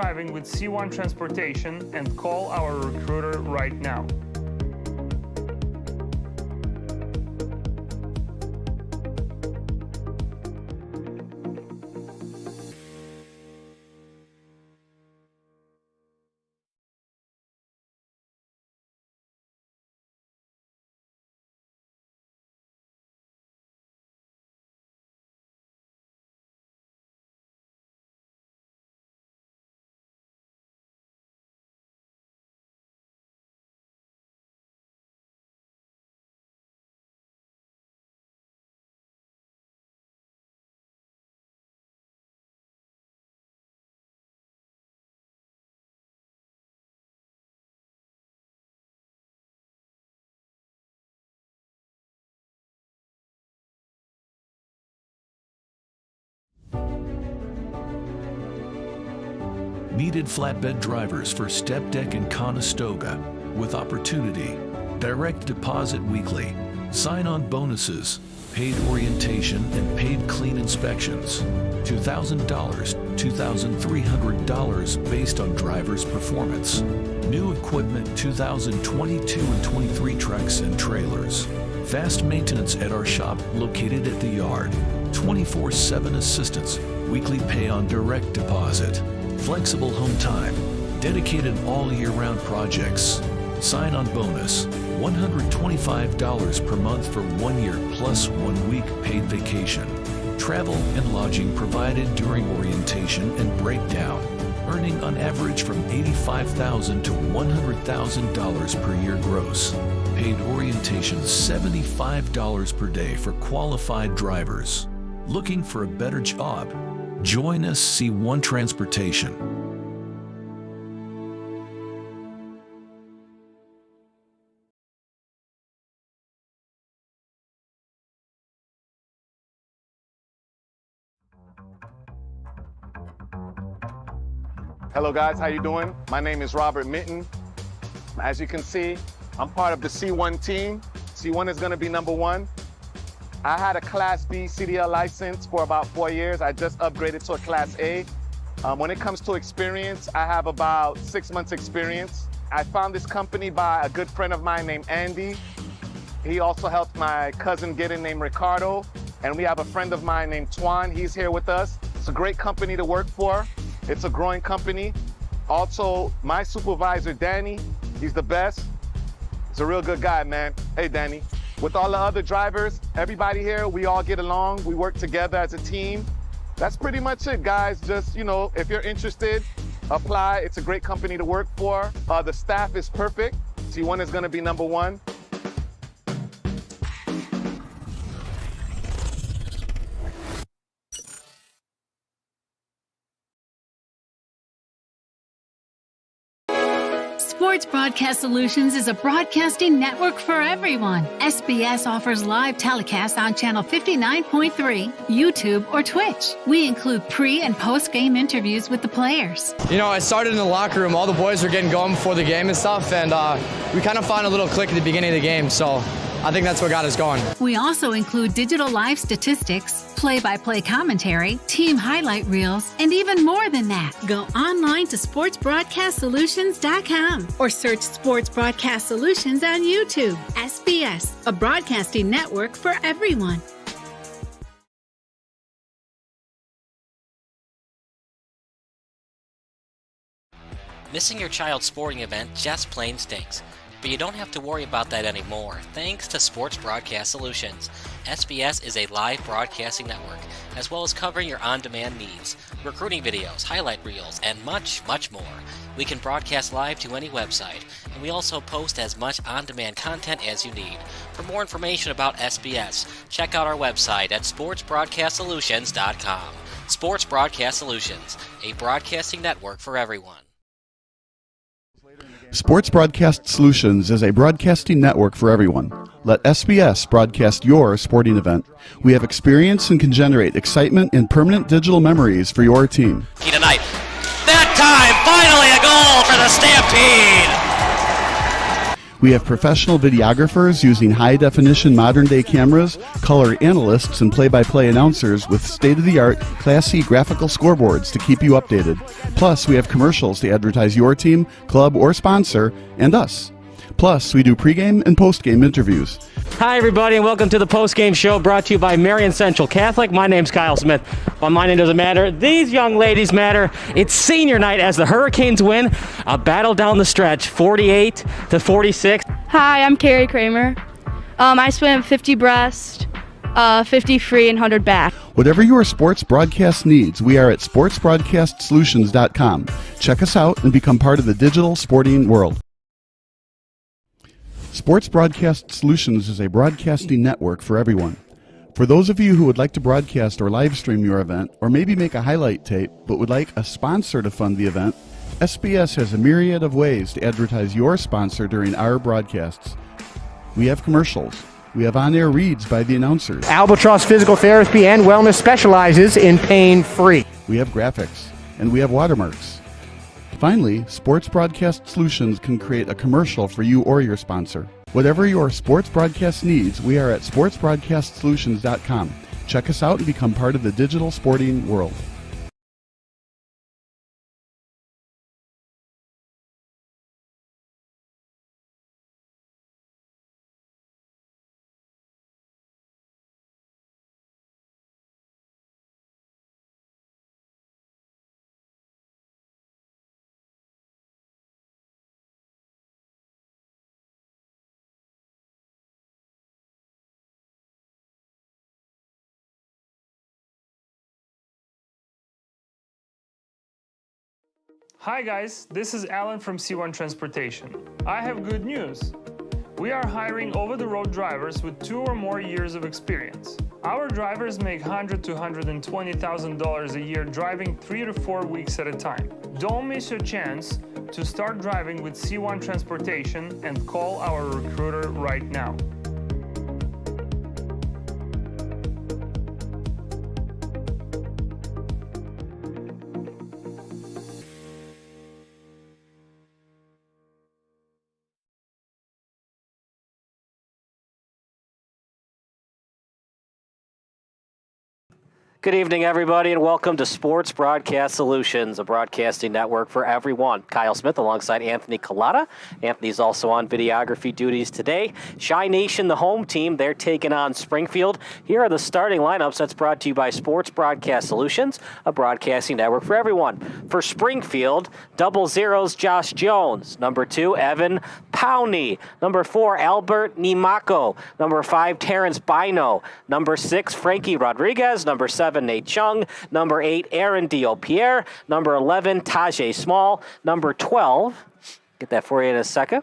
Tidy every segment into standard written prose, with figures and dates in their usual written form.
Driving with C1 Transportation and call our recruiter right now. Needed flatbed drivers for Step Deck and Conestoga with opportunity, direct deposit weekly, sign-on bonuses, paid orientation and paid clean inspections, $2,000, $2,300 based on driver's performance. New equipment 2022 and 23 trucks and trailers. Fast maintenance at our shop located at the yard. 24/7 assistance, weekly pay on direct deposit. Flexible home time, dedicated all year-round projects. Sign-on bonus, $125 per month for 1 year plus 1 week paid vacation. Travel and lodging provided during orientation and breakdown, earning on average from $85,000 to $100,000 per year gross. Paid orientation $75 per day for qualified drivers. Looking for a better job? Join us, C1 Transportation. Hello guys, how you doing? My name is Robert Mitten. As you can see, I'm part of the C1 team. C1 is gonna be #1. I had a Class B CDL license for about 4 years. I just upgraded to a Class A. When it comes to experience, I have about 6 months experience. I found this company by a good friend of mine named Andy. He also helped my cousin get in named Ricardo. And we have a friend of mine named Twan. He's here with us. It's a great company to work for. It's a growing company. Also, my supervisor, Danny, he's the best. He's a real good guy, man. Hey, Danny. With all the other drivers, everybody here, we all get along. We work together as a team. That's pretty much it, guys. Just, if you're interested, apply. It's a great company to work for. The staff is perfect. C1 is gonna be #1. Sports Broadcast Solutions is a broadcasting network for everyone. SBS offers live telecasts on Channel 59.3, YouTube, or Twitch. We include pre- and post-game interviews with the players. I started in the locker room. All the boys were getting going before the game and stuff, and we kind of found a little click at the beginning of the game, so I think that's what got us going. We also include digital live statistics, play-by-play commentary, team highlight reels, and even more than that. Go online to sportsbroadcastsolutions.com or search Sports Broadcast Solutions on YouTube. SBS, a broadcasting network for everyone. Missing your child's sporting event just plain stinks. But you don't have to worry about that anymore, thanks to Sports Broadcast Solutions. SBS is a live broadcasting network, as well as covering your on-demand needs, recruiting videos, highlight reels, and much, much more. We can broadcast live to any website, and we also post as much on-demand content as you need. For more information about SBS, check out our website at sportsbroadcastsolutions.com. Sports Broadcast Solutions, a broadcasting network for everyone. Sports Broadcast Solutions is a broadcasting network for everyone. Let SBS broadcast your sporting event. We have experience and can generate excitement and permanent digital memories for your team. Tonight, that time, finally a goal for the Stampede! We have professional videographers using high-definition modern-day cameras, color analysts, and play-by-play announcers with state-of-the-art Class C graphical scoreboards to keep you updated. Plus, we have commercials to advertise your team, club, or sponsor, and us. Plus, we do pregame and postgame interviews. Hi, everybody, and welcome to the postgame show brought to you by Marion Central Catholic. My name's Kyle Smith, but my name doesn't matter. These young ladies matter. It's senior night as the Hurricanes win a battle down the stretch, 48-46. Hi, I'm Carrie Kramer. I swim 50 breast, 50 free, and 100 back. Whatever your sports broadcast needs, we are at sportsbroadcastsolutions.com. Check us out and become part of the digital sporting world. Sports Broadcast Solutions is a broadcasting network for everyone. For those of you who would like to broadcast or live stream your event, or maybe make a highlight tape but would like a sponsor to fund the event, SBS has a myriad of ways to advertise your sponsor during our broadcasts. We have commercials. We have on-air reads by the announcers. Albatross Physical Therapy and Wellness specializes in pain-free. We have graphics, and we have watermarks. Finally, Sports Broadcast Solutions can create a commercial for you or your sponsor. Whatever your sports broadcast needs, we are at sportsbroadcastsolutions.com. Check us out and become part of the digital sporting world. Hi guys, this is Alan from C1 Transportation. I have good news. We are hiring over-the-road drivers with 2 or more years of experience. Our drivers make $100,000 to $120,000 a year driving 3 to 4 weeks at a time. Don't miss your chance to start driving with C1 Transportation and call our recruiter right now. Good evening, everybody, and welcome to Sports Broadcast Solutions, a broadcasting network for everyone. Kyle Smith alongside Anthony Collada. Anthony's also on videography duties today. Chi Nation, the home team, they're taking on Springfield. Here are the starting lineups that's brought to you by Sports Broadcast Solutions, a broadcasting network for everyone. For Springfield, 00's Josh Jones. Number 2, Evan Powney. Number 4, Albert Nimako. Number 5, Terrence Bino. Number 6, Frankie Rodriguez. Number 7, Nate Chung. Number 8, Aaron Diopierre. Number 11, Tajay Small. Number 12, get that for you in a second.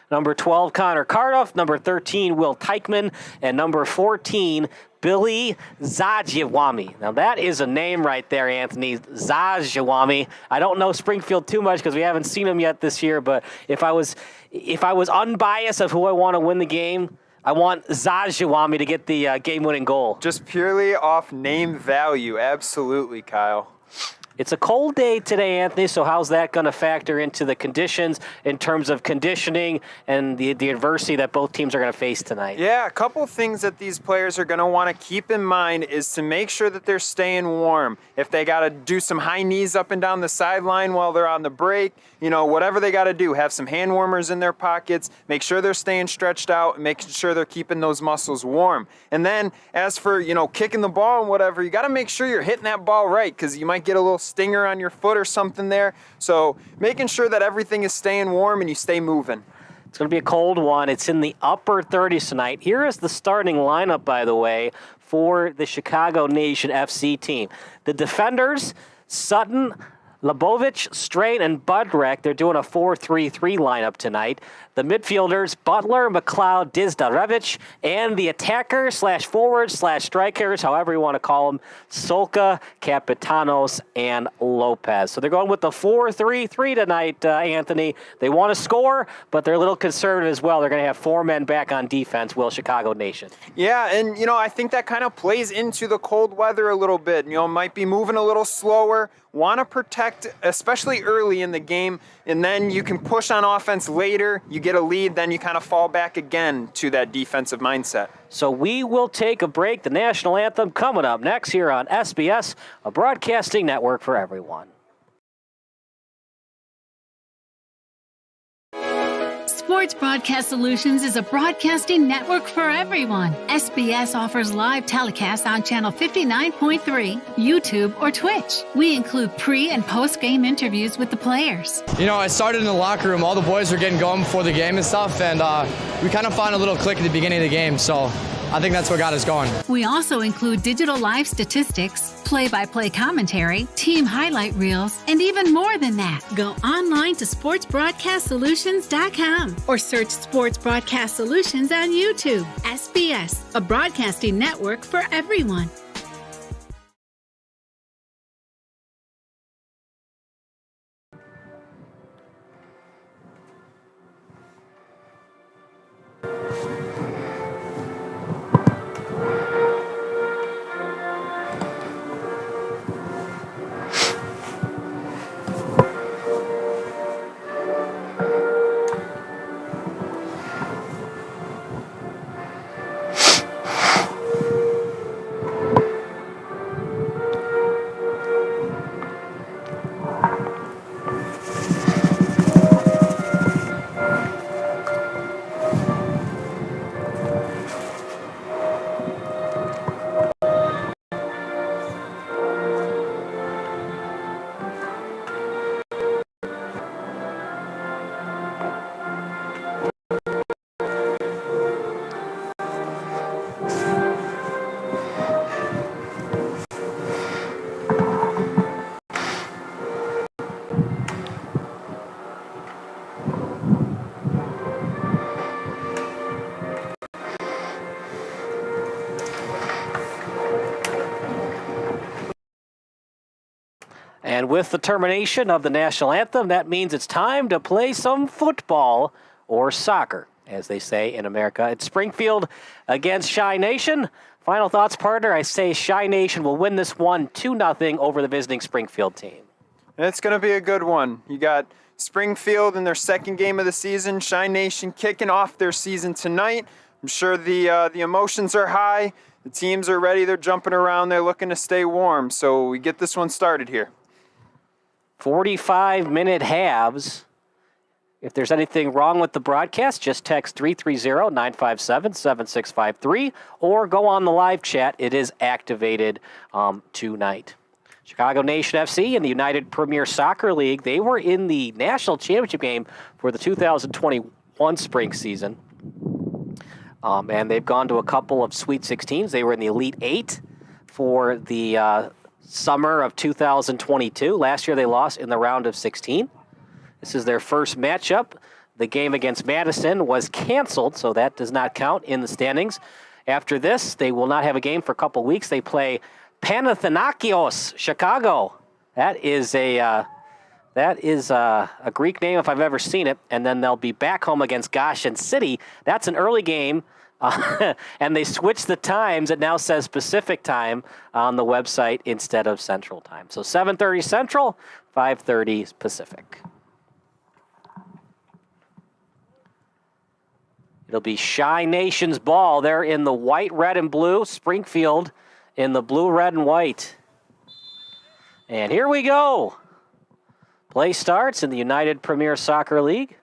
Number 12, Connor Cardiff. Number 13, Will Teichman. And number 14, Billy Zajiwami. Now that is a name right there, Anthony. Zajiwami. I don't know Springfield too much because we haven't seen him yet this year, but if I was unbiased of who I want to win the game, I want Zajiwami to get the game-winning goal. Just purely off name value. Absolutely, Kyle. It's a cold day today, Anthony, so how's that going to factor into the conditions in terms of conditioning and the adversity that both teams are going to face tonight? Yeah, a couple things that these players are going to want to keep in mind is to make sure that they're staying warm. If they got to do some high knees up and down the sideline while they're on the break, you know, whatever they got to do, have some hand warmers in their pockets, make sure they're staying stretched out, and making sure they're keeping those muscles warm. And then as for, you know, kicking the ball and whatever, you got to make sure you're hitting that ball right because you might get a little stinger on your foot or something there. So making sure that everything is staying warm and you stay moving. It's going to be a cold one. It's in the upper 30s tonight. Here is the starting lineup, by the way, for the Chicago Nation FC team. The defenders, Sutton, Labovich, Strain, and Budrek, they're doing a 4-3-3 lineup tonight. The midfielders, Butler, McLeod, Dizdarevich, and the attacker/forwards/strikers, however you want to call them, Solka, Capitanos, and Lopez. So they're going with the 4-3-3 tonight, Anthony. They want to score, but they're a little conservative as well. They're going to have 4 men back on defense, will Chicago Nation. Yeah, and, you know, I think that kind of plays into the cold weather a little bit. You know, might be moving a little slower, want to protect, especially early in the game, and then you can push on offense later, you get a lead, then you kind of fall back again to that defensive mindset. So we will take a break. The national anthem coming up next here on SBS, a broadcasting network for everyone. Sports Broadcast Solutions is a broadcasting network for everyone. SBS offers live telecasts on Channel 59.3, YouTube, or Twitch. We include pre- and post-game interviews with the players. You know, I started in the locker room. All the boys were getting going before the game and stuff, and we kind of found a little click at the beginning of the game, so I think that's what got us going. We also include digital live statistics, play-by-play commentary, team highlight reels, and even more than that. Go online to sportsbroadcastsolutions.com or search Sports Broadcast Solutions on YouTube. SBS, a broadcasting network for everyone. And with the termination of the national anthem, that means it's time to play some football, or soccer, as they say in America. It's Springfield against Shy Nation. Final thoughts, partner? I say Shy Nation will win this one 2-0 over the visiting Springfield team. It's going to be a good one. You got Springfield in their second game of the season, Shy Nation kicking off their season tonight. I'm sure the emotions are high. The teams are ready. They're jumping around. They're looking to stay warm. So we get this one started here. 45-minute halves. If there's anything wrong with the broadcast, just text 330-957-7653 or go on the live chat. It is activated tonight. Chicago Nation FC and the United Premier Soccer League, they were in the national championship game for the 2021 spring season. And they've gone to a couple of Sweet 16s. They were in the Elite 8 for the summer of 2022. Last year they lost in the round of 16. This is their first matchup. The game against Madison was canceled, so that does not count in the standings. After this, they will not have a game for a couple weeks. They play Panathinaikos Chicago. That is a Greek name if I've ever seen it. And then they'll be back home against Goshen City. That's an early game. And they switched the times. It now says Pacific time on the website instead of Central time. So 7:30 Central, 5:30 Pacific. It'll be Shy Nation's ball. They're in the white, red, and blue. Springfield in the blue, red, and white. And here we go. Play starts in the United Premier Soccer League.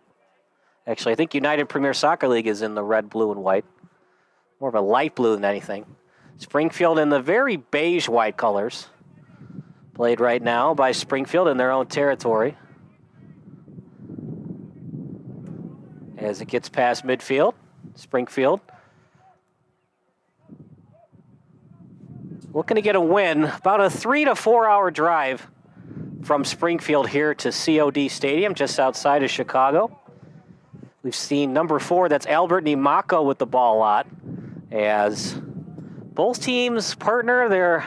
Actually, I think United Premier Soccer League is in the red, blue, and white. More of a light blue than anything. Springfield in the very beige white colors. Played right now by Springfield in their own territory. As it gets past midfield, Springfield looking to get a win. About a 3 to 4 hour drive from Springfield here to COD Stadium, just outside of Chicago. We've seen number 4, that's Albert Nimako with the ball a lot. As both teams partner, they're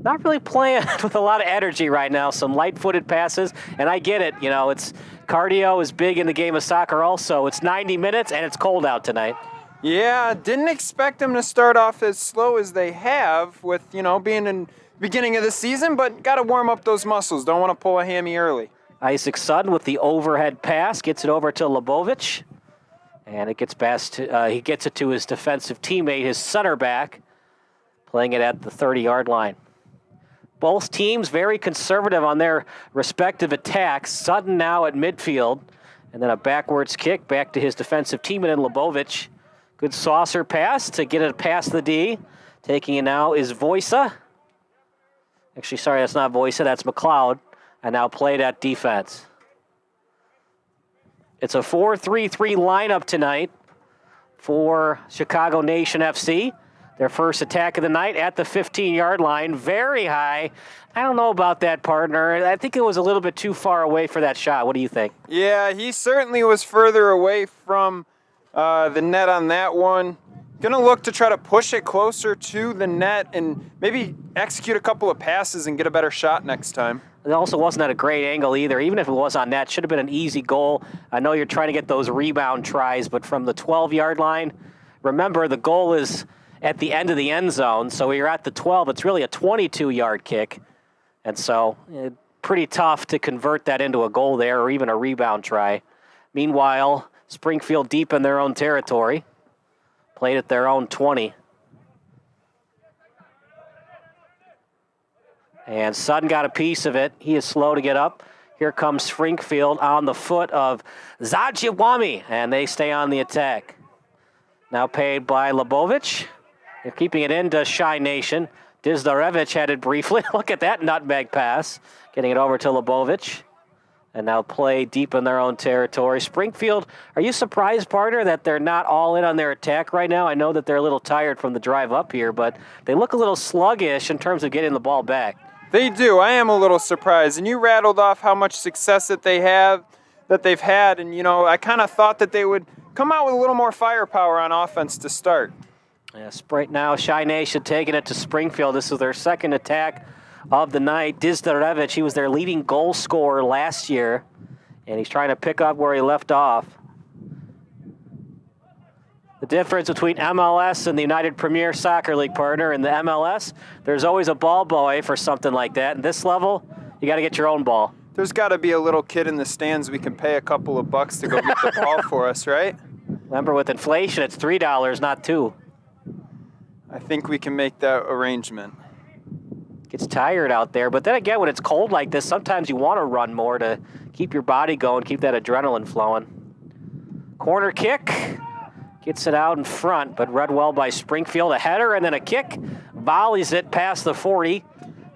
not really playing with a lot of energy right now. Some light-footed passes, and I get it. You know, it's cardio is big in the game of soccer also. It's 90 minutes, and it's cold out tonight. Yeah, didn't expect them to start off as slow as they have with, being in beginning of the season, but got to warm up those muscles. Don't want to pull a hammy early. Isaac Sutton with the overhead pass, gets it over to Lebovich. And it gets past, he gets it to his defensive teammate, his center back, playing it at the 30-yard line. Both teams very conservative on their respective attacks. Sutton now at midfield, and then a backwards kick back to his defensive teammate in Lebovich. Good saucer pass to get it past the D. Taking it now is Voisa. Actually, sorry, that's not Voisa, that's McLeod. And now played at defense. It's a 4-3-3 lineup tonight for Chicago Nation FC. Their first attack of the night at the 15-yard line. Very high. I don't know about that, partner. I think it was a little bit too far away for that shot. What do you think? Yeah, he certainly was further away from the net on that one. Going to look to try to push it closer to the net and maybe execute a couple of passes and get a better shot next time. It also wasn't at a great angle either. Even if it was on net, should have been an easy goal. I know you're trying to get those rebound tries, but from the 12-yard line, remember the goal is at the end of the end zone, so you're at the 12. It's really a 22-yard kick, and so pretty tough to convert that into a goal there or even a rebound try. Meanwhile, Springfield deep in their own territory, played at their own 20. And Sutton got a piece of it. He is slow to get up. Here comes Springfield on the foot of Zajiwami, and they stay on the attack. Now paid by Lebovich. They're keeping it into Shy Nation. Dizdarevich had it briefly. Look at that nutmeg pass. Getting it over to Lebovich. And now play deep in their own territory. Springfield, are you surprised, partner, that they're not all in on their attack right now? I know that they're a little tired from the drive up here, but they look a little sluggish in terms of getting the ball back. They do. I am a little surprised. And you rattled off how much success that they've had. And, you know, I kind of thought that they would come out with a little more firepower on offense to start. Yes, right now, Shy Nation taking it to Springfield. This is their second attack of the night. Dizdarevich, he was their leading goal scorer last year, and he's trying to pick up where he left off. The difference between MLS and the United Premier Soccer League, partner, in the MLS, there's always a ball boy for something like that. And this level, you got to get your own ball. There's got to be a little kid in the stands we can pay a couple of bucks to go get the ball for us, right? Remember, with inflation, it's $3, not $2. I think we can make that arrangement. Gets tired out there, but then again, when it's cold like this, sometimes you want to run more to keep your body going, keep that adrenaline flowing. Corner kick. Gets it out in front, but read well by Springfield. A header and then a kick. Volleys it past the 40.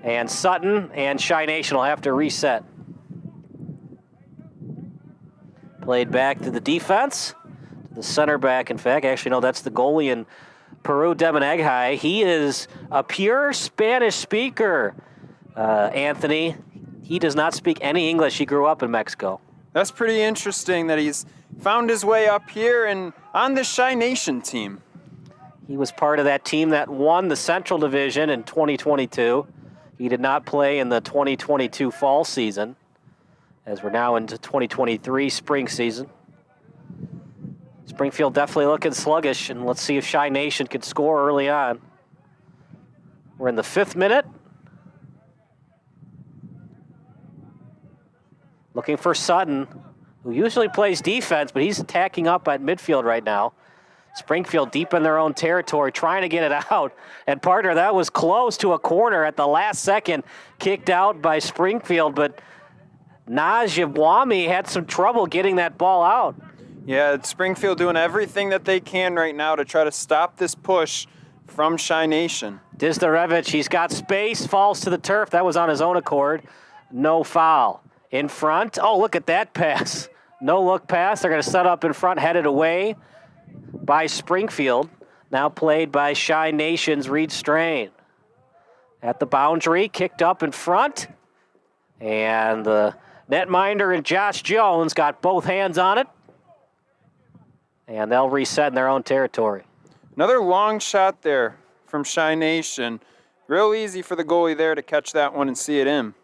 And Sutton and Shy Nation will have to reset. Played back to the defense. To the center back, in fact. Actually, no, that's the goalie in Peru, Demoneghai. He is a pure Spanish speaker, Anthony. He does not speak any English. He grew up in Mexico. That's pretty interesting that he's found his way up here and on the Shy Nation team. He was part of that team that won the Central Division in 2022. He did not play in the 2022 fall season, as we're now into 2023 spring season. Springfield definitely looking sluggish, and let's see if Shy Nation can score early on. We're in the 5th minute. Looking for Sutton, who usually plays defense, but he's attacking up at midfield right now. Springfield deep in their own territory, trying to get it out. And partner, that was close to a corner at the last second, kicked out by Springfield, but Najibwami had some trouble getting that ball out. Yeah, it's Springfield doing everything that they can right now to try to stop this push from Shy Nation. Dizdarevich, he's got space, falls to the turf. That was on his own accord. No foul. In front, oh, look at that pass. No look pass. They're going to set up in front, headed away by Springfield. Now played by Shy Nation's Reed Strain. At the boundary, kicked up in front. And the netminder and Josh Jones got both hands on it. And they'll reset in their own territory. Another long shot there from Shy Nation. Real easy for the goalie there to catch that one and see it in.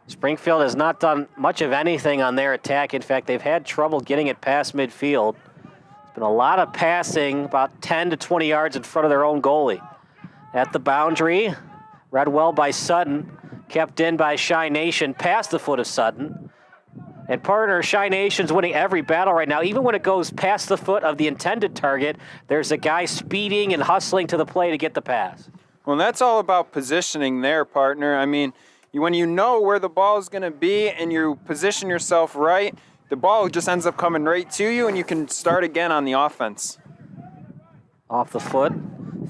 Springfield has not done much of anything on their attack. In fact, they've had trouble getting it past midfield. Been a lot of passing, about 10 to 20 yards in front of their own goalie. At the boundary, read well by Sutton, kept in by Shy Nation, past the foot of Sutton. And partner, Shy Nation's winning every battle right now. Even when it goes past the foot of the intended target, there's a guy speeding and hustling to the play to get the pass. Well, that's all about positioning there, partner. I mean, when you know where the ball is going to be and you position yourself right, the ball just ends up coming right to you, and you can start again on the offense. Off the foot,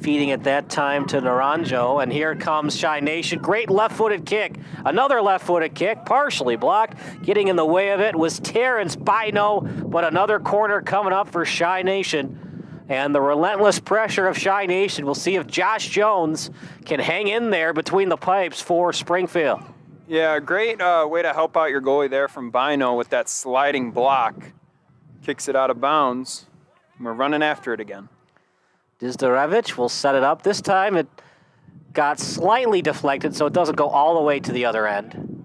feeding at that time to Naranjo, and here comes Shy Nation. Great left-footed kick. Another left-footed kick, partially blocked. Getting in the way of it was Terrence Bino, but another corner coming up for Shy Nation. And the relentless pressure of Shy Nation. We'll see if Josh Jones can hang in there between the pipes for Springfield. Yeah, great way to help out your goalie there from Bino with that sliding block. Kicks it out of bounds. And we're running after it again. Dizdarevich will set it up. This time it got slightly deflected, so it doesn't go all the way to the other end.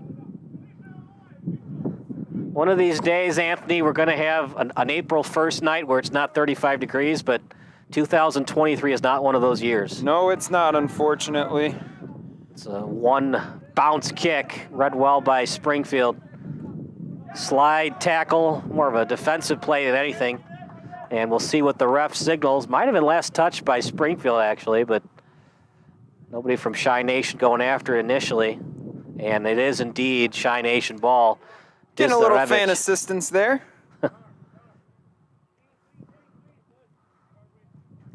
One of these days, Anthony, we're going to have an April 1st night where it's not 35 degrees, but 2023 is not one of those years. No, it's not, unfortunately. It's a one bounce kick, read well by Springfield. Slide tackle, more of a defensive play than anything. And we'll see what the ref signals. Might have been last touched by Springfield, actually, but nobody from Shy Nation going after it initially. And it is indeed Shy Nation ball. Getting a little fan assistance there.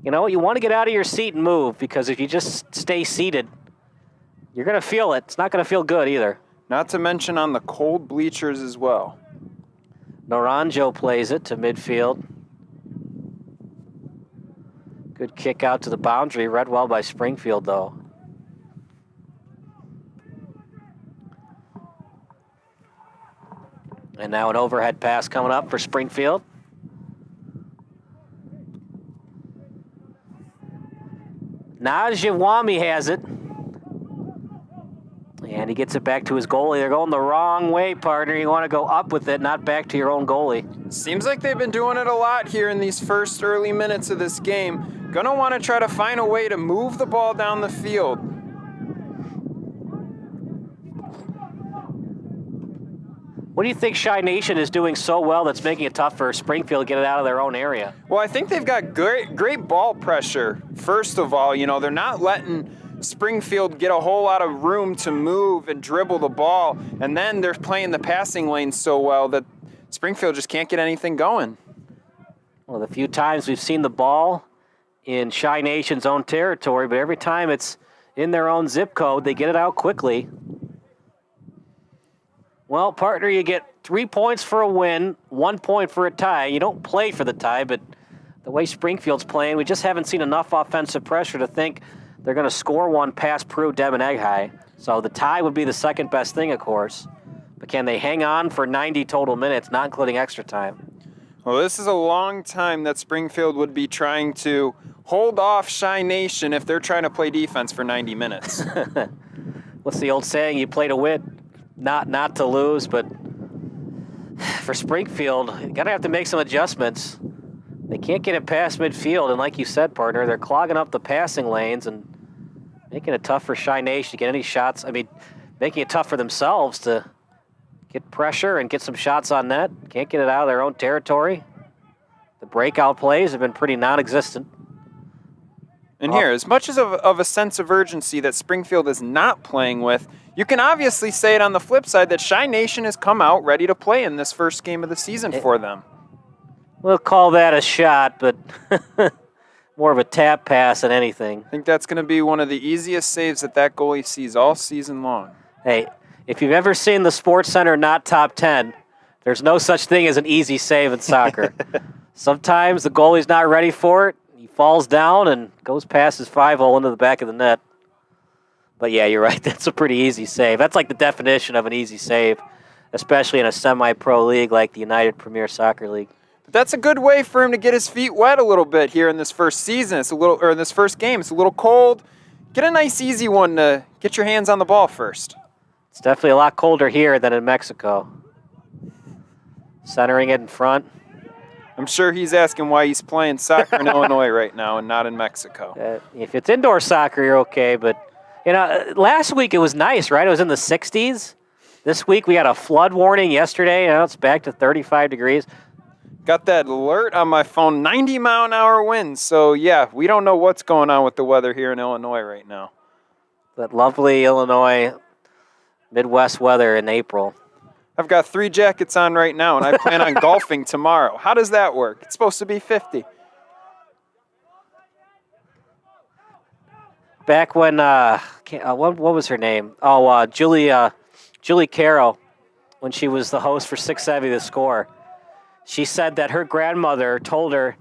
You know, you want to get out of your seat and move, because if you just stay seated, you're going to feel it. It's not going to feel good either. Not to mention on the cold bleachers as well. Naranjo plays it to midfield. Good kick out to the boundary. Read well by Springfield, though. And now an overhead pass coming up for Springfield. Najawami has it. And he gets it back to his goalie. They're going the wrong way, partner. You want to go up with it, not back to your own goalie. Seems like they've been doing it a lot here in these first early minutes of this game. Gonna want to try to find a way to move the ball down the field. What do you think Shy Nation is doing so well that's making it tough for Springfield to get it out of their own area? Well, I think they've got great ball pressure. First of all, you know, they're not letting Springfield get a whole lot of room to move and dribble the ball, and then they're playing the passing lane so well that Springfield just can't get anything going. Well, the few times we've seen the ball in Shy Nation's own territory, but every time it's in their own zip code, they get it out quickly. Well, partner, you get 3 points for a win, 1 point for a tie. You don't play for the tie, but the way Springfield's playing, we just haven't seen enough offensive pressure to think they're going to score one past Peru, Deb, and Egg High. So the tie would be the second best thing, of course. But can they hang on for 90 total minutes, not including extra time? Well, this is a long time that Springfield would be trying to hold off Shy Nation if they're trying to play defense for 90 minutes. What's the old saying? You play to win, not to lose. But for Springfield, you're going to have to make some adjustments. They can't get it past midfield, and like you said, partner, they're clogging up the passing lanes and making it tough for Shy Nation to get any shots. I mean, making it tough for themselves to get pressure and get some shots on net. Can't get it out of their own territory. The breakout plays have been pretty non-existent. And here, as much as of a sense of urgency that Springfield is not playing with, you can obviously say it on the flip side that Shy Nation has come out ready to play in this first game of the season for them. We'll call that a shot, but more of a tap pass than anything. I think that's going to be one of the easiest saves that goalie sees all season long. Hey, if you've ever seen the Sports Center not top 10, there's no such thing as an easy save in soccer. Sometimes the goalie's not ready for it. He falls down and goes past his 5-hole into the back of the net. But yeah, you're right. That's a pretty easy save. That's like the definition of an easy save, especially in a semi-pro league like the United Premier Soccer League. But that's a good way for him to get his feet wet a little bit here in this first season. In this first game. It's a little cold. Get a nice, easy one to get your hands on the ball first. It's definitely a lot colder here than in Mexico. Centering it in front. I'm sure he's asking why he's playing soccer in Illinois right now and not in Mexico. If it's indoor soccer, you're okay. But, last week it was nice, right? It was in the 60s. This week we had a flood warning yesterday. It's back to 35 degrees. Got that alert on my phone, 90-mile-an-hour winds. So, yeah, we don't know what's going on with the weather here in Illinois right now. That lovely Illinois Midwest weather in April. I've got 3 jackets on right now, and I plan on golfing tomorrow. How does that work? It's supposed to be 50. Back when, what was her name? Oh, Julie Carroll, when she was the host for 670 The Score. She said that her grandmother told her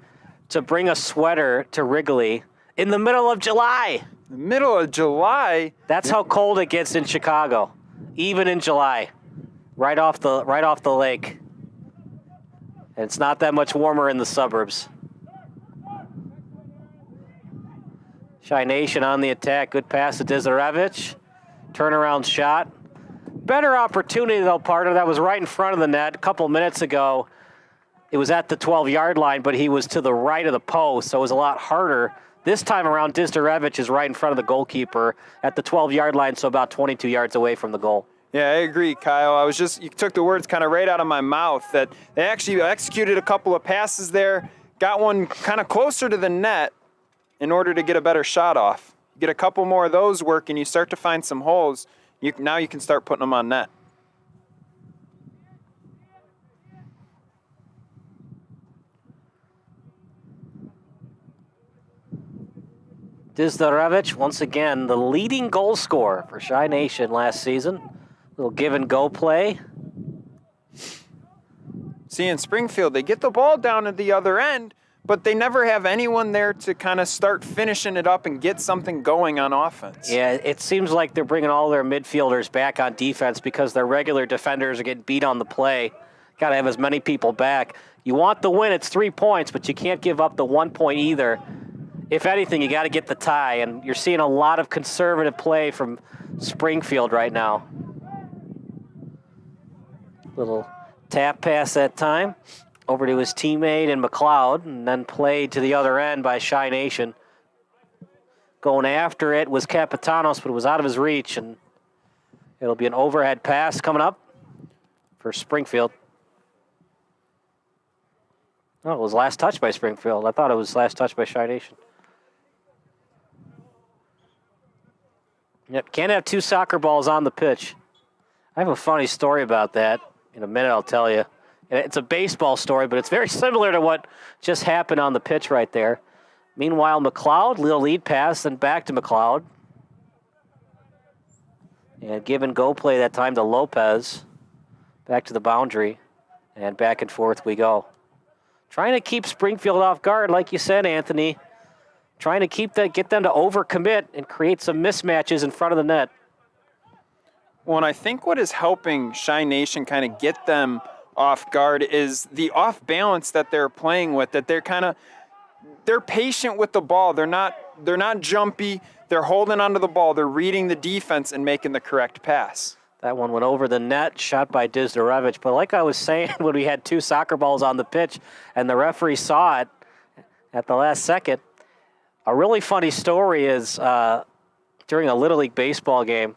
to bring a sweater to Wrigley in the middle of July. The middle of July? That's how cold it gets in Chicago, even in July. Right off the lake. And it's not that much warmer in the suburbs. Shy Nation on the attack. Good pass to Dizarevich. Turnaround shot. Better opportunity, though, partner. That was right in front of the net a couple minutes ago. It was at the 12-yard line, but he was to the right of the post, so it was a lot harder. This time around, Dizarevich is right in front of the goalkeeper at the 12-yard line, so about 22 yards away from the goal. Yeah, I agree, Kyle. You took the words kind of right out of my mouth that they actually executed a couple of passes there, got one kind of closer to the net in order to get a better shot off. Get a couple more of those working, you start to find some holes. Now you can start putting them on net. Dizarevich, once again, the leading goal scorer for Shy Nation last season. Little give-and-go play. See, in Springfield, they get the ball down at the other end, but they never have anyone there to kind of start finishing it up and get something going on offense. Yeah, it seems like they're bringing all their midfielders back on defense because their regular defenders are getting beat on the play. Got to have as many people back. You want the win, it's 3 points, but you can't give up the 1 point either. If anything, you got to get the tie, and you're seeing a lot of conservative play from Springfield right now. Little tap pass that time over to his teammate in McLeod, and then played to the other end by Shy Nation. Going after it was Capitanos, but it was out of his reach, and it'll be an overhead pass coming up for Springfield. Oh, it was last touch by Springfield. I thought it was last touch by Shy Nation. Yep, can't have 2 soccer balls on the pitch. I have a funny story about that. In a minute, I'll tell you. It's a baseball story, but it's very similar to what just happened on the pitch right there. Meanwhile, McLeod, little lead pass, then back to McLeod. And give and go play that time to Lopez. Back to the boundary. And back and forth we go. Trying to keep Springfield off guard, like you said, Anthony. Trying to get them to overcommit and create some mismatches in front of the net. Well, and I think what is helping Shy Nation kind of get them off guard is the off balance that they're playing with, that they're patient with the ball. They're not jumpy. They're holding onto the ball. They're reading the defense and making the correct pass. That one went over the net, shot by Dizarevich. But like I was saying, when we had 2 soccer balls on the pitch and the referee saw it at the last second, a really funny story is during a Little League baseball game,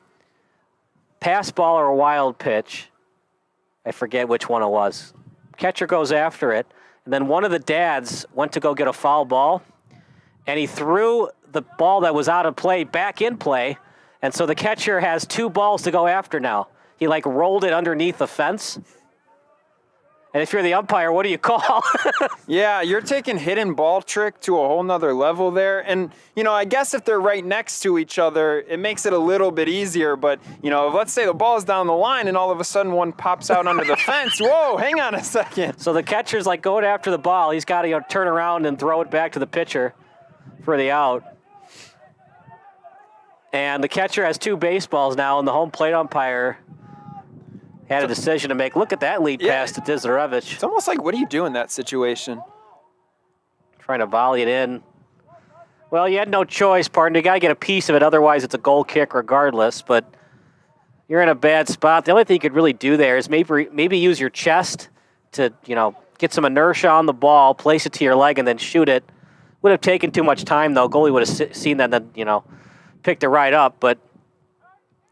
pass ball or a wild pitch, I forget which one it was. Catcher goes after it, and then one of the dads went to go get a foul ball, and he threw the ball that was out of play back in play, and so the catcher has 2 balls to go after now. He rolled it underneath the fence. And if you're the umpire, what do you call? Yeah, you're taking hidden ball trick to a whole nother level there. And, I guess if they're right next to each other, it makes it a little bit easier. But, let's say the ball's down the line and all of a sudden one pops out under the fence. Whoa, hang on a second. So the catcher's going after the ball. He's got to turn around and throw it back to the pitcher for the out. And the catcher has 2 baseballs now, and the home plate umpire had a decision to make. Look at that lead pass to Dizarevich. It's almost like, what do you do in that situation? Trying to volley it in. Well, you had no choice, partner. You got to get a piece of it. Otherwise, it's a goal kick regardless. But you're in a bad spot. The only thing you could really do there is maybe use your chest to, get get some inertia on the ball, place it to your leg, and then shoot it. Would have taken too much time, though. Goalie would have seen that and then, picked it right up. But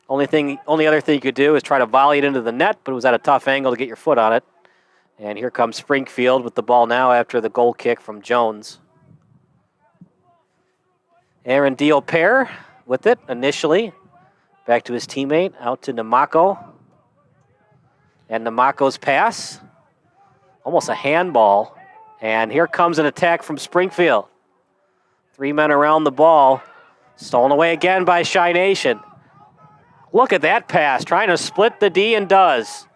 only other thing you could do is try to volley it into the net, but it was at a tough angle to get your foot on it. And here comes Springfield with the ball now after the goal kick from Jones. Aaron Diopere with it initially. Back to his teammate, out to Namako. And Namako's pass, almost a handball. And here comes an attack from Springfield. 3 men around the ball. Stolen away again by Shy Nation. Look at that pass, trying to split the D and does.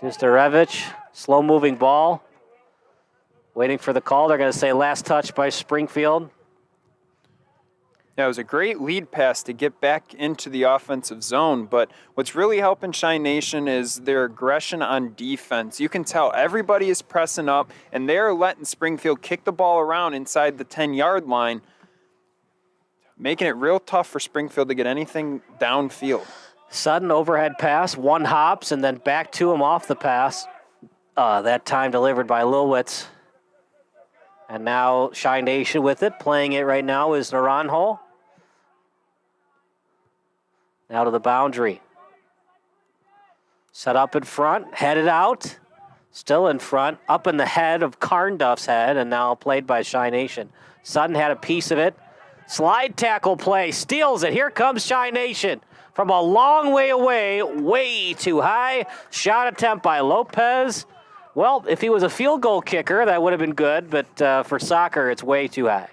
Distarevich, slow-moving ball. Waiting for the call. They're going to say last touch by Springfield. Yeah, it was a great lead pass to get back into the offensive zone, but what's really helping Shine Nation is their aggression on defense. You can tell everybody is pressing up, and they're letting Springfield kick the ball around inside the 10-yard line, making it real tough for Springfield to get anything downfield. Sudden overhead pass, one hops, and then back to him off the pass. That time delivered by Lilwitz. And now Shine Nation with it. Playing it right now is Naranjo. Now to the boundary. Set up in front, headed out. Still in front, up in the head of Carnduff's head, and now played by Shine Nation. Sutton had a piece of it. Slide tackle play, steals it. Here comes Shine Nation. From a long way away, way too high. Shot attempt by Lopez. Well, if he was a field goal kicker, that would have been good, but for soccer, it's way too high.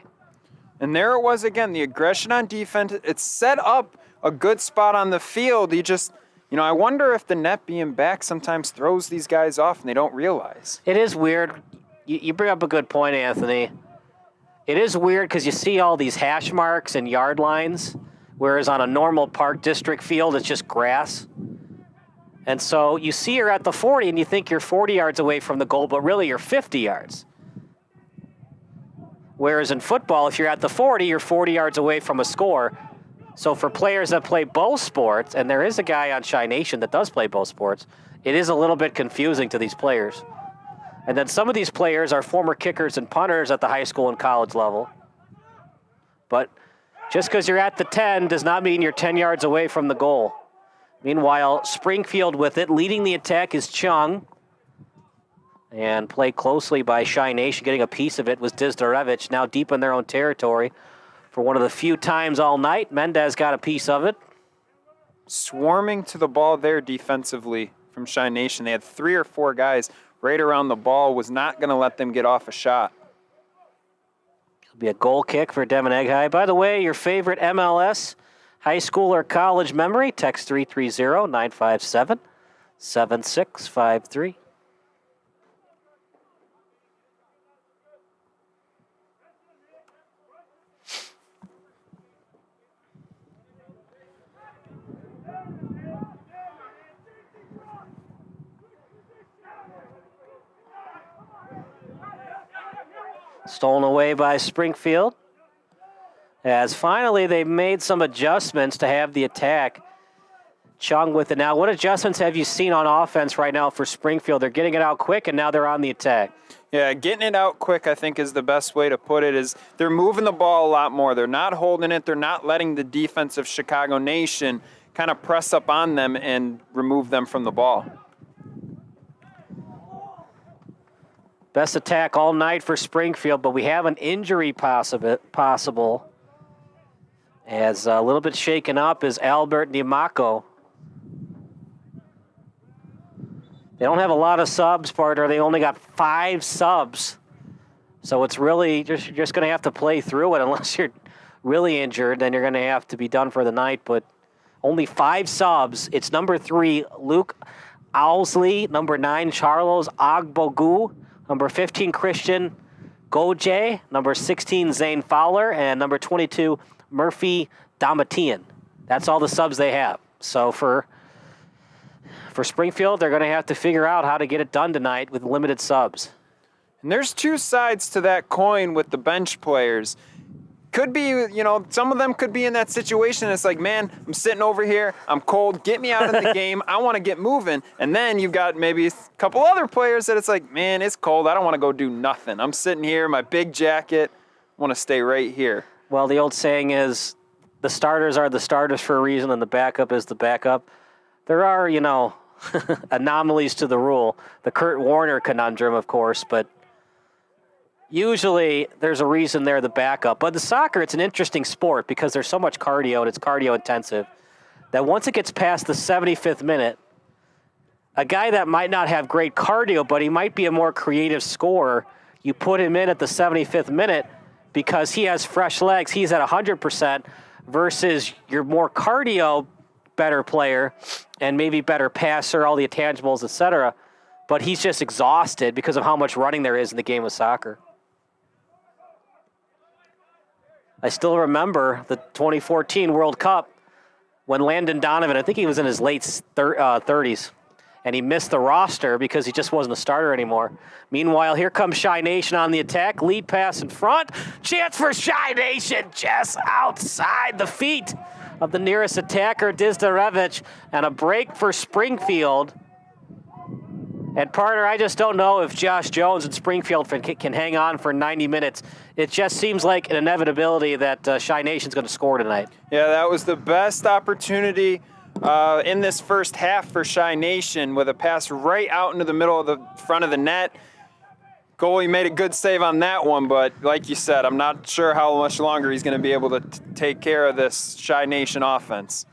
And there it was again, the aggression on defense. It's set up a good spot on the field. He just, I wonder if the net being back sometimes throws these guys off and they don't realize. It is weird. You bring up a good point, Anthony. It is weird because you see all these hash marks and yard lines, whereas on a normal Park District field, it's just grass. And so you see you're at the 40 and you think you're 40 yards away from the goal, but really you're 50 yards. Whereas in football, if you're at the 40, you're 40 yards away from a score. So for players that play both sports, and there is a guy on Shy Nation that does play both sports, it is a little bit confusing to these players. And then some of these players are former kickers and punters at the high school and college level. But just because you're at the 10 does not mean you're 10 yards away from the goal. Meanwhile, Springfield with it, leading the attack is Chung. And played closely by Shy Nation, getting a piece of it was Disdarevich, now deep in their own territory. For one of the few times all night, Mendez got a piece of it. Swarming to the ball there defensively from Shy Nation. They had 3 or 4 guys right around the ball, was not going to let them get off a shot. It'll be a goal kick for Devon Egghigh. By the way, your favorite MLS high school or college memory, text 330-957-7653. Stolen away by Springfield. As finally they made some adjustments to have the attack. Chung with it now. What adjustments have you seen on offense right now for Springfield? They're getting it out quick, and now they're on the attack. Yeah, getting it out quick, I think, is the best way to put it, is they're moving the ball a lot more. They're not holding it. They're not letting the defense of Chicago Nation kind of press up on them and remove them from the ball. Best attack all night for Springfield, but we have an injury possible. As a little bit shaken up is Albert Nimako. They don't have a lot of subs, partner. They only got 5 subs. So it's really, you're just going to have to play through it. Unless you're really injured, then you're going to have to be done for the night. But only 5 subs. It's number 3, Luke Owsley. Number 9, Charles Agbogu. Number 15, Christian Goje. Number 16, Zane Fowler. And number 22, Murphy Damatian. That's all the subs they have. So for Springfield, they're going to have to figure out how to get it done tonight with limited subs. And there's 2 sides to that coin with the bench players. could be, some of them could be in that situation. It's like, man, I'm sitting over here. I'm cold. Get me out of the game. I want to get moving. And then you've got maybe a couple other players that it's like, man, it's cold. I don't want to go do nothing. I'm sitting here, my big jacket. I want to stay right here. Well, the old saying is the starters are the starters for a reason and the backup is the backup. There are, anomalies to the rule. The Kurt Warner conundrum, of course, but usually there's a reason they're the backup. But the soccer, it's an interesting sport because there's so much cardio and it's cardio intensive that once it gets past the 75th minute, a guy that might not have great cardio, but he might be a more creative scorer, you put him in at the 75th minute because he has fresh legs. He's at 100% versus your more cardio better player and maybe better passer, all the intangibles, etc. But he's just exhausted because of how much running there is in the game of soccer. I still remember the 2014 World Cup when Landon Donovan, I think he was in his late 30s, and he missed the roster because he just wasn't a starter anymore. Meanwhile, here comes Shy Nation on the attack. Lead pass in front. Chance for Shy Nation just outside the feet of the nearest attacker, Dizdarevich, and a break for Springfield. And partner, I just don't know if Josh Jones and Springfield can hang on for 90 minutes. It just seems like an inevitability that Shy Nation's going to score tonight. Yeah, that was the best opportunity in this first half for Shy Nation with a pass right out into the middle of the front of the net. Goalie made a good save on that one, but like you said, I'm not sure how much longer he's going to be able to take care of this Shy Nation offense.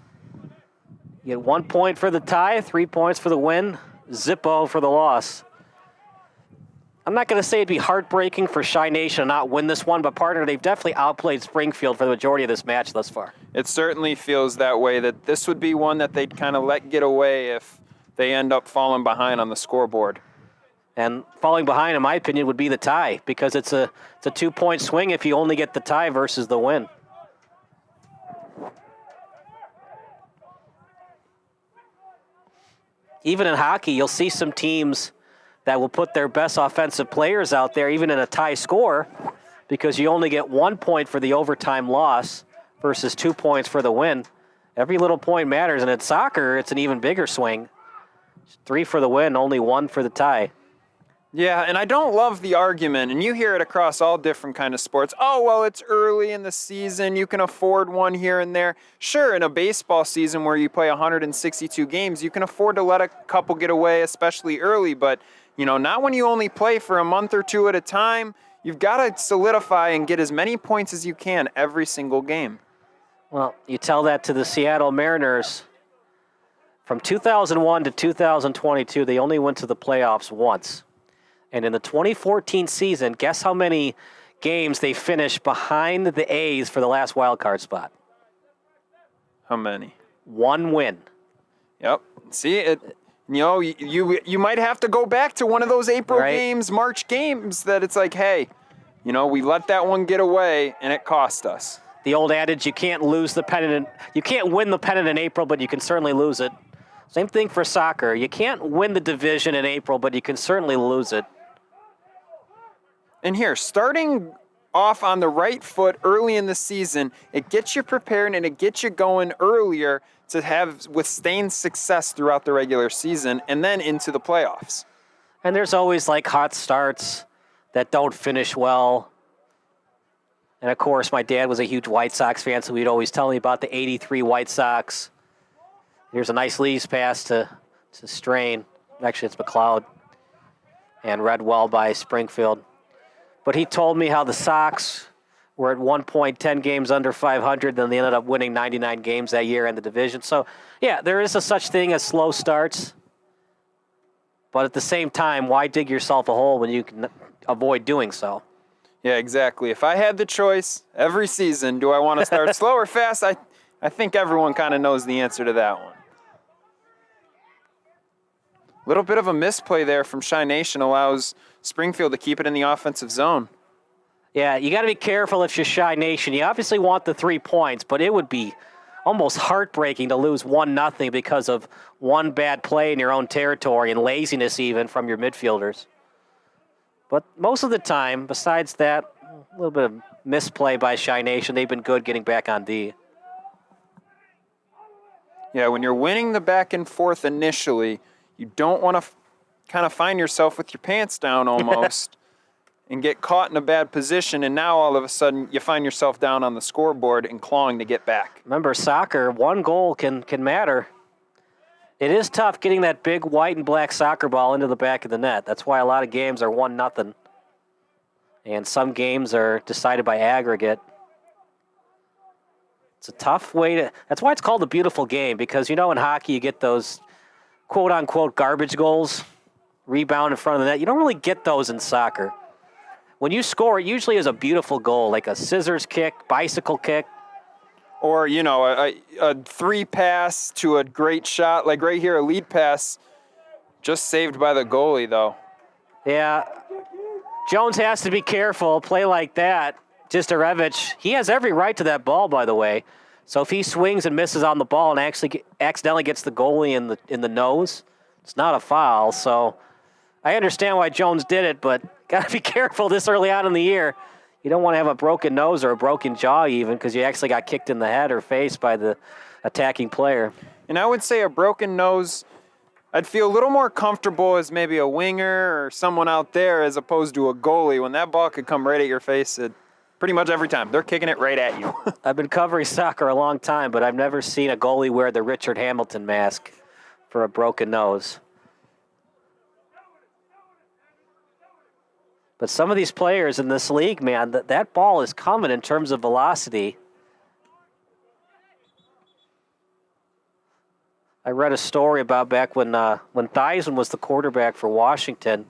You get 1 point for the tie, 3 points for the win, Zippo for the loss. I'm not going to say it'd be heartbreaking for Shy Nation to not win this one, but partner, they've definitely outplayed Springfield for the majority of this match thus far. It certainly feels that way, that this would be one that they'd kind of let get away if they end up falling behind on the scoreboard. And falling behind, in my opinion, would be the tie because it's a 2-point swing if you only get the tie versus the win. Even in hockey, you'll see some teams that will put their best offensive players out there, even in a tie score, because you only get 1 point for the overtime loss versus 2 points for the win. Every little point matters, and in soccer, it's an even bigger swing. 3 for the win, only 1 for the tie. Yeah, and I don't love the argument, and you hear it across all different kind of sports. Oh, well, it's early in the season. You can afford one here and there. Sure, in a baseball season where you play 162 games, you can afford to let a couple get away, especially early. But, not when you only play for a month or two at a time. You've got to solidify and get as many points as you can every single game. Well, you tell that to the Seattle Mariners. From 2001 to 2022, they only went to the playoffs once. And in the 2014 season, guess how many games they finished behind the A's for the last wild card spot? How many? 1 win. Yep. See, you might have to go back to one of those April games, March games that it's like, hey, we let that one get away and it cost us. The old adage, you can't lose the pennant. You can't win the pennant in April, but you can certainly lose it. Same thing for soccer. You can't win the division in April, but you can certainly lose it. And here, starting off on the right foot early in the season, it gets you prepared and it gets you going earlier to have withstand success throughout the regular season and then into the playoffs. And there's always hot starts that don't finish well. And of course, my dad was a huge White Sox fan, so he'd always tell me about the 83 White Sox. Here's a nice leaves pass to Strain. Actually, it's McLeod. And read well by Springfield. But he told me how the Sox were at one point 10 games under 500, then they ended up winning 99 games that year in the division. So, yeah, there is a such thing as slow starts. But at the same time, why dig yourself a hole when you can avoid doing so? Yeah, exactly. If I had the choice every season, do I want to start slow or fast? I think everyone kind of knows the answer to that one. Little bit of a misplay there from Shy Nation allows Springfield to keep it in the offensive zone. Yeah, you got to be careful if you're Shy Nation. You obviously want the 3 points, but it would be almost heartbreaking to lose 1-0 because of one bad play in your own territory and laziness even from your midfielders. But most of the time, besides that, a little bit of misplay by Chi Nation. They've been good getting back on D. Yeah, when you're winning the back and forth initially, you don't want to kind of find yourself with your pants down almost and get caught in a bad position, and now all of a sudden you find yourself down on the scoreboard and clawing to get back. Remember, soccer, one goal can matter. It is tough getting that big white and black soccer ball into the back of the net. That's why a lot of games are 1-0. And some games are decided by aggregate. It's a tough way to... That's why it's called a beautiful game, because, in hockey you get those quote-unquote garbage goals, rebound in front of the net. You don't really get those in soccer. When you score, it usually is a beautiful goal, like a scissors kick, bicycle kick. Or, a 3-pass to a great shot. Like right here, a lead pass just saved by the goalie, though. Yeah. Jones has to be careful. Play like that. Jisterevich, he has every right to that ball, by the way. So if he swings and misses on the ball and actually accidentally gets the goalie in the nose, it's not a foul. So I understand why Jones did it, but got to be careful this early on in the year. You don't want to have a broken nose or a broken jaw even, because you actually got kicked in the head or face by the attacking player. And I would say a broken nose, I'd feel a little more comfortable as maybe a winger or someone out there as opposed to a goalie. When that ball could come right at your face, pretty much every time. They're kicking it right at you. I've been covering soccer a long time, but I've never seen a goalie wear the Richard Hamilton mask for a broken nose. But some of these players in this league, man, that ball is coming in terms of velocity. I read a story about back when Theismann was the quarterback for Washington,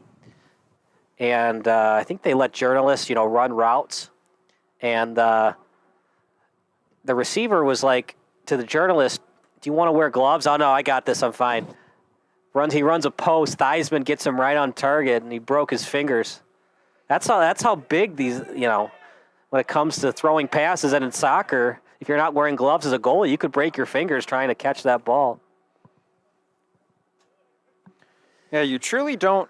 and I think they let journalists, run routes, and the receiver was like to the journalist, "Do you want to wear gloves?" "Oh no, I got this. I'm fine." He runs a post. Theismann gets him right on target, and he broke his fingers. That's how big these, when it comes to throwing passes. And in soccer, if you're not wearing gloves as a goalie, you could break your fingers trying to catch that ball. Yeah, you truly don't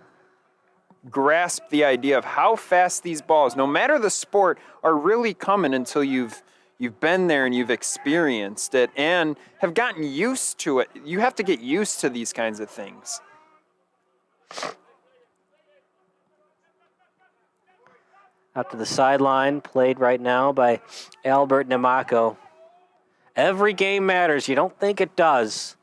grasp the idea of how fast these balls, no matter the sport, are really coming until you've been there and you've experienced it and have gotten used to it. You have to get used to these kinds of things. Out to the sideline, played right now by Albert Namaco. Every game matters. You don't think it does.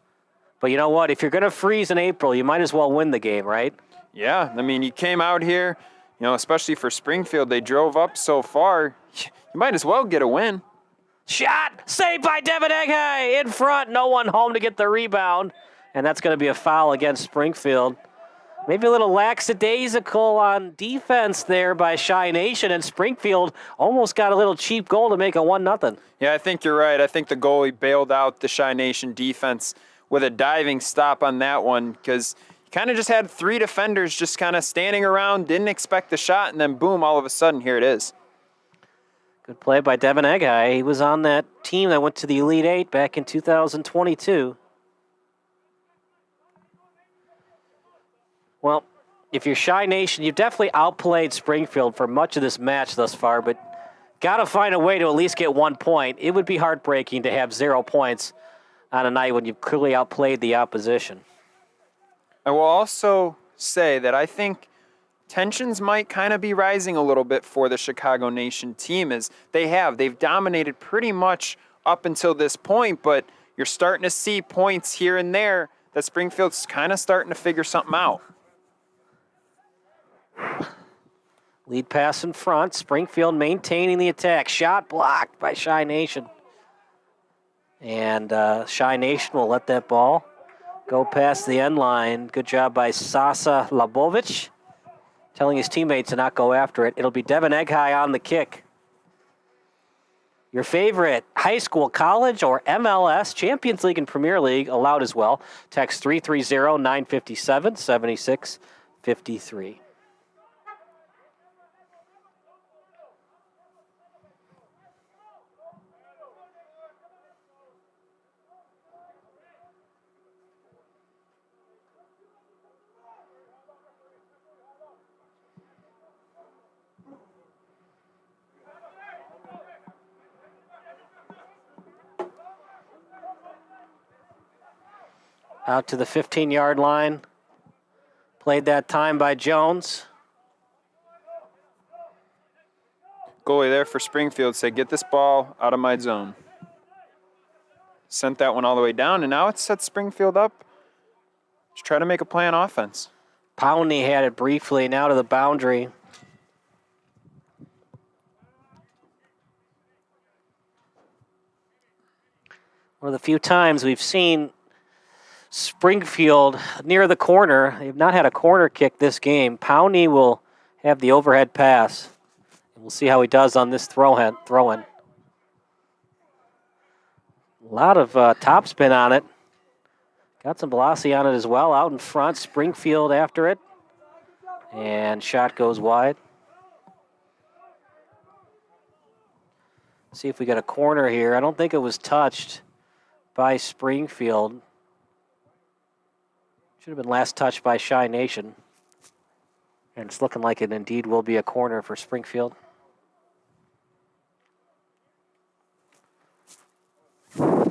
But you know what? If you're going to freeze in April, you might as well win the game, right? Yeah, I mean, you came out here, especially for Springfield, they drove up so far. You might as well get a win. Shot! Saved by Devin Eghai! In front, no one home to get the rebound. And that's going to be a foul against Springfield. Maybe a little lackadaisical on defense there by Chi Nation, and Springfield almost got a little cheap goal to make a 1-0. Yeah, I think you're right. I think the goalie bailed out the Chi Nation defense with a diving stop on that one, because you kind of just had 3 defenders just kind of standing around, didn't expect the shot, and then boom, all of a sudden, here it is. Good play by Devin Eghai. He was on that team that went to the Elite Eight back in 2022. Well, if you're Chi Nation, you've definitely outplayed Springfield for much of this match thus far, but got to find a way to at least get 1 point. It would be heartbreaking to have 0 points on a night when you've clearly outplayed the opposition. I will also say that I think tensions might kind of be rising a little bit for the Chicago Nation team, as they've dominated pretty much up until this point, but you're starting to see points here and there that Springfield's kind of starting to figure something out. Lead pass in front. Springfield maintaining the attack. Shot blocked by Chi Nation. And Chi Nation will let that ball go past the end line. Good job by Sasa Labovic, telling his teammates to not go after it. It'll be Devin Eghai on the kick. Your favorite high school, college, or MLS, Champions League and Premier League allowed as well. Text 330-957-7653. Out to the 15-yard line. Played that time by Jones. Goalie there for Springfield said, get this ball out of my zone. Sent that one all the way down, and now it's set Springfield up. Just try to make a play on offense. Powney had it briefly, now to the boundary. One of the few times we've seen Springfield near the corner. They've not had a corner kick this game. Powney will have the overhead pass. And we'll see how he does on this throw-in. A lot of topspin on it. Got some velocity on it as well. Out in front, Springfield after it. And shot goes wide. See if we get a corner here. I don't think it was touched by Springfield. Should have been last touched by Shy Nation. And it's looking like it indeed will be a corner for Springfield.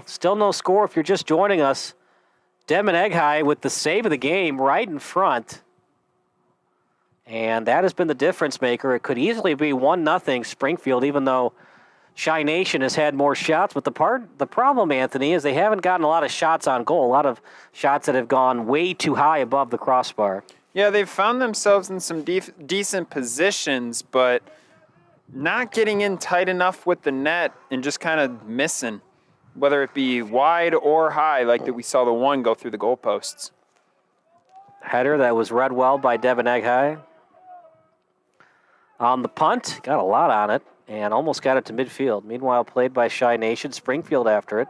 Still no score if you're just joining us. Devin Eghai with the save of the game right in front. And that has been the difference maker. It could easily be 1-0 Springfield, even though Shy Nation has had more shots. But the problem, Anthony, is they haven't gotten a lot of shots on goal. A lot of shots that have gone way too high above the crossbar. Yeah, they've found themselves in some decent positions, but not getting in tight enough with the net and just kind of missing, whether it be wide or high, like that we saw the one go through the goalposts. Header that was read well by Devin Eghai. On the punt, got a lot on it, and almost got it to midfield. Meanwhile, played by Shy Nation, Springfield after it.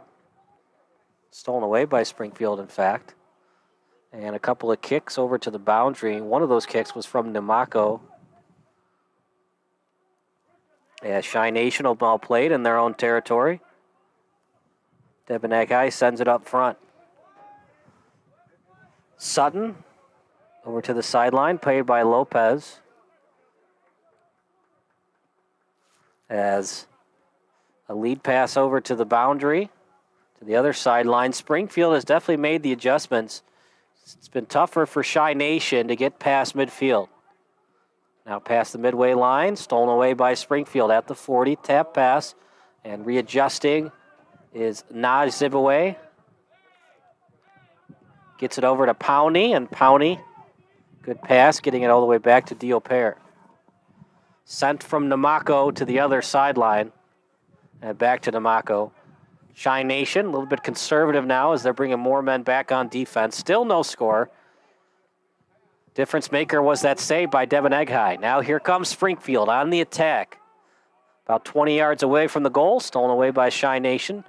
Stolen away by Springfield, in fact. And a couple of kicks over to the boundary. One of those kicks was from Namako. Yeah, Shy Nation will ball played in their own territory. Devin Eghai sends it up front. Sutton over to the sideline, played by Lopez. As a lead pass over to the boundary, to the other sideline. Springfield has definitely made the adjustments. It's been tougher for Shy Nation to get past midfield. Now past the midway line, stolen away by Springfield at the 40, tap pass, and readjusting is Naj Zibaway. Gets it over to Powney, and Powney, good pass, getting it all the way back to Diopere. Sent from Namako to the other sideline, and back to Namako. Shy Nation, a little bit conservative now as they're bringing more men back on defense. Still no score. Difference maker was that save by Devin Eghai. Now here comes Springfield on the attack. About 20 yards away from the goal, stolen away by Shy Nation.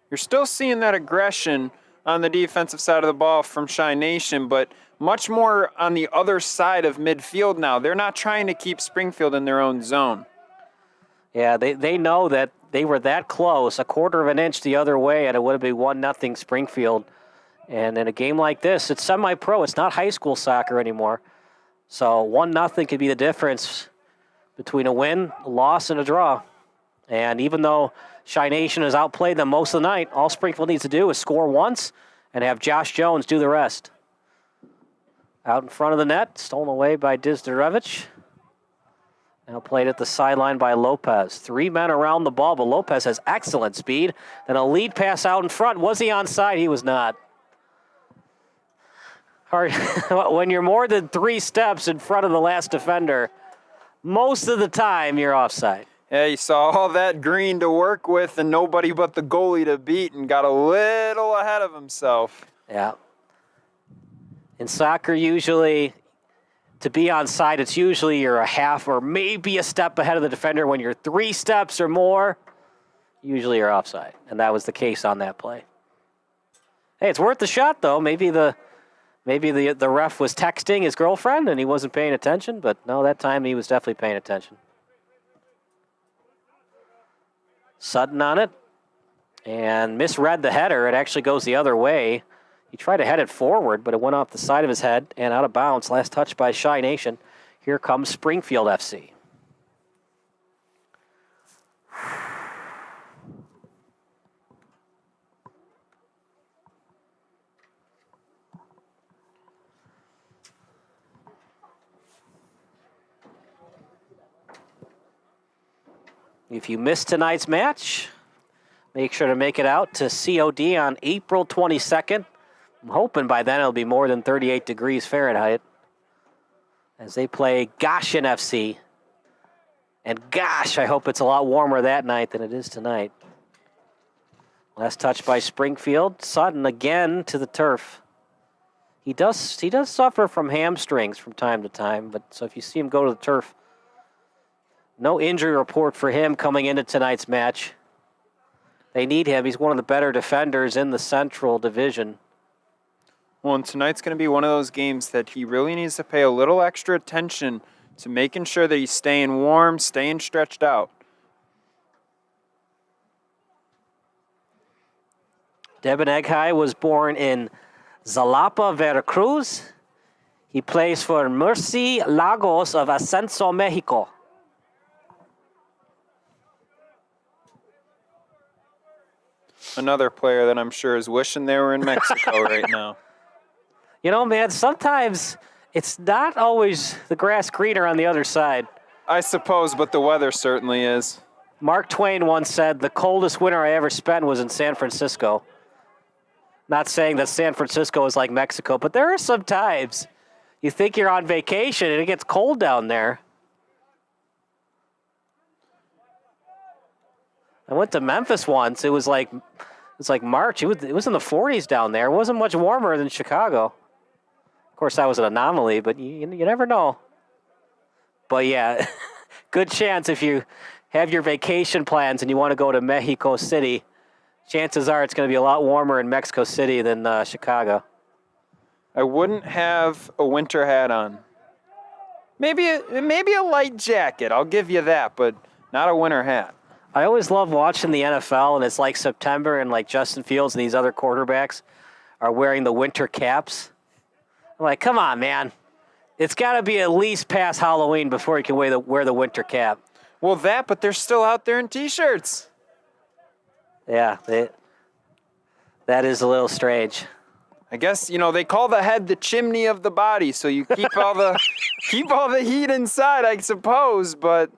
You're still seeing that aggression on the defensive side of the ball from Shy Nation, but much more on the other side of midfield now. They're not trying to keep Springfield in their own zone. Yeah, they know that they were that close, a quarter of an inch the other way, and it would have been 1-0 Springfield. And in a game like this, it's semi-pro. It's not high school soccer anymore. So 1-0 could be the difference between a win, a loss, and a draw. And even though Shy Nation has outplayed them most of the night, all Springfield needs to do is score once and have Josh Jones do the rest. Out in front of the net, stolen away by Dizdarevich. Now played at the sideline by Lopez. 3 men around the ball, but Lopez has excellent speed. Then a lead pass out in front. Was he onside? He was not. Hard. When you're more than 3 steps in front of the last defender, most of the time you're offside. Yeah, you saw all that green to work with and nobody but the goalie to beat and got a little ahead of himself. Yeah. In soccer, usually, to be onside, it's usually you're a half or maybe a step ahead of the defender. When you're 3 steps or more, usually you're offside. And that was the case on that play. Hey, it's worth the shot, though. Maybe the ref was texting his girlfriend and he wasn't paying attention, but no, that time he was definitely paying attention. Sutton on it and misread the header. It actually goes the other way. He tried to head it forward, but it went off the side of his head and out of bounds. Last touch by Shy Nation. Here comes Springfield FC. If you missed tonight's match, make sure to make it out to COD on April 22nd. I'm hoping by then it'll be more than 38 degrees Fahrenheit as they play Goshen FC. And gosh, I hope it's a lot warmer that night than it is tonight. Last touch by Springfield. Sutton again to the turf. He does suffer from hamstrings from time to time, but so if you see him go to the turf, no injury report for him coming into tonight's match. They need him. He's one of the better defenders in the Central Division. Well, and tonight's going to be one of those games that he really needs to pay a little extra attention to making sure that he's staying warm, staying stretched out. Devin Eghai was born in Jalapa, Veracruz. He plays for Mercy Lagos of Ascenso, Mexico. Another player that I'm sure is wishing they were in Mexico right now. You know, man, sometimes it's not always the grass greener on the other side. I suppose, but the weather certainly is. Mark Twain once said, the coldest winter I ever spent was in San Francisco. Not saying that San Francisco is like Mexico, but there are some times you think you're on vacation and it gets cold down there. I went to Memphis once. It was like March. It was in the 40s down there. It wasn't much warmer than Chicago. Of course, that was an anomaly, but you never know. But yeah, good chance if you have your vacation plans and you want to go to Mexico City, chances are it's going to be a lot warmer in Mexico City than Chicago. I wouldn't have a winter hat on. Maybe a light jacket. I'll give you that, but not a winter hat. I always love watching the NFL, and it's like September, and like Justin Fields and these other quarterbacks are wearing the winter caps. I'm like, come on, man. It's got to be at least past Halloween before you can wear the winter cap. Well, but they're still out there in T-shirts. Yeah, that is a little strange. I guess, they call the head the chimney of the body, so you keep all the heat inside, I suppose, but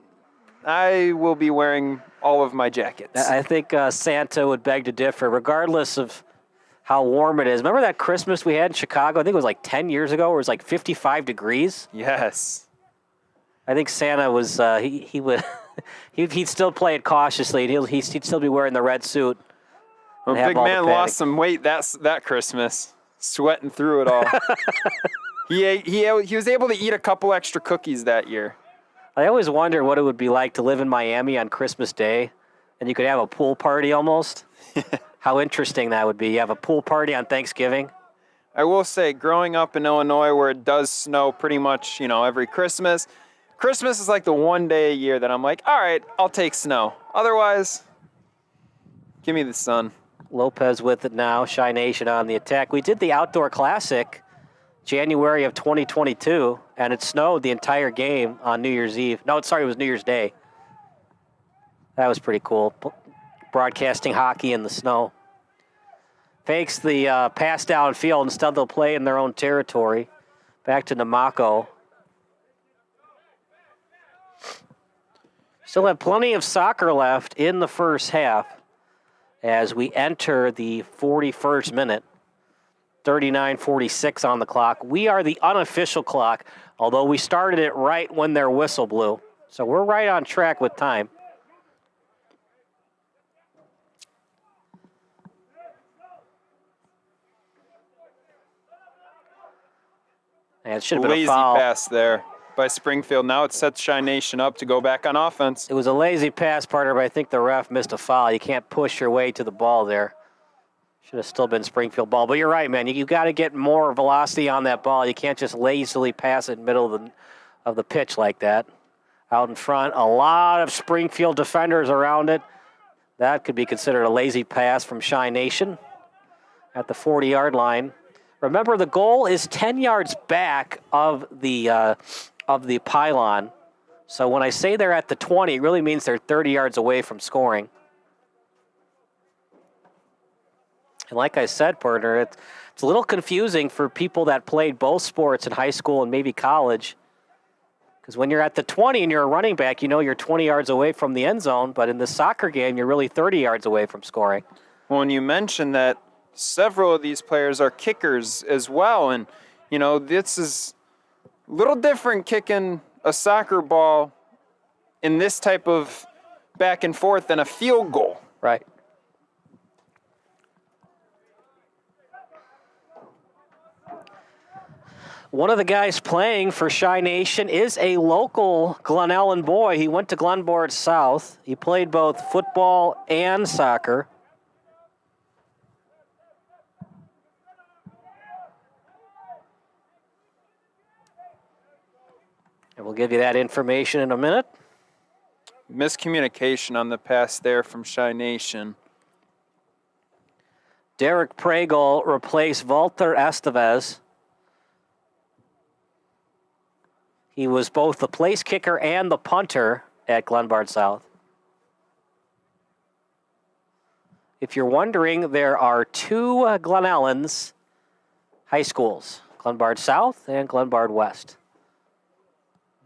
I will be wearing all of my jackets. I think Santa would beg to differ, regardless of how warm it is. Remember that Christmas we had in Chicago? I think it was like 10 years ago, where it was like 55 degrees? Yes. I think Santa was, he would, he'd still play it cautiously. He'd still be wearing the red suit. Well, big man lost some weight that Christmas, sweating through it all. He was able to eat a couple extra cookies that year. I always wonder what it would be like to live in Miami on Christmas Day, and you could have a pool party almost. How interesting that would be. You have a pool party on Thanksgiving. I will say, growing up in Illinois where it does snow pretty much, every Christmas is like the one day a year that I'm like, all right, I'll take snow. Otherwise, give me the sun. Lopez with it now. Shy Nation on the attack. We did the Outdoor Classic January of 2022, and it snowed the entire game on New Year's Eve. No, sorry, it was New Year's Day. That was pretty cool. Broadcasting hockey in the snow. Fakes the pass downfield. Instead, they'll play in their own territory. Back to Namako. Still have plenty of soccer left in the first half as we enter the 41st minute. 39:46 on the clock. We are the unofficial clock, although we started it right when their whistle blew. So we're right on track with time. And it should have been a foul. Lazy pass there by Springfield. Now it sets Shy Nation up to go back on offense. It was a lazy pass, partner, but I think the ref missed a foul. You can't push your way to the ball there. Should have still been Springfield ball. But you're right, man. You got to get more velocity on that ball. You can't just lazily pass it in the middle of the pitch like that. Out in front, a lot of Springfield defenders around it. That could be considered a lazy pass from Shy Nation at the 40-yard line. Remember, the goal is 10 yards back of the pylon. So when I say they're at the 20, it really means they're 30 yards away from scoring. And like I said, partner, it's a little confusing for people that played both sports in high school and maybe college. Because when you're at the 20 and you're a running back, you know you're 20 yards away from the end zone, but in the soccer game, you're really 30 yards away from scoring. Well, and you mentioned that several of these players are kickers as well, and, you know, this is a little different kicking a soccer ball in this type of back and forth than a field goal. Right. One of the guys playing for Chi Nation is a local Glen Ellen boy. He went to Glenbard South. He played both football and soccer. And we'll give you that information in a minute. Miscommunication on the pass there from Chi Nation. Derek Pregel replaced Walter Estevez. He was both the place kicker and the punter at Glenbard South. If you're wondering, there are two Glen Ellens high schools, Glenbard South and Glenbard West.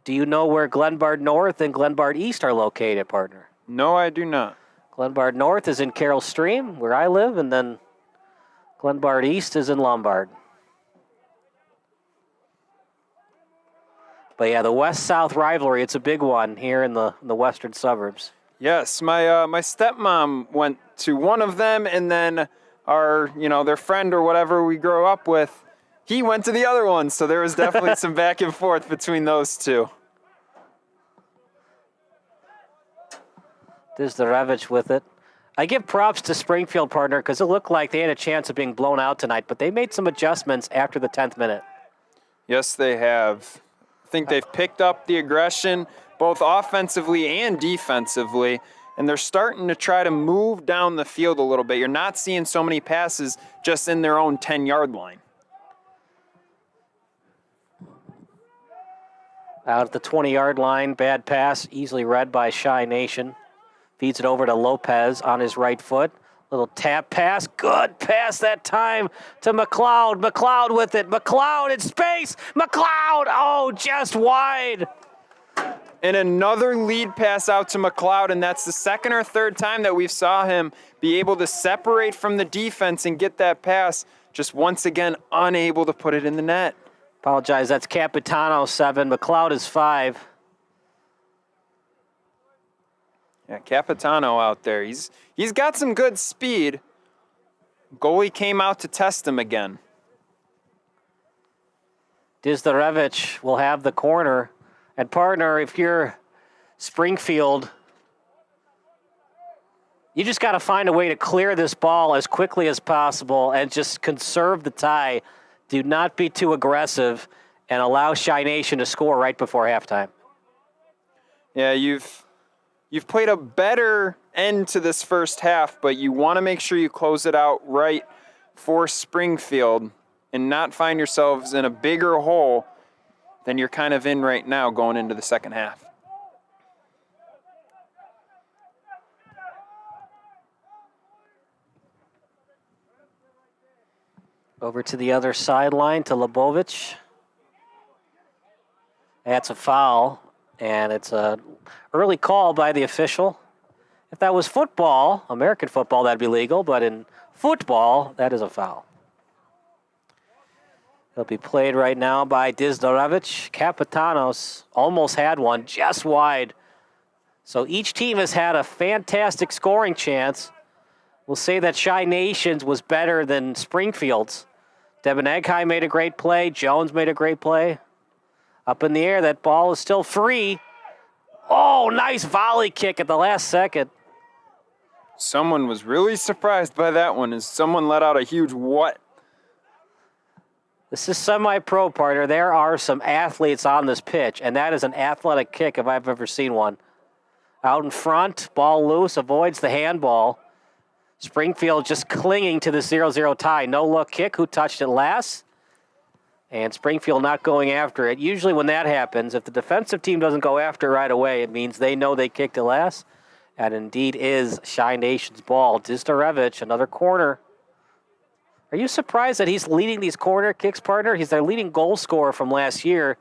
Do you know where Glenbard North and Glenbard East are located, partner? No, I do not. Glenbard North is in Carroll Stream, where I live, and then Glenbard East is in Lombard. But yeah, the West-South rivalry, it's a big one here in the western suburbs. Yes, my stepmom went to one of them, and then their friend or whatever we grew up with, he went to the other one. So there was definitely some back and forth between those two. There's the Revich with it. I give props to Springfield, partner, because it looked like they had a chance of being blown out tonight, but they made some adjustments after the 10th minute. Yes, they have. I think they've picked up the aggression both offensively and defensively, and they're starting to try to move down the field a little bit. You're not seeing so many passes just in their own 10-yard line. Out at the 20-yard line, bad pass, easily read by Chi Nation. Feeds it over to Lopez on his right foot. Little tap pass, good pass that time to McLeod. McLeod with it, McLeod in space, McLeod, oh, just wide. And another lead pass out to McLeod, and that's the second or third time that we saw him be able to separate from the defense and get that pass, just once again unable to put it in the net. Apologize, that's Capitano 7, McLeod is 5. Yeah, Capitano out there. He's got some good speed. Goalie came out to test him again. Dizdarevich will have the corner. And partner, if you're Springfield, you just got to find a way to clear this ball as quickly as possible and just conserve the tie. Do not be too aggressive and allow Chi Nation to score right before halftime. Yeah, you've played a better end to this first half, but you want to make sure you close it out right for Springfield and not find yourselves in a bigger hole than you're kind of in right now going into the second half. Over to the other sideline to Lebovich. That's a foul, and it's a early call by the official. If that was football, American football, that'd be legal, but in football, that is a foul. It'll be played right now by Dizdarevich. Capitanos almost had one, just wide. So each team has had a fantastic scoring chance. We'll say that Chi Nation's was better than Springfield's. Devin Egheim made a great play. Jones made a great play. Up in the air, that ball is still free. Oh, nice volley kick at the last second. Someone was really surprised by that one as someone let out a huge what. This is semi-pro, partner. There are some athletes on this pitch, and that is an athletic kick if I've ever seen one. Out in front, ball loose, avoids the handball. Springfield just clinging to the 0-0 tie. No-look kick. Who touched it last? And Springfield not going after it. Usually when that happens, if the defensive team doesn't go after it right away, it means they know they kicked it last. And indeed is Chi Nation's ball. Dizdarevich, another corner. Are you surprised that he's leading these corner kicks, partner? He's their leading goal scorer from last year.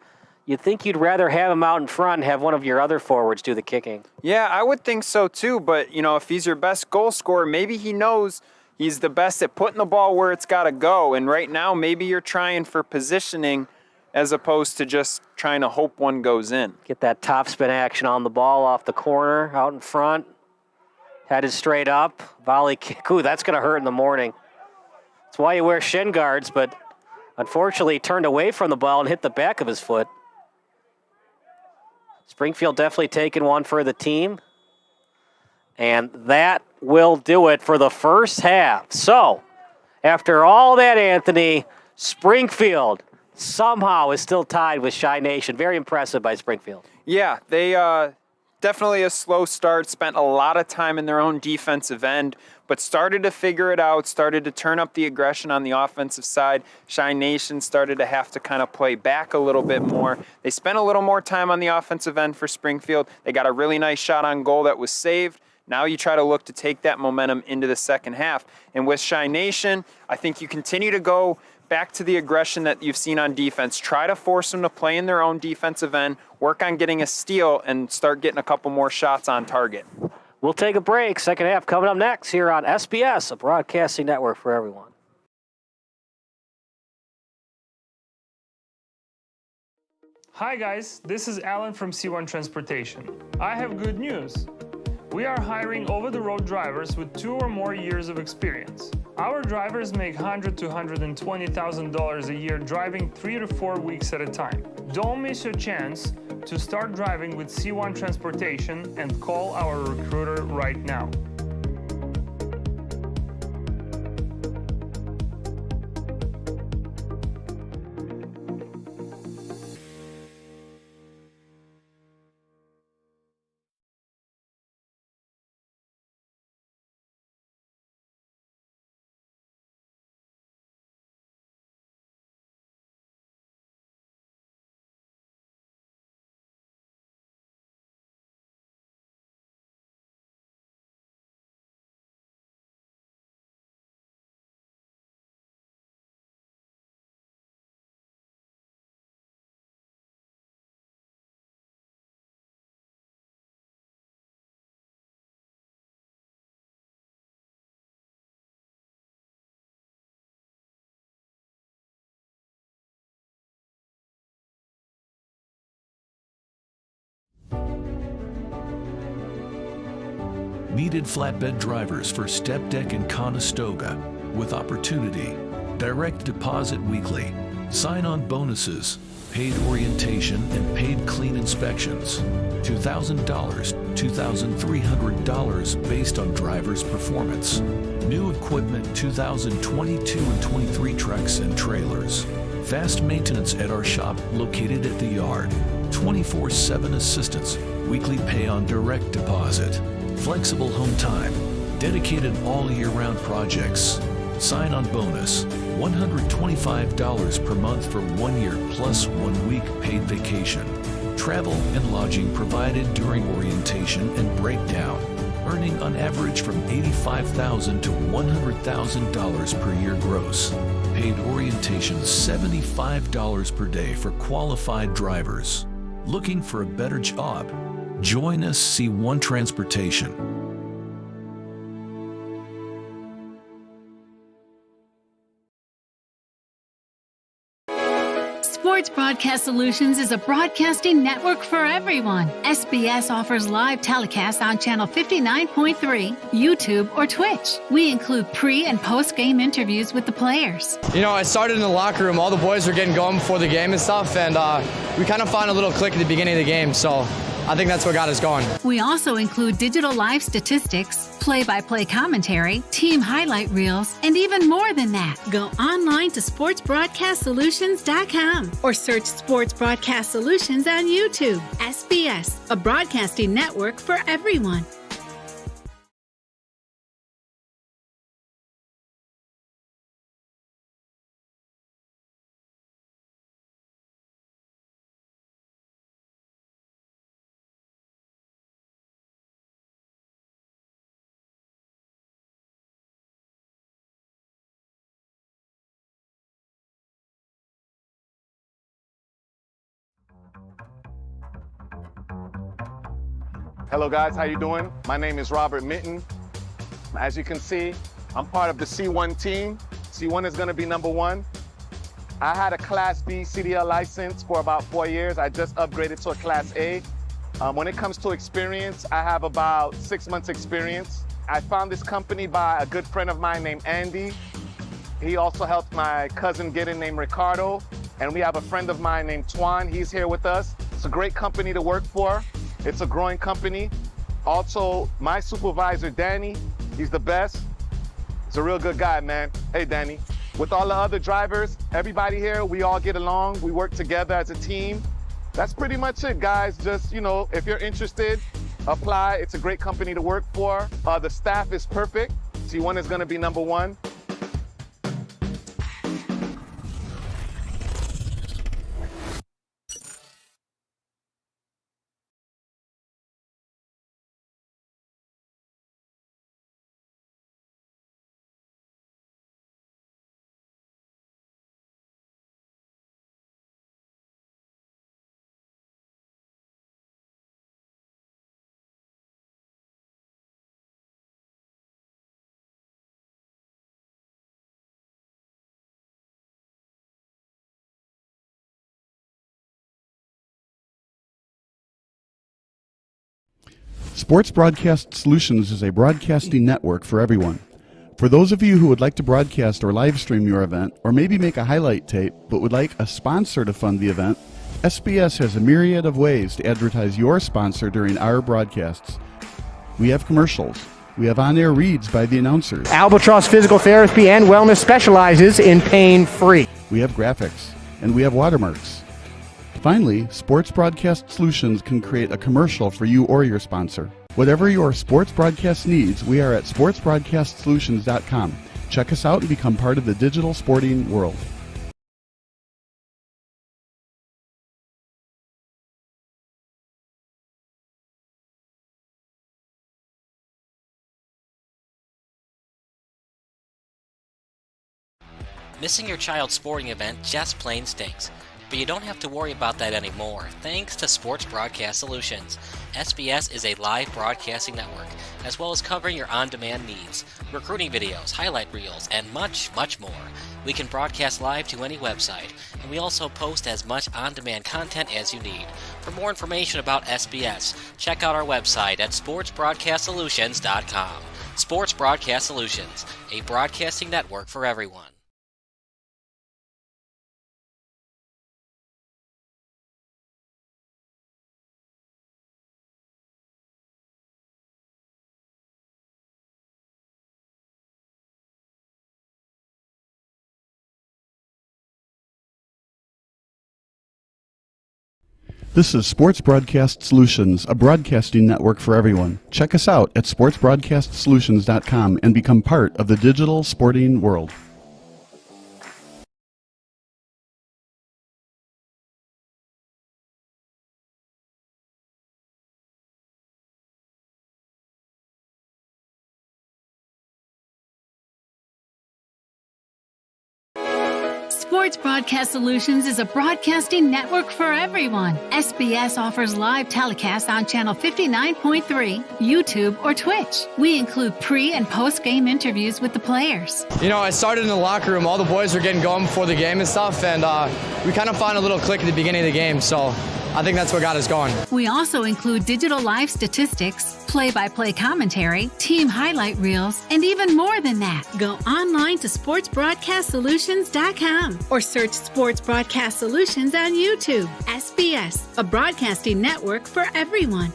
You'd think you'd rather have him out in front and have one of your other forwards do the kicking. Yeah, I would think so too. But, if he's your best goal scorer, maybe he knows he's the best at putting the ball where it's got to go. And right now, maybe you're trying for positioning as opposed to just trying to hope one goes in. Get that top spin action on the ball off the corner, out in front. Headed straight up. Volley kick. Ooh, that's going to hurt in the morning. That's why you wear shin guards, but unfortunately he turned away from the ball and hit the back of his foot. Springfield definitely taking one for the team. And that will do it for the first half. So, after all that, Anthony, Springfield somehow is still tied with Chi Nation. Very impressive by Springfield. Yeah, they definitely a slow start, spent a lot of time in their own defensive end, but started to figure it out, started to turn up the aggression on the offensive side. Chi Nation started to have to kind of play back a little bit more. They spent a little more time on the offensive end for Springfield. They got a really nice shot on goal that was saved. Now you try to look to take that momentum into the second half. And with Chi Nation, I think you continue to go back to the aggression that you've seen on defense. Try to force them to play in their own defensive end, work on getting a steal, and start getting a couple more shots on target. We'll take a break. Second half coming up next here on SBS, a broadcasting network for everyone. Hi guys, this is Alan from C1 Transportation. I have good news. We are hiring over-the-road drivers with 2 or more years of experience. Our drivers make $100,000 to $120,000 a year driving 3 to 4 weeks at a time. Don't miss your chance to start driving with C1 Transportation and call our recruiter right now. Needed flatbed drivers for Step Deck and Conestoga with opportunity, direct deposit weekly, sign-on bonuses, paid orientation and paid clean inspections, $2,000, $2,300 based on driver's performance. New equipment 2022 and 23 trucks and trailers. Fast maintenance at our shop located at the yard. 24/7 assistance, weekly pay on direct deposit. Flexible home time, dedicated all year-round projects. Sign-on bonus, $125 per month for 1 year plus 1 week paid vacation. Travel and lodging provided during orientation and breakdown, earning on average from $85,000 to $100,000 per year gross. Paid orientation $75 per day for qualified drivers. Looking for a better job? Join us, C1 Transportation. Sports Broadcast Solutions is a broadcasting network for everyone. SBS offers live telecasts on Channel 59.3, YouTube, or Twitch. We include pre- and post-game interviews with the players. I started in the locker room. All the boys were getting going before the game and stuff, and we kind of found a little click at the beginning of the game, so I think that's what got us going. We also include digital live statistics, play-by-play commentary, team highlight reels, and even more than that. Go online to sportsbroadcastsolutions.com or search Sports Broadcast Solutions on YouTube. SBS, a broadcasting network for everyone. Hello guys, how you doing? My name is Robert Mitten. As you can see, I'm part of the C1 team. C1 is gonna be number one. I had a Class B CDL license for about 4 years. I just upgraded to a Class A. When it comes to experience, I have about 6 months experience. I found this company by a good friend of mine named Andy. He also helped my cousin get in named Ricardo. And we have a friend of mine named Twan. He's here with us. It's a great company to work for. It's a growing company. Also, my supervisor, Danny, he's the best. He's a real good guy, man. Hey, Danny. With all the other drivers, everybody here, we all get along. We work together as a team. That's pretty much it, guys. Just, if you're interested, apply. It's a great company to work for. The staff is perfect. C1 is gonna be number one. Sports Broadcast Solutions is a broadcasting network for everyone. For those of you who would like to broadcast or live stream your event, or maybe make a highlight tape but would like a sponsor to fund the event, SBS has a myriad of ways to advertise your sponsor during our broadcasts. We have commercials. We have on-air reads by the announcers. Albatross Physical Therapy and Wellness specializes in pain-free. We have graphics. And we have watermarks. Finally, Sports Broadcast Solutions can create a commercial for you or your sponsor. Whatever your sports broadcast needs, we are at sportsbroadcastsolutions.com. Check us out and become part of the digital sporting world. Missing your child's sporting event just plain stinks. But you don't have to worry about that anymore, thanks to Sports Broadcast Solutions. SBS is a live broadcasting network, as well as covering your on-demand needs, recruiting videos, highlight reels, and much, much more. We can broadcast live to any website, and we also post as much on-demand content as you need. For more information about SBS, check out our website at sportsbroadcastsolutions.com. Sports Broadcast Solutions, a broadcasting network for everyone. This is Sports Broadcast Solutions, a broadcasting network for everyone. Check us out at sportsbroadcastsolutions.com and become part of the digital sporting world. Sports Broadcast Solutions is a broadcasting network for everyone. SBS offers live telecasts on Channel 59.3, YouTube, or Twitch. We include pre- and post-game interviews with the players. I started in the locker room. All the boys were getting going before the game and stuff, and we kind of found a little click at the beginning of the game, so I think that's what got us going. We also include digital live statistics, play-by-play commentary, team highlight reels, and even more than that. Go online to sportsbroadcastsolutions.com or search Sports Broadcast Solutions on YouTube. SBS, a broadcasting network for everyone.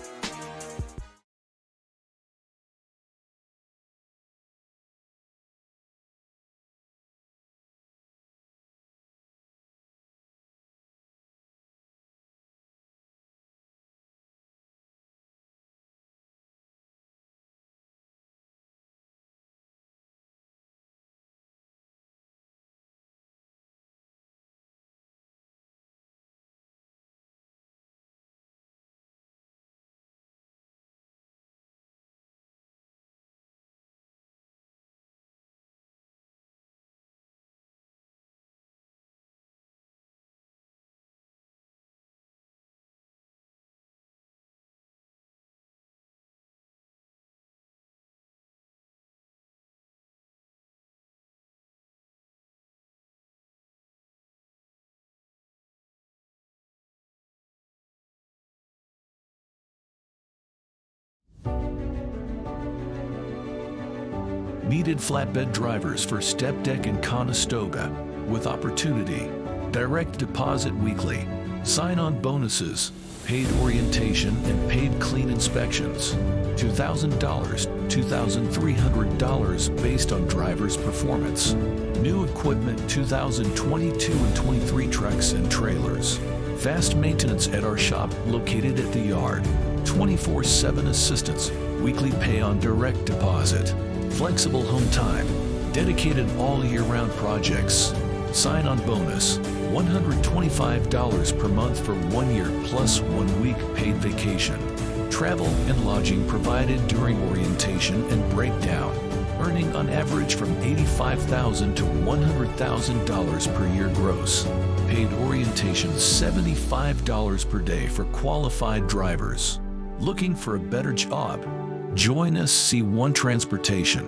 Needed flatbed drivers for Step Deck and Conestoga with opportunity. Direct deposit weekly. Sign-on bonuses. Paid orientation and paid clean inspections. $2,000, $2,300 based on driver's performance. New equipment 2022 and 23 trucks and trailers. Fast maintenance at our shop located at the yard. 24/7 assistance. Weekly pay on direct deposit. Flexible home time. Dedicated all year-round projects. Sign-on bonus. $125 per month for 1 year plus 1 week paid vacation. Travel and lodging provided during orientation and breakdown. Earning on average from $85,000 to $100,000 per year gross. Paid orientation $75 per day for qualified drivers. Looking for a better job? Join us C1 Transportation.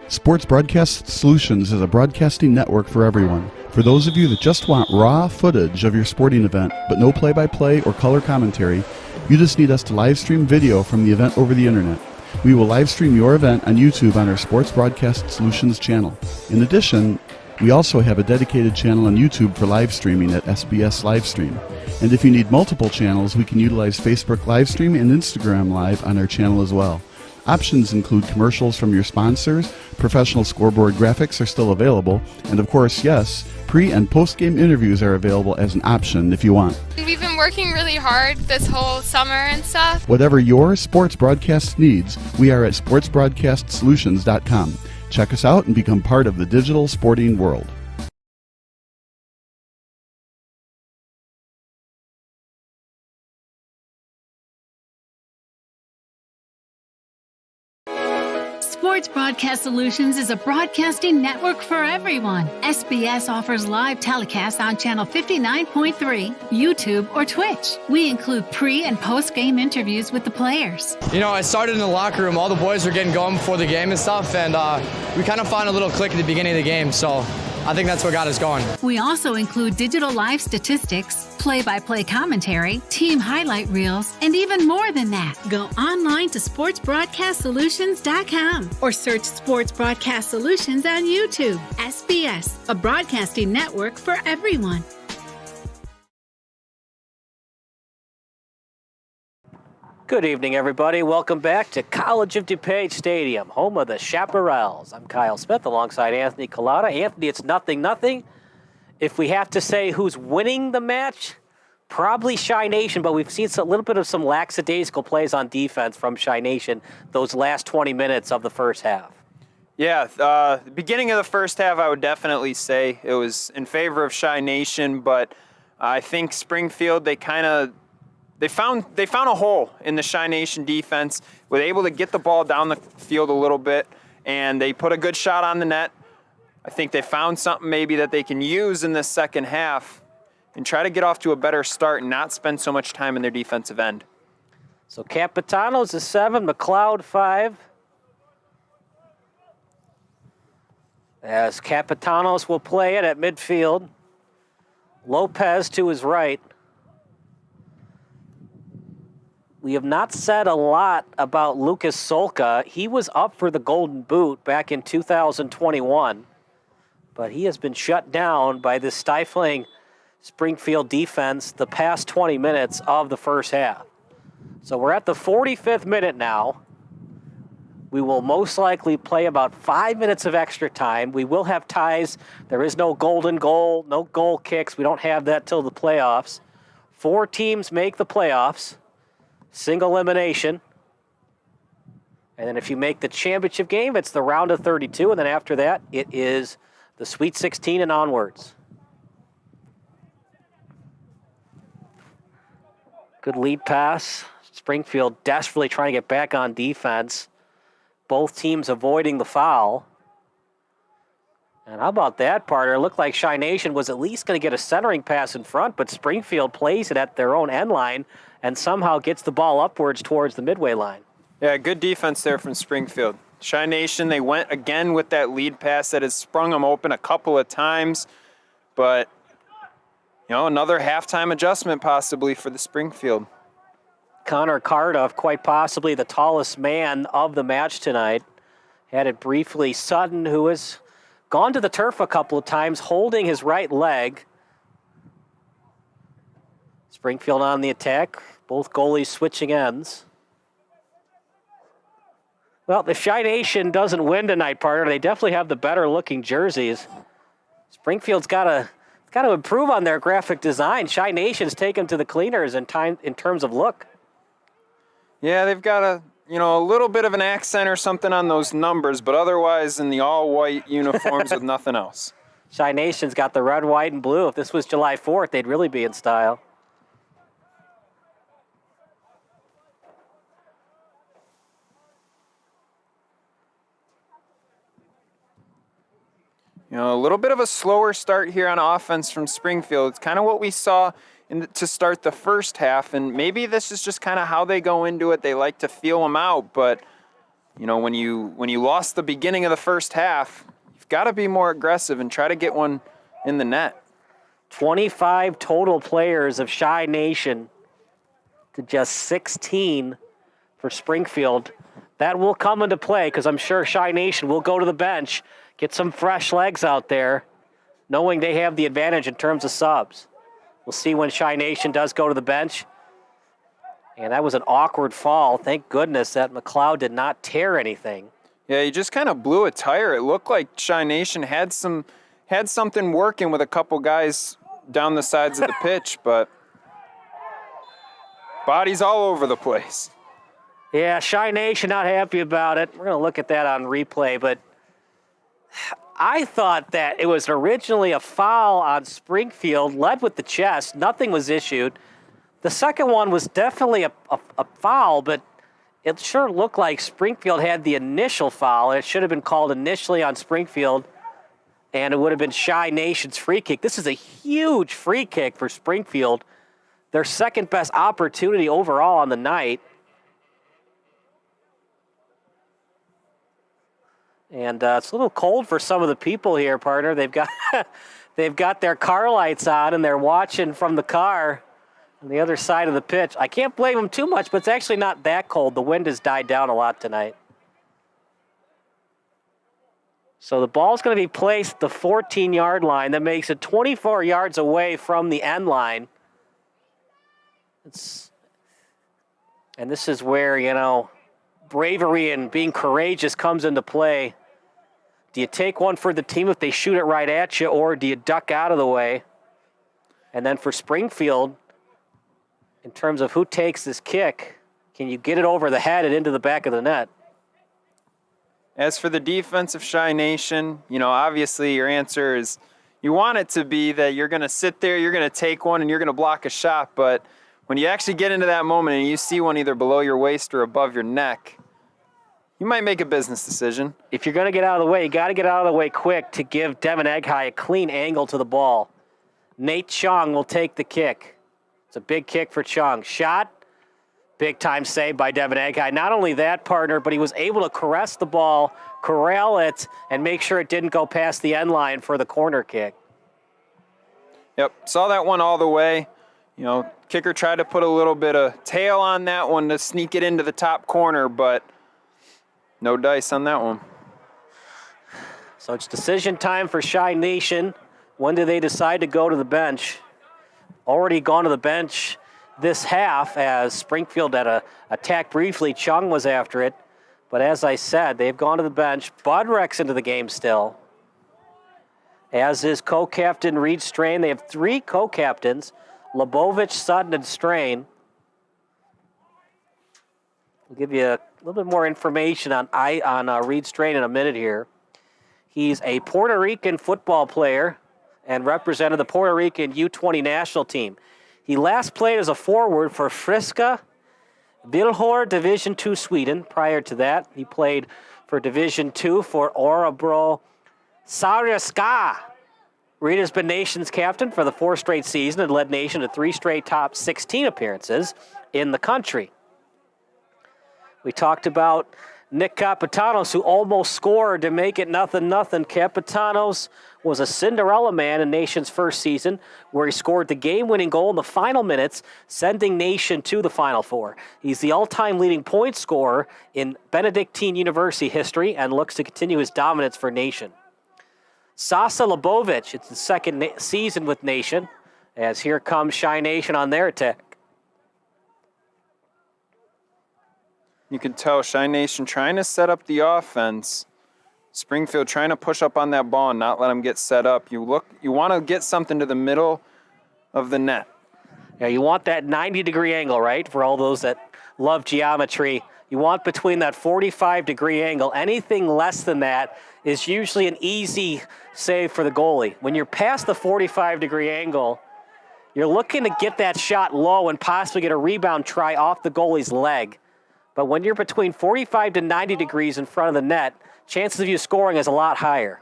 Sports Broadcast Solutions is a broadcasting network for everyone. For those of you that just want raw footage of your sporting event, but no play-by-play or color commentary, you just need us to live stream video from the event over the internet. We will live stream your event on YouTube on our Sports Broadcast Solutions channel. In addition, we also have a dedicated channel on YouTube for live streaming at SBS Livestream. And if you need multiple channels, we can utilize Facebook Livestream and Instagram Live on our channel as well. Options include commercials from your sponsors, professional scoreboard graphics are still available, and of course, yes, pre- and post-game interviews are available as an option if you want. We've been working really hard this whole summer and stuff. Whatever your sports broadcast needs, we are at sportsbroadcastsolutions.com. Check us out and become part of the digital sporting world. Sports Broadcast Solutions is a broadcasting network for everyone. SBS offers live telecasts on channel 59.3, YouTube, or Twitch. We include pre- and post-game interviews with the players. You know, I started in the locker room. All the boys were getting going before the game and stuff, and we kind of found a little click at the beginning of the game, so I think that's what got us going. We also include digital live statistics, play-by-play commentary, team highlight reels, and even more than that. Go online to sportsbroadcastsolutions.com or search Sports Broadcast Solutions on YouTube. SBS, a broadcasting network for everyone. Good evening, everybody. Welcome back to College of DuPage Stadium, home of the Chaparrals. I'm Kyle Smith alongside Anthony Collada. Anthony, it's 0-0. If we have to say who's winning the match, probably Chi Nation, but we've seen a little bit of some lackadaisical plays on defense from Chi Nation those last 20 minutes of the first half. Yeah, the beginning of the first half, I would definitely say it was in favor of Chi Nation, but I think Springfield, they found a hole in the Chi Nation defense, were able to get the ball down the field a little bit, and they put a good shot on the net. I think they found something maybe that they can use in this second half and try to get off to a better start and not spend so much time in their defensive end. So Capitano's a 7, McLeod 5. As Capitanos will play it at midfield. Lopez to his right. We have not said a lot about Lucas Solka. He was up for the Golden Boot back in 2021, but he has been shut down by the stifling Springfield defense the past 20 minutes of the first half. So we're at the 45th minute now. We will most likely play about 5 minutes of extra time. We will have ties. There is no golden goal, no goal kicks. We don't have that till the playoffs. 4 teams make the playoffs. Single elimination. And then if you make the championship game, it's the round of 32. And then after that, it is the Sweet 16 and onwards. Good lead pass. Springfield desperately trying to get back on defense. Both teams avoiding the foul. And how about that, partner? It looked like Chi Nation was at least going to get a centering pass in front, but Springfield plays it at their own end line and somehow gets the ball upwards towards the midway line. Yeah, good defense there from Springfield. Chi Nation, they went again with that lead pass that has sprung them open a couple of times, but, another halftime adjustment possibly for the Springfield. Connor Cardiff, quite possibly the tallest man of the match tonight, had it briefly. Sutton, who has gone to the turf a couple of times, holding his right leg. Springfield on the attack, both goalies switching ends. Well, if Chi Nation doesn't win tonight, partner, they definitely have the better-looking jerseys. Springfield's got to improve on their graphic design. Chi Nation's taken to the cleaners in terms of look. Yeah, they've got a little bit of an accent or something on those numbers, but otherwise in the all-white uniforms with nothing else. Chi Nation's got the red, white, and blue. If this was July 4th, they'd really be in style. A little bit of a slower start here on offense from Springfield. It's kind of what we saw to start the first half, and maybe this is just kind of how they go into it. They like to feel them out, but when you lost the beginning of the first half, you've got to be more aggressive and try to get one in the net. 25 total players of Chi Nation to just 16 for Springfield. That will come into play because I'm sure Chi Nation will go to the bench, get some fresh legs out there, knowing they have the advantage in terms of subs. We'll see when Chi Nation does go to the bench. And that was an awkward fall. Thank goodness that McLeod did not tear anything. Yeah, he just kind of blew a tire. It looked like Chi Nation had something working with a couple guys down the sides of the pitch, but bodies all over the place. Yeah, Chi Nation not happy about it. We're going to look at that on replay, but I thought that it was originally a foul on Springfield, led with the chest. Nothing was issued. The second one was definitely a foul, but it sure looked like Springfield had the initial foul. It should have been called initially on Springfield, and it would have been Chi Nation's free kick. This is a huge free kick for Springfield, their second best opportunity overall on the night. And it's a little cold for some of the people here, partner. They've got their car lights on, and they're watching from the car on the other side of the pitch. I can't blame them too much, but it's actually not that cold. The wind has died down a lot tonight. So the ball's going to be placed at the 14-yard line. That makes it 24 yards away from the end line. And this is where, bravery and being courageous comes into play. Do you take one for the team if they shoot it right at you, or do you duck out of the way? And then for Springfield, in terms of who takes this kick, can you get it over the head and into the back of the net? As for the defense of Chi Nation, obviously your answer is you want it to be that you're going to sit there, you're going to take one, and you're going to block a shot. But when you actually get into that moment and you see one either below your waist or above your neck, you might make a business decision. If you're going to get out of the way, you got to get out of the way quick to give Devin Eghigh a clean angle to the ball. Nate Chung will take the kick. It's a big kick for Chung. Shot, big time save by Devin Eghigh. Not only that, partner, but he was able to caress the ball, corral it, and make sure it didn't go past the end line for the corner kick. Yep, saw that one all the way. Kicker tried to put a little bit of tail on that one to sneak it into the top corner, but no dice on that one. So it's decision time for Chi Nation. When do they decide to go to the bench? Already gone to the bench this half as Springfield had a attack briefly. Chung was after it. But as I said, they've gone to the bench. Budreck's into the game still, as is co-captain Reed Strain. They have three co-captains, Lebovich, Sutton, and Strain. We'll give you a little bit more information on Reed Strain in a minute here. He's a Puerto Rican football player and represented the Puerto Rican U20 national team. He last played as a forward for Friska Vilhor Division II Sweden. Prior to that, he played for Division II for Örebro Saryaska. Rita's been Nation's captain for the 4th straight season and led Nation to 3 straight top 16 appearances in the country. We talked about Nick Capitanos, who almost scored to make it 0-0. Capitanos was a Cinderella man in Nation's first season, where he scored the game-winning goal in the final minutes, sending Nation to the Final Four. He's the all-time leading point scorer in Benedictine University history and looks to continue his dominance for Nation. Sasa Lebovic, it's the second season with Nation, as here comes Shy Nation on their attack. You can tell Shy Nation trying to set up the offense. Springfield trying to push up on that ball and not let them get set up. You want to get something to the middle of the net. Yeah, you want that 90-degree angle, right? For all those that love geometry, you want between that 45-degree angle. Anything less than that is usually an easy save for the goalie. When you're past the 45-degree angle, you're looking to get that shot low and possibly get a rebound try off the goalie's leg. But when you're between 45 to 90 degrees in front of the net, chances of you scoring is a lot higher.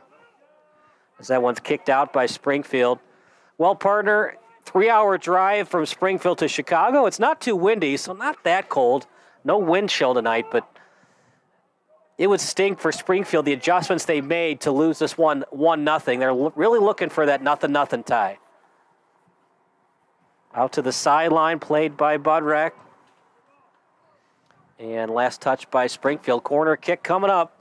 As that one's kicked out by Springfield. Well, partner, 3-hour drive from Springfield to Chicago. It's not too windy, so not that cold. No wind chill tonight, but it would stink for Springfield, the adjustments they made to lose this one 1-0. They're really looking for that 0-0 tie. Out to the sideline, played by Budrak. And last touch by Springfield. Corner kick coming up.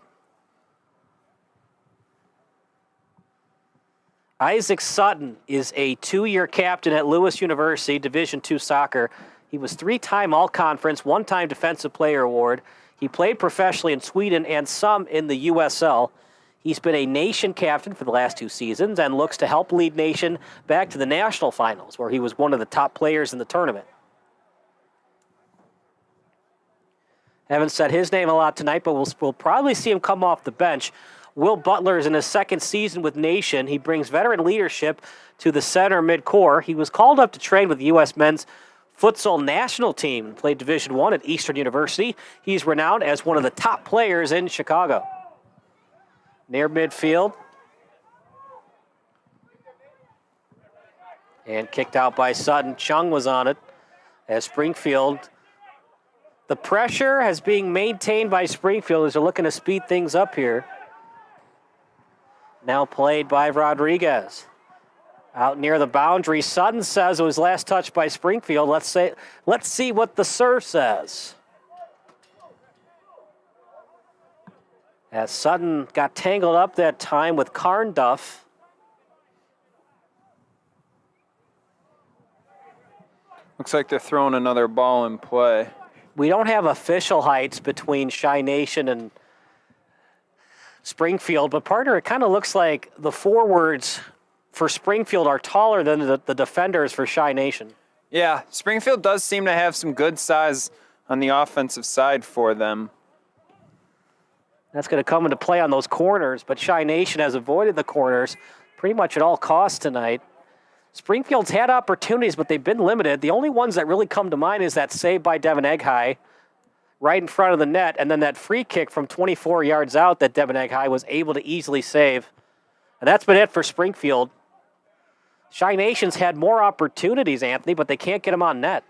Isaac Sutton is a 2-year captain at Lewis University, Division II soccer. He was 3-time All-Conference, 1-time Defensive Player Award. He played professionally in Sweden and some in the USL. He's been a Nation captain for the last 2 seasons and looks to help lead Nation back to the national finals, where he was one of the top players in the tournament. Haven't said his name a lot tonight, but we'll probably see him come off the bench. Will Butler is in his 2nd season with Nation. He brings veteran leadership to the center mid-core. He was called up to train with the U.S. men's futsal national team and played Division I at Eastern University. He's renowned as one of the top players in Chicago. Near midfield. And kicked out by Sutton. Chung was on it as Springfield. The pressure has being maintained by Springfield as they're looking to speed things up here. Now played by Rodriguez. Out near the boundary. Sutton says it was last touched by Springfield. Let's see what the serve says. As Sutton got tangled up that time with Carnduff. Looks like they're throwing another ball in play. We don't have official heights between Shy Nation and Springfield, but partner, it kind of looks like the forwards for Springfield are taller than the defenders for Shy Nation. Yeah, Springfield does seem to have some good size on the offensive side for them. That's going to come into play on those corners, but Shy Nation has avoided the corners pretty much at all costs tonight. Springfield's had opportunities, but they've been limited. The only ones that really come to mind is that save by Devin Eghigh right in front of the net, and then that free kick from 24 yards out that Devin Eghigh was able to easily save. And that's been it for Springfield. Shy Nation's had more opportunities, Anthony, but they can't get them on net.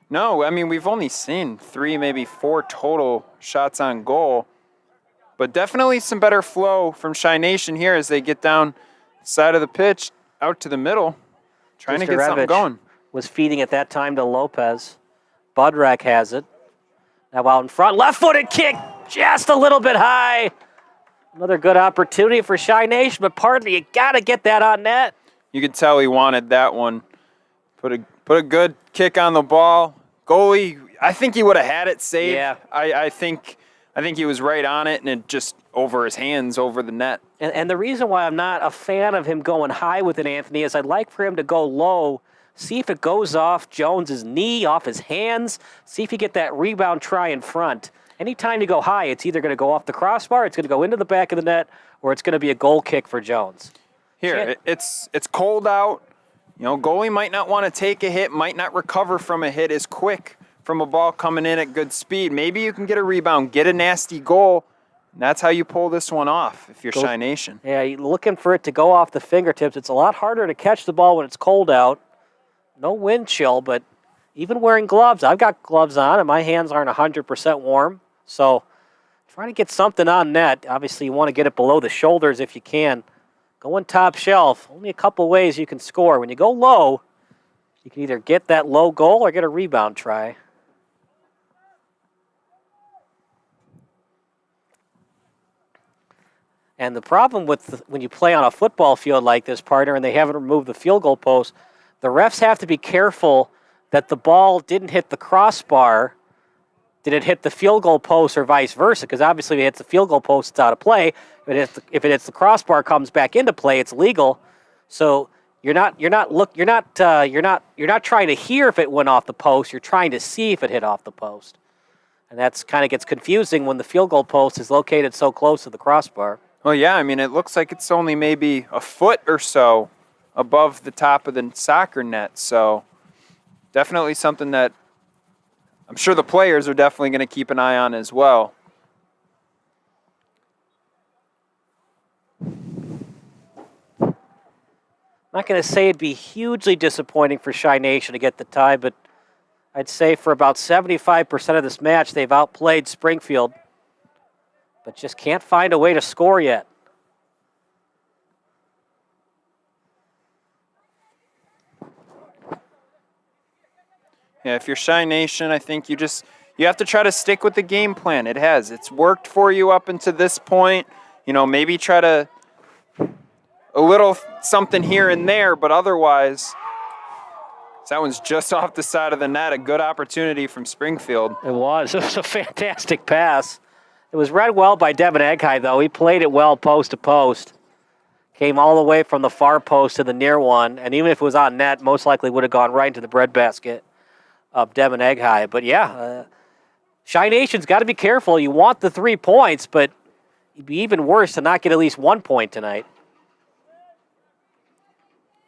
No, I mean, we've only seen 3, maybe 4 total shots on goal. But definitely some better flow from Shy Nation here as they get down the side of the pitch, out to the middle. Trying to get something going. Was feeding at that time to Lopez. Budrak has it. Now out in front, left-footed kick, just a little bit high. Another good opportunity for Shy Nation, but partly you got to get that on net. You could tell he wanted that one. Put a good kick on the ball. Goalie, I think he would have had it saved. Yeah. I think he was right on it, and it just over his hands, over the net. And the reason why I'm not a fan of him going high with it, Anthony, is I'd like for him to go low, see if it goes off Jones's knee, off his hands, see if you get that rebound try in front. Anytime you go high, it's either going to go off the crossbar, it's going to go into the back of the net, or it's going to be a goal kick for Jones. Here, it's cold out. You know, goalie might not want to take a hit, might not recover from a hit as quick from a ball coming in at good speed. Maybe you can get a rebound, get a nasty goal, That's how you pull this one off if you're Shy Nation. Yeah, you're looking for it to go off the fingertips. It's a lot harder to catch the ball when it's cold out. No wind chill, but even wearing gloves, I've got gloves on and my hands aren't 100% warm. So trying to get something on net. Obviously, you want to get it below the shoulders if you can. Going top shelf, only a couple ways you can score. When you go low, you can either get that low goal or get a rebound try. And the problem with when you play on a football field like this, partner, and they haven't removed the field goal post, the refs have to be careful that the ball didn't hit the crossbar. Did it hit the field goal post or vice versa? Because obviously if it hits the field goal post, it's out of play. If it hits the crossbar, comes back into play, it's legal. So you're not trying to hear if it went off the post. You're trying to see if it hit off the post. And that's kind of gets confusing when the field goal post is located so close to the crossbar. Well, yeah, I mean, it looks like it's only maybe a foot or so above the top of the soccer net. So definitely something that I'm sure the players are definitely going to keep an eye on as well. I'm not going to say it'd be hugely disappointing for Shy Nation to get the tie, but I'd say for about 75% of this match, they've outplayed Springfield, but just can't find a way to score yet. Yeah, if you're Shy Nation, I think you have to try to stick with the game plan. It's worked for you up until this point. You know, maybe try to a little something here and there, but otherwise, that one's just off the side of the net. A good opportunity from Springfield. It was a fantastic pass. It was read well by Devin Egghai, though. He played it well post to post. Came all the way from the far post to the near one, and even if it was on net, most likely would have gone right into the breadbasket of Devin Egghai. But yeah, Shy Nation's got to be careful. You want the 3 points, but it'd be even worse to not get at least 1 point tonight.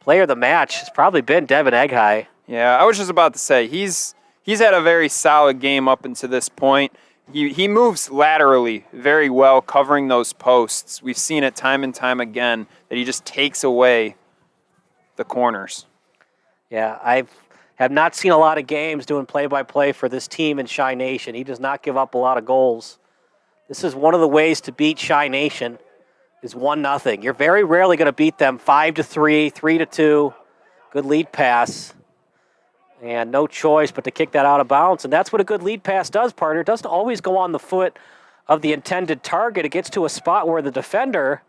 Player of the match has probably been Devin Egghai. Yeah, I was just about to say, he's had a very solid game up until this point. He moves laterally very well, covering those posts. We've seen it time and time again that he just takes away the corners. Yeah, I have not seen a lot of games doing play-by-play for this team in Shy Nation. He does not give up a lot of goals. This is one of the ways to beat Shy Nation is 1-0. You're very rarely going to beat them 5-3, 3-2. Good lead pass. And no choice but to kick that out of bounds. And that's what a good lead pass does, partner. It doesn't always go on the foot of the intended target. It gets to a spot where the defender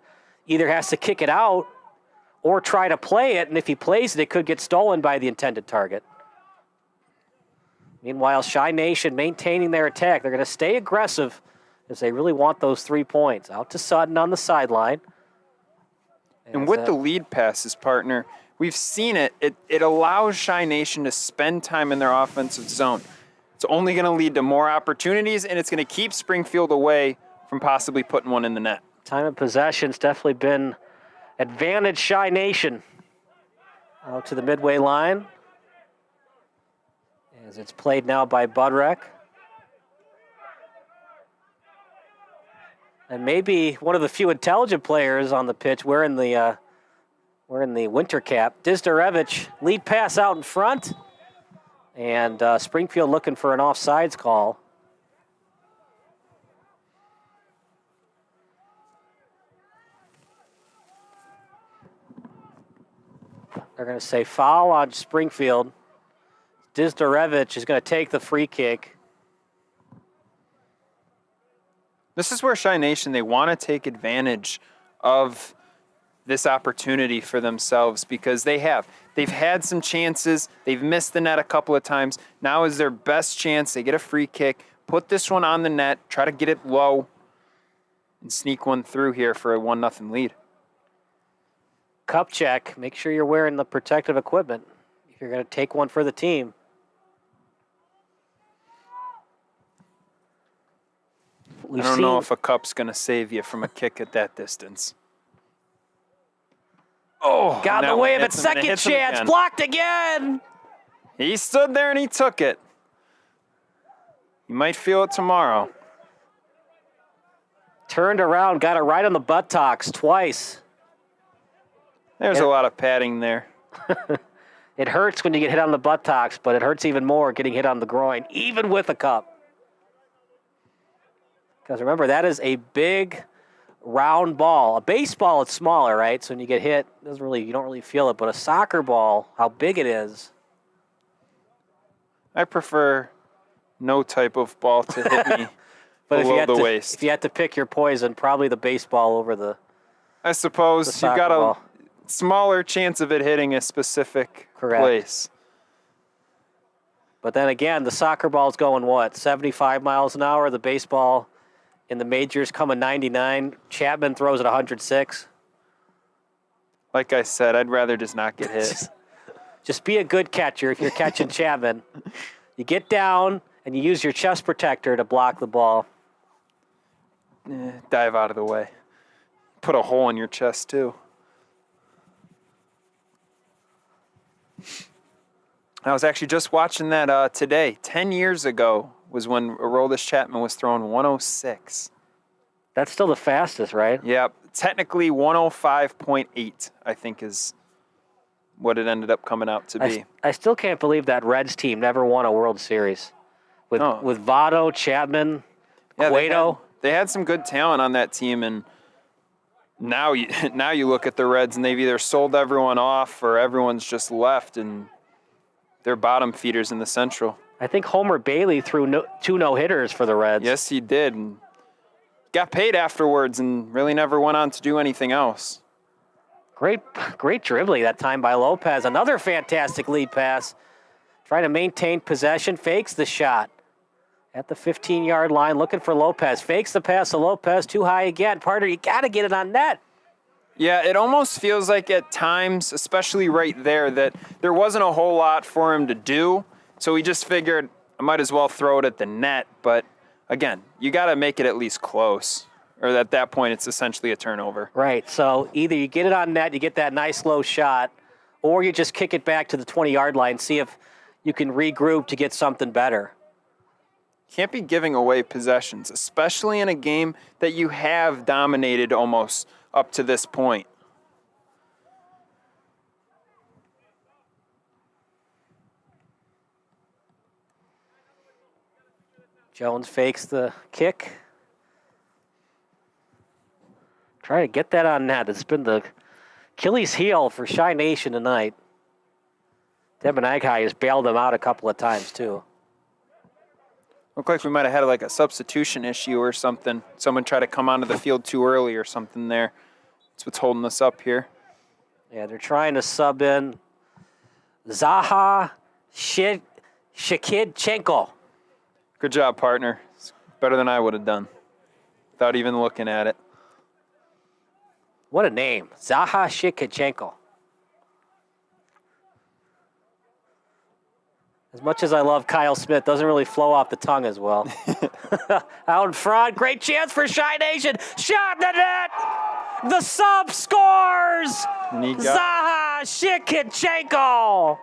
either has to kick it out or try to play it. And if he plays it, it could get stolen by the intended target. Meanwhile, Shy Nation maintaining their attack. They're going to stay aggressive as they really want those 3 points. Out to Sutton on the sideline. And with the lead passes, partner, we've seen it. It allows Shy Nation to spend time in their offensive zone. It's only going to lead to more opportunities, and it's going to keep Springfield away from possibly putting one in the net. Time of possession's definitely been advantage Shy Nation. Out to the midway line. As it's played now by Budrek. And maybe one of the few intelligent players on the pitch wearing the winter cap. Dizdarevich, lead pass out in front. And Springfield looking for an offsides call. They're going to say foul on Springfield. Dizdarevich is going to take the free kick. This is where Shy Nation, they want to take advantage of this opportunity for themselves because they've had some chances. They've missed the net a couple of times. Now is their best chance. They get a free kick, put this one on the net, try to get it low, and sneak one through here for a 1-0 lead. Cup check. Make sure you're wearing the protective equipment if you're going to take one for the team. I don't know if a cup's going to save you from a kick at that distance. Oh, got in the way of it. Second chance. Blocked again. He stood there and he took it. You might feel it tomorrow. Turned around, got it right on the buttocks twice. There's a lot of padding there. It hurts when you get hit on the buttocks, but it hurts even more getting hit on the groin, even with a cup. Because remember, that is a big, round ball. A baseball, it's smaller, right? So when you get hit, you don't really feel it. But a soccer ball, how big it is. I prefer no type of ball to hit me below the waist. If you had to pick your poison, probably the baseball over the I suppose you've got ball. a smaller chance of it hitting a specific place. But then again, the soccer ball's going, 75 miles an hour? The baseball in the majors coming 99. Chapman throws at 106. Like I said, I'd rather just not get hit. Just be a good catcher if you're catching Chapman. You get down and you use your chest protector to block the ball. Dive out of the way. Put a hole in your chest, too. I was actually just watching that today. 10 years ago was when Aroldis Chapman was throwing 106. That's still the fastest, right? Yep. Technically 105.8, I think, is what it ended up coming out to be. I still can't believe that Reds team never won a World Series. With Votto, Chapman, Cueto. They had some good talent on that team, and now you look at the Reds, and they've either sold everyone off or everyone's just left, and they're bottom feeders in the Central. I think Homer Bailey threw 2 no-hitters for the Reds. Yes, he did. And got paid afterwards and really never went on to do anything else. Great dribbling that time by Lopez. Another fantastic lead pass. Trying to maintain possession, fakes the shot. At the 15-yard line, looking for Lopez. Fakes the pass to Lopez, too high again. Partner, you got to get it on net. Yeah, it almost feels like at times, especially right there, that there wasn't a whole lot for him to do. So he just figured, I might as well throw it at the net. But again, you got to make it at least close. Or at that point, it's essentially a turnover. Right, so either you get it on net, you get that nice low shot, or you just kick it back to the 20-yard line, see if you can regroup to get something better. Can't be giving away possessions, especially in a game that you have dominated almost up to this point. Jones fakes the kick. Try to get that on net. It's been the Achilles heel for Chi Nation tonight. Devin Aghai has bailed them out a couple of times, too. Looked like we might have had like a substitution issue or something. Someone tried to come onto the field too early or something there. That's what's holding us up here. Yeah, they're trying to sub in Zaha Shakidchenko. Good job, partner. It's better than I would have done without even looking at it. What a name, Zaha Shakidchenko. As much as I love Kyle Smith, doesn't really flow off the tongue as well. Out in front, great chance for Chi Nation. Shot in the net. The sub scores. Zaha Shakidchenko.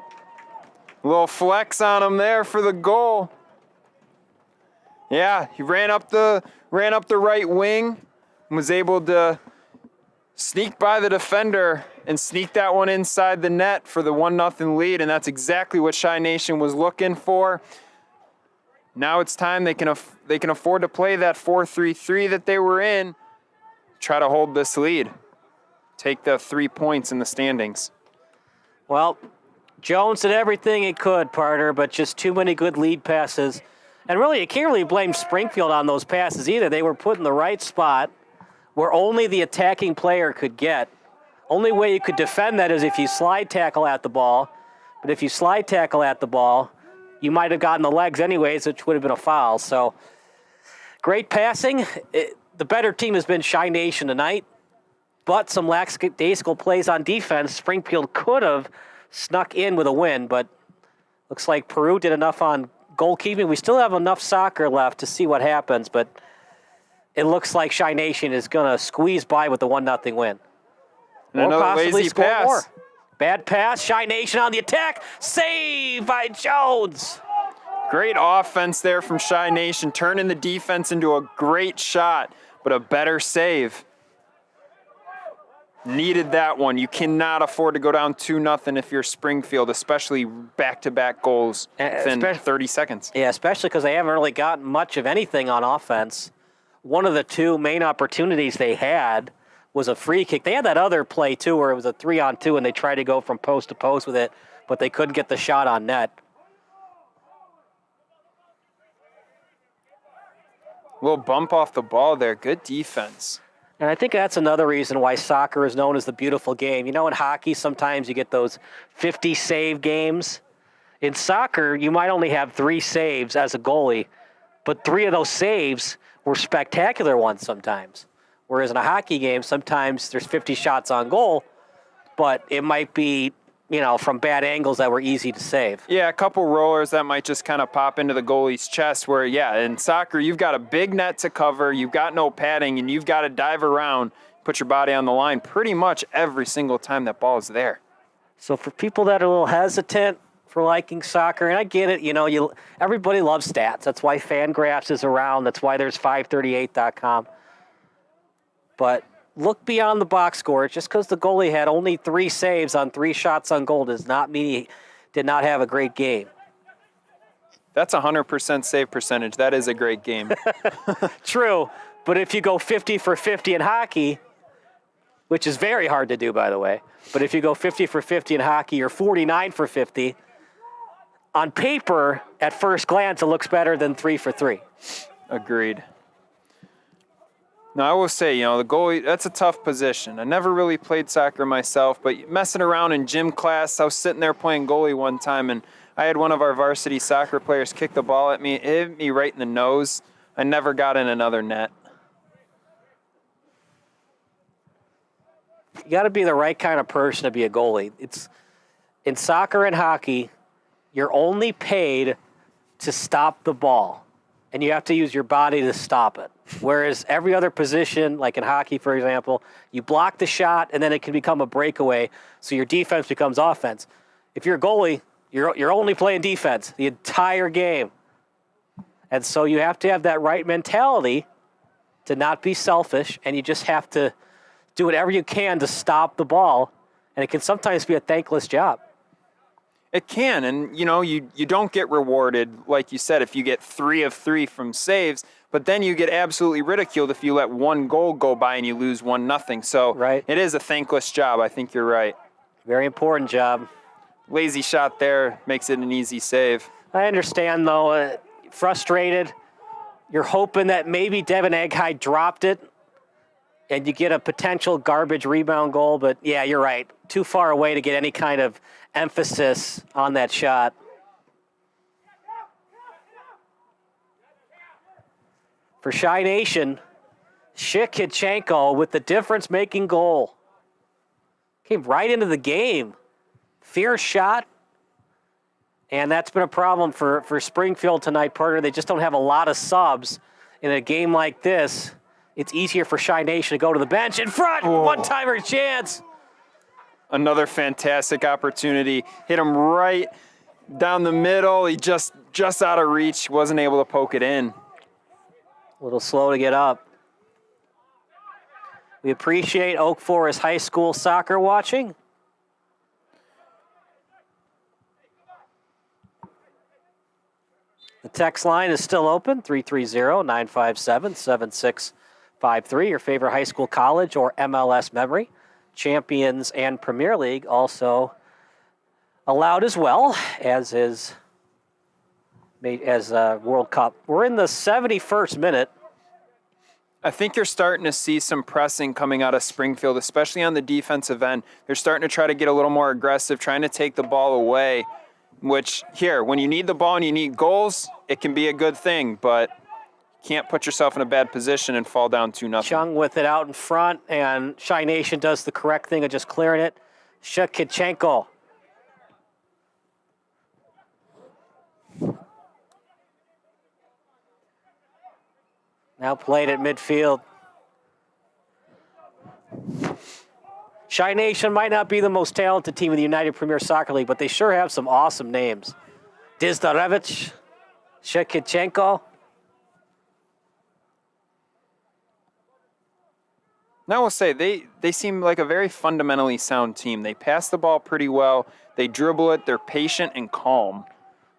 A little flex on him there for the goal. Yeah, he ran up the right wing and was able to sneak by the defender and sneak that one inside the net for the 1-0 lead, and that's exactly what Chi Nation was looking for. Now it's time they can afford to play that 4-3-3 that they were in, try to hold this lead, take the 3 points in the standings. Well, Jones did everything he could, partner, but just too many good lead passes. And really, you can't really blame Springfield on those passes either. They were put in the right spot where only the attacking player could get. Only way you could defend that is if you slide tackle at the ball. But if you slide tackle at the ball, you might have gotten the legs anyways, which would have been a foul. So great passing. The better team has been Chi Nation tonight, but some lackadaisical plays on defense. Springfield could have snuck in with a win, but looks like Peru did enough on goalkeeping. We still have enough soccer left to see what happens, but it looks like Chi Nation is going to squeeze by with the 1-0 win. And another lazy pass. More. Bad pass. Chi Nation on the attack. Save by Jones. Great offense there from Chi Nation, turning the defense into a great shot but a better save. Needed that one. You cannot afford to go down 2-0 if you're Springfield, especially back-to-back goals within 30 seconds. Yeah, especially because they haven't really gotten much of anything on offense. One of the two main opportunities they had was a free kick. They had that other play, too, where it was a 3-on-2, and they tried to go from post to post with it, but they couldn't get the shot on net. Little bump off the ball there. Good defense. And I think that's another reason why soccer is known as the beautiful game. You know, in hockey, sometimes you get those 50-save games. In soccer, you might only have 3 saves as a goalie, but 3 of those saves were spectacular ones sometimes. Whereas in a hockey game, sometimes there's 50 shots on goal, but it might be, you know, from bad angles that were easy to save. Yeah, a couple rollers that might just kind of pop into the goalie's chest where, yeah, in soccer, you've got a big net to cover, you've got no padding, and you've got to dive around, put your body on the line pretty much every single time that ball is there. So for people that are a little hesitant for liking soccer, and I get it, you know, everybody loves stats. That's why Fangraphs is around. That's why there's 538.com. But look beyond the box score. Just because the goalie had only 3 saves on 3 shots on goal does not mean he did not have a great game. That's 100% save percentage. That is a great game. True, but if you go 50 for 50 in hockey, which is very hard to do, by the way, but if you go 50 for 50 in hockey or 49 for 50, on paper, at first glance, it looks better than 3 for 3. Agreed. Now, I will say, you know, the goalie, that's a tough position. I never really played soccer myself, but messing around in gym class, I was sitting there playing goalie one time, and I had one of our varsity soccer players kick the ball at me. It hit me right in the nose. I never got in another net. You got to be the right kind of person to be a goalie. It's in soccer and hockey, you're only paid to stop the ball, and you have to use your body to stop it. Whereas every other position, like in hockey, for example, you block the shot, and then it can become a breakaway, so your defense becomes offense. If you're a goalie, you're only playing defense the entire game. And so you have to have that right mentality to not be selfish, and you just have to do whatever you can to stop the ball, and it can sometimes be a thankless job. It can, and you know, you don't get rewarded, like you said, if you get 3 of 3 from saves, but then you get absolutely ridiculed if you let 1 goal go by and you lose 1-0. So right. It is a thankless job. I think you're right. Very important job. Lazy shot there makes it an easy save. I understand, though, frustrated. You're hoping that maybe Devin Eghai dropped it and you get a potential garbage rebound goal, but yeah, you're right. Too far away to get any kind of emphasis on that shot. For Shy Nation, Shikichenko with the difference-making goal. Came right into the game. Fierce shot. And that's been a problem for Springfield tonight, partner. They just don't have a lot of subs. In a game like this, it's easier for Shy Nation to go to the bench. In front, one-timer chance. Another fantastic opportunity. Hit him right down the middle. He just out of reach. Wasn't able to poke it in. A little slow to get up. We appreciate Oak Forest High School soccer watching. The text line is still open, 330-957-7653. Your favorite high school, college, or MLS memory. Champions and Premier League also allowed as well, as World Cup. We're in the 71st minute. I think you're starting to see some pressing coming out of Springfield, especially on the defensive end. They're starting to try to get a little more aggressive, trying to take the ball away, which here, when you need the ball and you need goals, it can be a good thing, but you can't put yourself in a bad position and fall down 2-0. Chung with it out in front, and Shy Nation does the correct thing of just clearing it. Shikichenko. Now played at midfield. Shy Nation might not be the most talented team in the United Premier Soccer League, but they sure have some awesome names. Dizdarevich, Shikichenko. And I will say, they seem like a very fundamentally sound team. They pass the ball pretty well. They dribble it. They're patient and calm.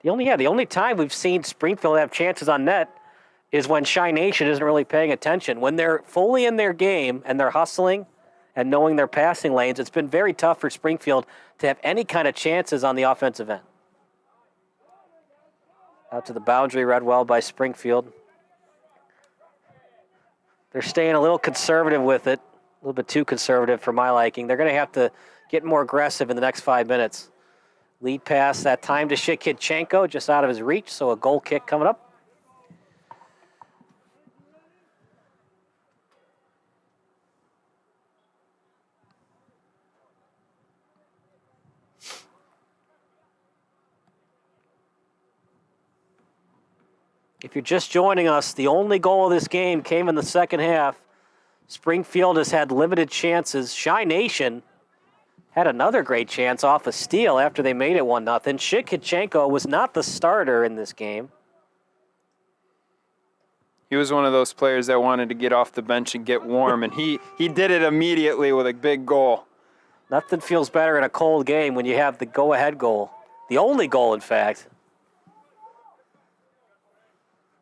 The only time we've seen Springfield have chances on net is when Shy Nation isn't really paying attention. When they're fully in their game and they're hustling and knowing their passing lanes, it's been very tough for Springfield to have any kind of chances on the offensive end. Out to the boundary, read well by Springfield. They're staying a little conservative with it, a little bit too conservative for my liking. They're going to have to get more aggressive in the next 5 minutes. Lead pass, that time to Shikitchenko, just out of his reach, so a goal kick coming up. If you're just joining us, the only goal of this game came in the second half. Springfield has had limited chances. Shy Nation had another great chance off a steal after they made it 1-0. Shikitchenko was not the starter in this game. He was one of those players that wanted to get off the bench and get warm, and he did it immediately with a big goal. Nothing feels better in a cold game when you have the go-ahead goal. The only goal, in fact.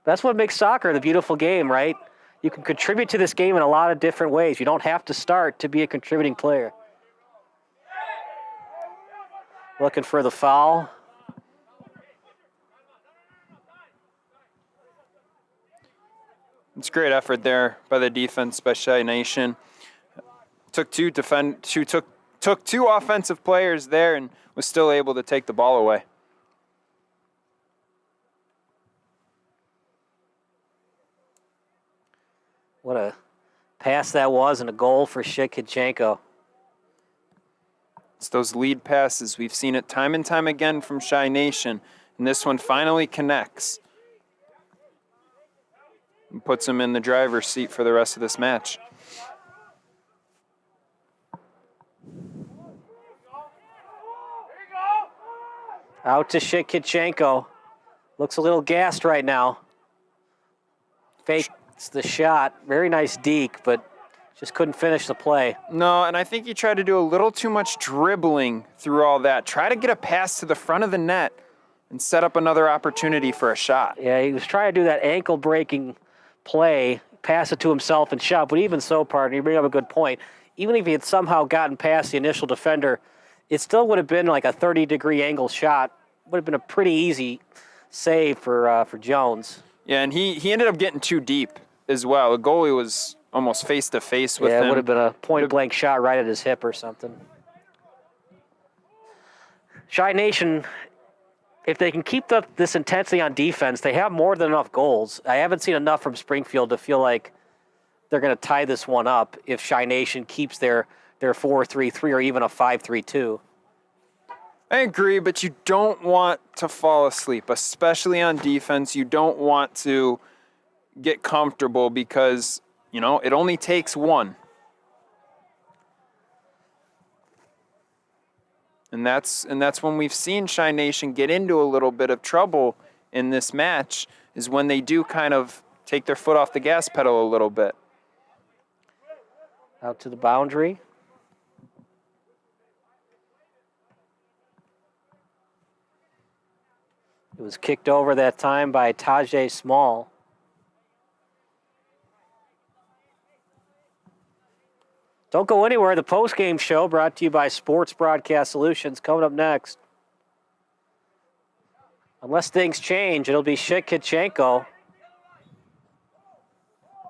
That's what makes soccer the beautiful game, right? You can contribute to this game in a lot of different ways. You don't have to start to be a contributing player. Looking for the foul. It's great effort there by the defense by Shy Nation. Took two offensive players there and was still able to take the ball away. What a pass that was and a goal for Shikitchenko. It's those lead passes. We've seen it time and time again from Shy Nation, and this one finally connects and puts him in the driver's seat for the rest of this match. Out to Shikitchenko. Looks a little gassed right now. Fakes the shot. Very nice deke, but just couldn't finish the play. No, and I think he tried to do a little too much dribbling through all that. Try to get a pass to the front of the net and set up another opportunity for a shot. Yeah, he was trying to do that ankle-breaking play, pass it to himself and shot. But even so, partner, you bring up a good point. Even if he had somehow gotten past the initial defender, it still would have been like a 30-degree angle shot. Would have been a pretty easy save for Jones. Yeah, and he ended up getting too deep as well. The goalie was almost face-to-face with him. Yeah, it would have been a point-blank shot right at his hip or something. Shy Nation, if they can keep this intensity on defense, they have more than enough goals. I haven't seen enough from Springfield to feel like they're going to tie this one up if Shy Nation keeps their 4-3-3 or even a 5-3-2. I agree, but you don't want to fall asleep, especially on defense. You don't want to get comfortable because, you know, it only takes one. And that's when we've seen Shy Nation get into a little bit of trouble in this match, is when they do kind of take their foot off the gas pedal a little bit. Out to the boundary. It was kicked over that time by Tajay Small. Don't go anywhere. The post-game show brought to you by Sports Broadcast Solutions coming up next. Unless things change, it'll be Shikitchenko,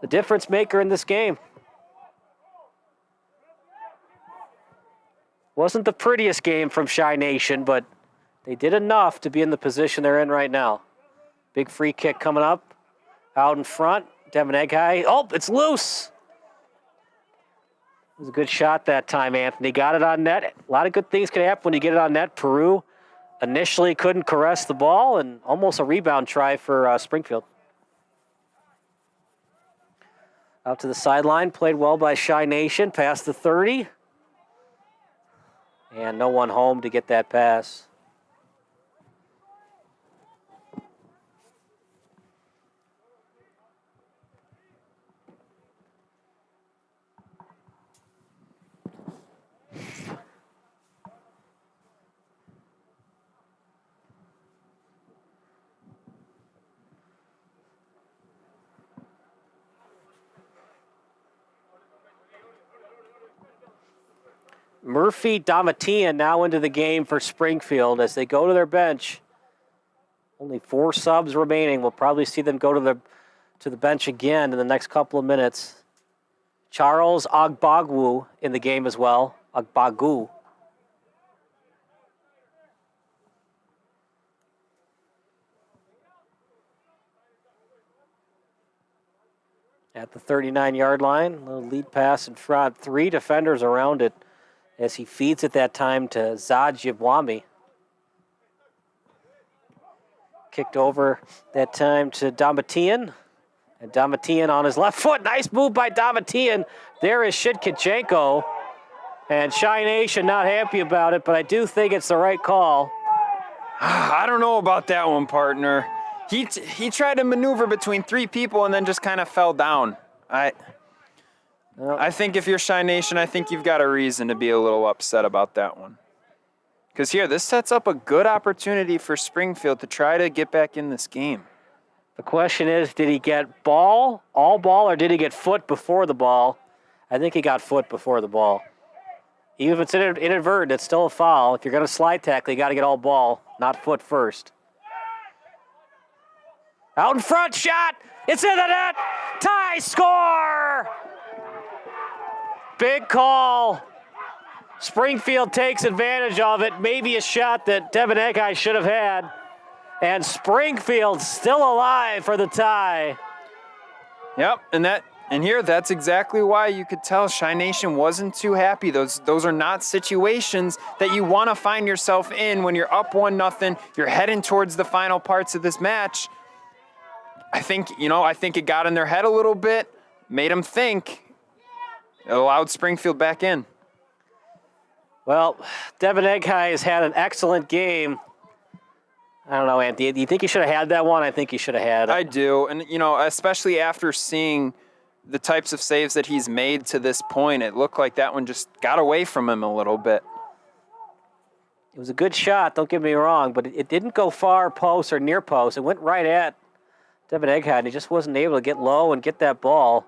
the difference maker in this game. Wasn't the prettiest game from Shy Nation, but they did enough to be in the position they're in right now. Big free kick coming up. Out in front, Devin Egghai. Oh, it's loose. It was a good shot that time, Anthony. Got it on net. A lot of good things can happen when you get it on net. Peru initially couldn't caress the ball, and almost a rebound try for Springfield. Out to the sideline, played well by Shy Nation, past the 30. And no one home to get that pass. Murphy Damatian now into the game for Springfield as they go to their bench. Only 4 subs remaining. We'll probably see them go to the bench again in the next couple of minutes. Charles Agbagwu in the game as well. Agbagu. At the 39-yard line, little lead pass in front. 3 defenders around it as he feeds it that time to Zajibwami. Kicked over that time to Damatian. And Damatian on his left foot. Nice move by Damatian. There is Shidkichenko. And Shy Nation not happy about it, but I do think it's the right call. I don't know about that one, partner. He tried to maneuver between 3 people and then just kind of fell down. I think if you're Shy Nation, I think you've got a reason to be a little upset about that one. Because here, this sets up a good opportunity for Springfield to try to get back in this game. The question is, did he get all ball, or did he get foot before the ball? I think he got foot before the ball. Even if it's inadvertent, it's still a foul. If you're going to slide tackle, you got to get all ball, not foot first. Out in front, shot. It's in the net. Tie score. Big call. Springfield takes advantage of it. Maybe a shot that Devin Egghai should have had. And Springfield still alive for the tie. Yep, and here, that's exactly why you could tell Shy Nation wasn't too happy. Those are not situations that you want to find yourself in when you're up 1-0. You're heading towards the final parts of this match. I think it got in their head a little bit, made them think. It allowed Springfield back in. Well, Devin Egghai has had an excellent game. I don't know, Anthony. Do you think he should have had that one? I think he should have had it. I do. And, especially after seeing the types of saves that he's made to this point, it looked like that one just got away from him a little bit. It was a good shot, don't get me wrong, but it didn't go far post or near post. It went right at Devin Egghai, and he just wasn't able to get low and get that ball.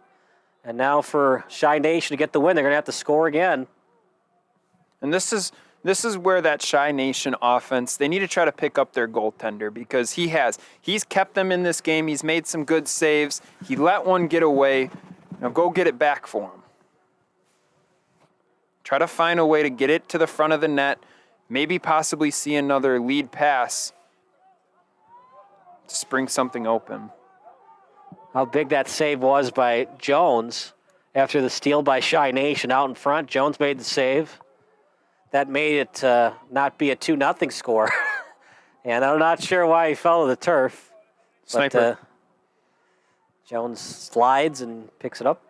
And now for Shy Nation to get the win, they're going to have to score again. And this is where that Shy Nation offense, they need to try to pick up their goaltender, because he's kept them in this game. He's made some good saves. He let one get away. Now go get it back for him. Try to find a way to get it to the front of the net. Maybe possibly see another lead pass to spring something open. How big that save was by Jones after the steal by Shy Nation out in front. Jones made the save. That made it not be a 2-0 score. And I'm not sure why he fell to the turf. Sniper. But Jones slides and picks it up.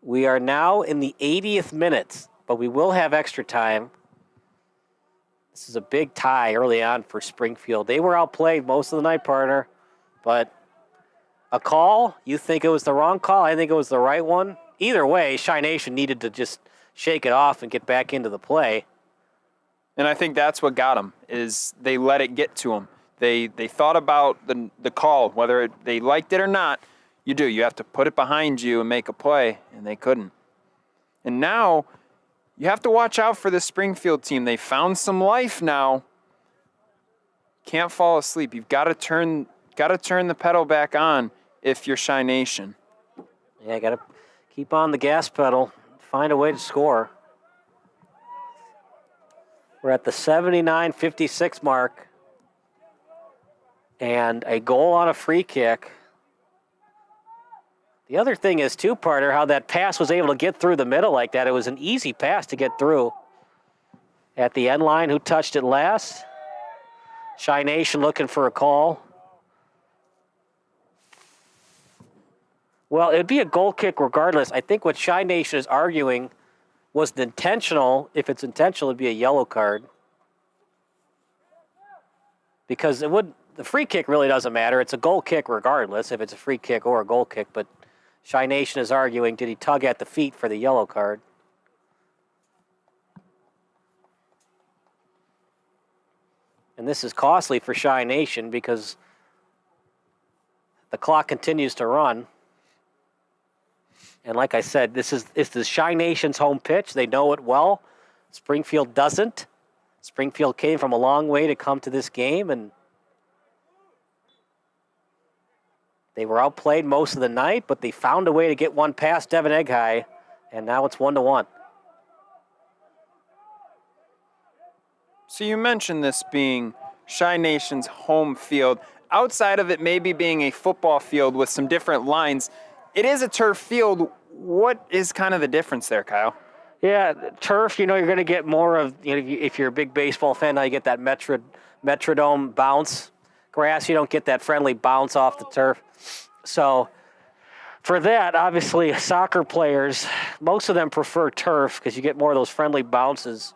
We are now in the 80th minute, but we will have extra time. This is a big tie early on for Springfield. They were outplayed most of the night, partner. But a call, you think it was the wrong call? I think it was the right one. Either way, Shy Nation needed to just shake it off and get back into the play. And I think that's what got them, is they let it get to them. They thought about the call, whether they liked it or not. You have to put it behind you and make a play, and they couldn't. And now you have to watch out for the Springfield team. They found some life now. Can't fall asleep. You've got to turn the pedal back on if you're Shy Nation. Yeah, got to keep on the gas pedal, find a way to score. We're at the 79-56 mark. And a goal on a free kick. The other thing is, too, partner, how that pass was able to get through the middle like that. It was an easy pass to get through. At the end line, who touched it last? Shy Nation looking for a call. Well, it'd be a goal kick regardless. I think what Shy Nation is arguing was intentional. If it's intentional, it'd be a yellow card. Because the free kick really doesn't matter. It's a goal kick regardless, if it's a free kick or a goal kick. But Shy Nation is arguing, did he tug at the feet for the yellow card? And this is costly for Shy Nation because the clock continues to run. And like I said, it's the Shy Nation's home pitch. They know it well. Springfield doesn't. Springfield came from a long way to come to this game, and they were outplayed most of the night, but they found a way to get one past Devin Egghigh, and now it's 1-1. So you mentioned this being Shy Nation's home field. Outside of it maybe being a football field with some different lines, it is a turf field. What is kind of the difference there, Kyle? Yeah, turf, you're going to get more of, if you're a big baseball fan, now you get that Metrodome bounce. Grass, you don't get that friendly bounce off the turf. So for that, obviously, soccer players, most of them prefer turf because you get more of those friendly bounces.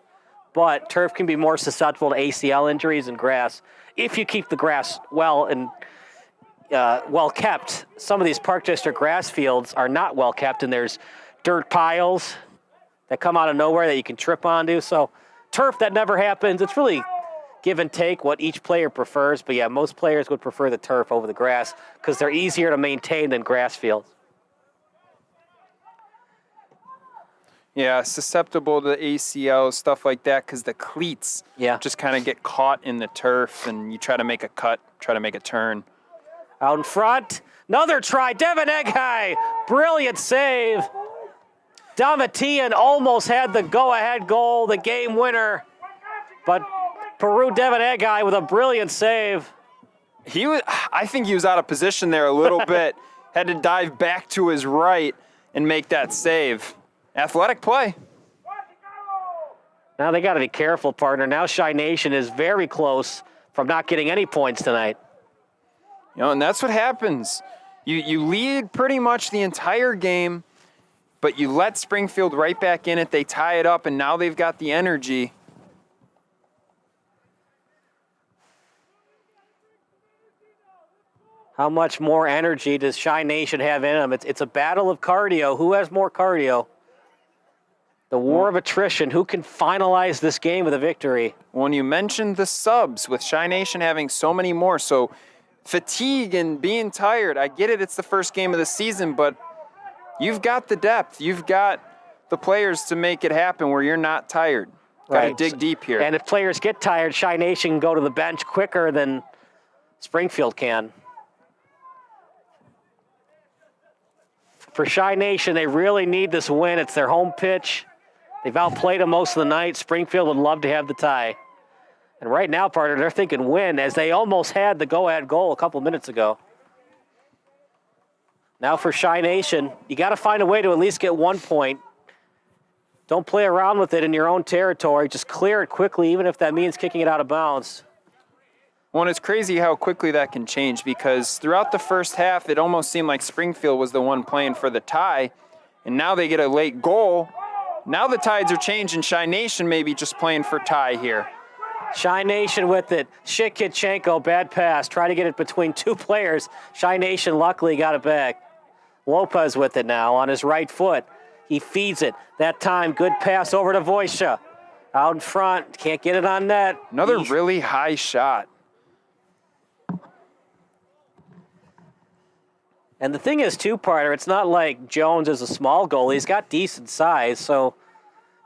But turf can be more susceptible to ACL injuries than grass if you keep the grass well and well kept. Some of these Park District grass fields are not well kept, and there's dirt piles that come out of nowhere that you can trip onto. So turf, that never happens. It's really give and take what each player prefers. But yeah, most players would prefer the turf over the grass because they're easier to maintain than grass fields. Yeah, susceptible to ACL, stuff like that, because the cleats just kind of get caught in the turf, and you try to make a cut, try to make a turn. Out in front, another try, Devin Egghigh, brilliant save. Domitian almost had the go-ahead goal, the game winner, but Peru Devin Egghigh with a brilliant save. I think he was out of position there a little bit, had to dive back to his right and make that save. Athletic play. Now they got to be careful, partner. Now Shy Nation is very close from not getting any points tonight. And that's what happens. You lead pretty much the entire game, but you let Springfield right back in it. They tie it up, and now they've got the energy. How much more energy does Shy Nation have in them? It's a battle of cardio. Who has more cardio? The war of attrition. Who can finalize this game with a victory? When you mentioned the subs, with Shy Nation having so many more, so fatigue and being tired, I get it, it's the first game of the season, but you've got the depth. You've got the players to make it happen where you're not tired. Got to dig deep here. And if players get tired, Shy Nation can go to the bench quicker than Springfield can. For Shy Nation, they really need this win. It's their home pitch. They've outplayed them most of the night. Springfield would love to have the tie. And right now, partner, they're thinking win, as they almost had the go-ahead goal a couple minutes ago. Now for Shy Nation, you got to find a way to at least get 1 point. Don't play around with it in your own territory. Just clear it quickly, even if that means kicking it out of bounds. Well, it's crazy how quickly that can change, because throughout the first half, it almost seemed like Springfield was the one playing for the tie, and now they get a late goal. Now the tides are changing. Shy Nation maybe just playing for tie here. Shy Nation with it. Shikichenko, bad pass. Try to get it between two players. Shy Nation luckily got it back. Lopez with it now on his right foot. He feeds it. That time, good pass over to Voisha. Out in front, can't get it on net. Another really high shot. And the thing is, too, partner, it's not like Jones is a small goalie. He's got decent size, so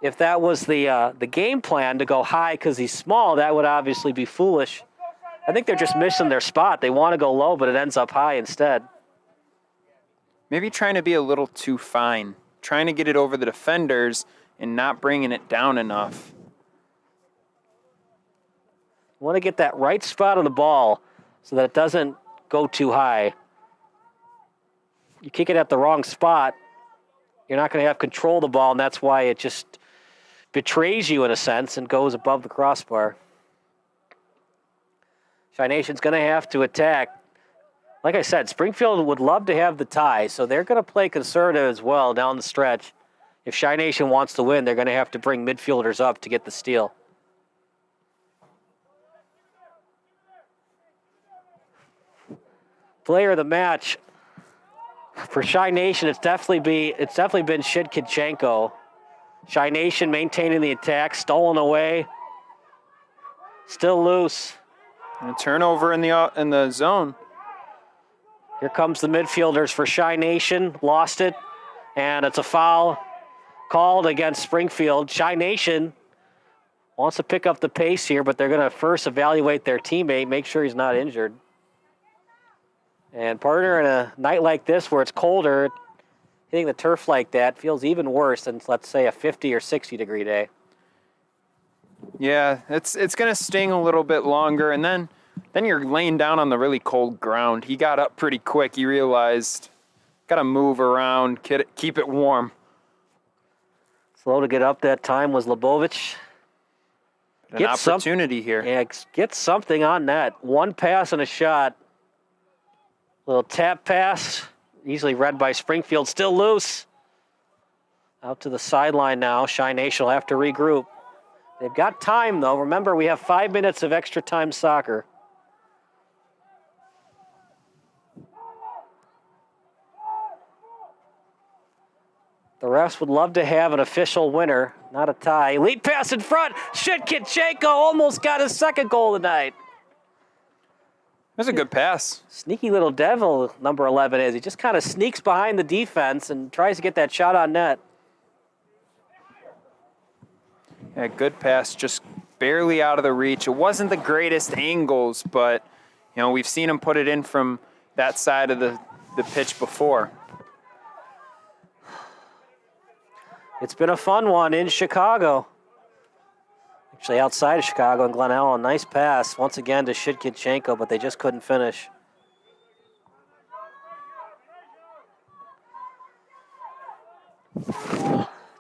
if that was the game plan to go high because he's small, that would obviously be foolish. I think they're just missing their spot. They want to go low, but it ends up high instead. Maybe trying to be a little too fine, trying to get it over the defenders and not bringing it down enough. Want to get that right spot on the ball so that it doesn't go too high. You kick it at the wrong spot, you're not going to have control of the ball, and that's why it just betrays you in a sense and goes above the crossbar. Shy Nation's going to have to attack. Like I said, Springfield would love to have the tie, so they're going to play conservative as well down the stretch. If Shy Nation wants to win, they're going to have to bring midfielders up to get the steal. Player of the match for Shy Nation, it's definitely been Shikichenko. Shy Nation maintaining the attack, stolen away, still loose. And a turnover in the zone. Here comes the midfielders for Shy Nation. Lost it. And it's a foul called against Springfield. Chi Nation wants to pick up the pace here, but they're going to first evaluate their teammate, make sure he's not injured. And partner, in a night like this where it's colder, hitting the turf like that feels even worse than, let's say, a 50 or 60 degree day. Yeah, it's going to sting a little bit longer, and then you're laying down on the really cold ground. He got up pretty quick. He realized, got to move around, keep it warm. Slow to get up that time was Lebovich. An opportunity here. Yeah, get something on net. One pass and a shot. Little tap pass, easily read by Springfield, still loose. Out to the sideline now. Chi Nation will have to regroup. They've got time, though. Remember, we have 5 minutes of extra time soccer. The refs would love to have an official winner, not a tie. Lead pass in front. Shitkichenko almost got his second goal tonight. That's a good pass. Sneaky little devil, number 11 is. He just kind of sneaks behind the defense and tries to get that shot on net. Yeah, good pass, just barely out of the reach. It wasn't the greatest angles, but we've seen him put it in from that side of the pitch before. It's been a fun one in Chicago. Actually, outside of Chicago in Glen Ellen. Nice pass once again to Shitkichenko, but they just couldn't finish.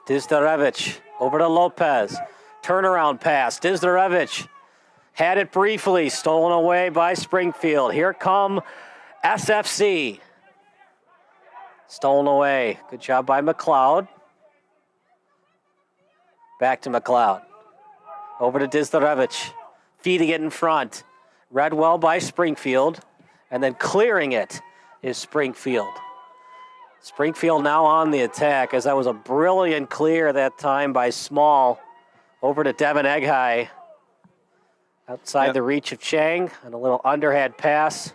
Dizdarevich over to Lopez. Turnaround pass. Dizdarevich had it briefly, stolen away by Springfield. Here come SFC. Stolen away. Good job by McLeod. Back to McLeod. Over to Dizdarevich. Feeding it in front. Read well by Springfield. And then clearing it is Springfield. Springfield now on the attack, as that was a brilliant clear that time by Small. Over to Devin Eghai. Outside the reach of Chang. And a little underhand pass.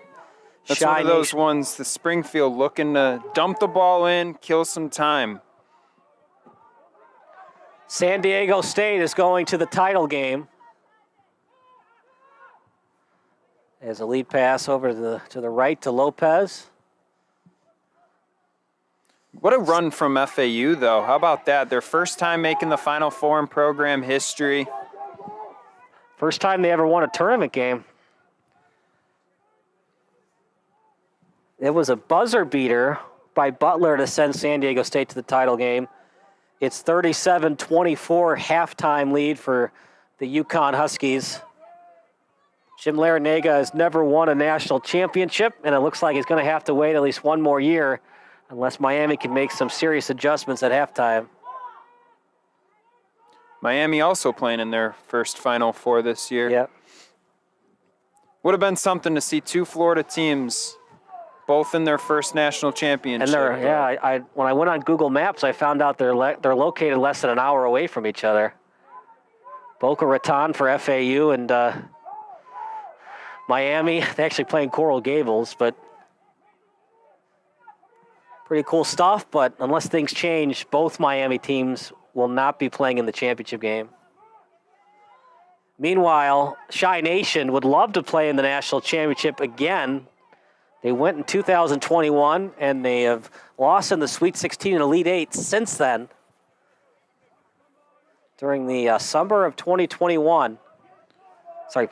That's one of those ones, the Springfield looking to dump the ball in, kill some time. San Diego State is going to the title game. As a lead pass over to the right to Lopez. What a run from FAU, though. How about that? Their first time making the Final Four in program history. First time they ever won a tournament game. It was a buzzer beater by Butler to send San Diego State to the title game. It's 37-24 halftime lead for the UConn Huskies. Jim Larinaga has never won a national championship, and it looks like he's going to have to wait at least one more year unless Miami can make some serious adjustments at halftime. Miami also playing in their first Final Four this year. Yep. Would have been something to see two Florida teams both in their first national championship. And when I went on Google Maps, I found out they're located less than an hour away from each other. Boca Raton for FAU and Miami. They actually play in Coral Gables, but pretty cool stuff. But unless things change, both Miami teams will not be playing in the championship game. Meanwhile, Chi Nation would love to play in the national championship again. They went in 2021, and they have lost in the Sweet 16 and Elite 8 since then. During the summer of 2021,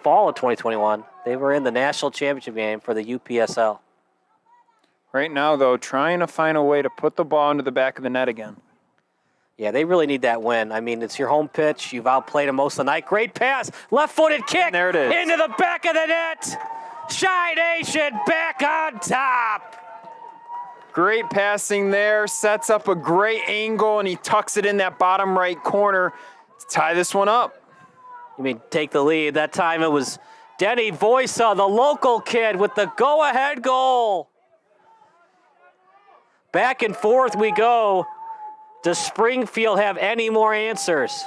fall of 2021, they were in the national championship game for the UPSL. Right now, though, trying to find a way to put the ball into the back of the net again. Yeah, they really need that win. I mean, it's your home pitch. You've outplayed them most of the night. Great pass. Left-footed kick. And there it is. Into the back of the net. Chi Nation back on top. Great passing there. Sets up a great angle, and he tucks it in that bottom right corner to tie this one up. You mean take the lead. That time it was Denny Voisa, the local kid, with the go-ahead goal. Back and forth we go. Does Springfield have any more answers?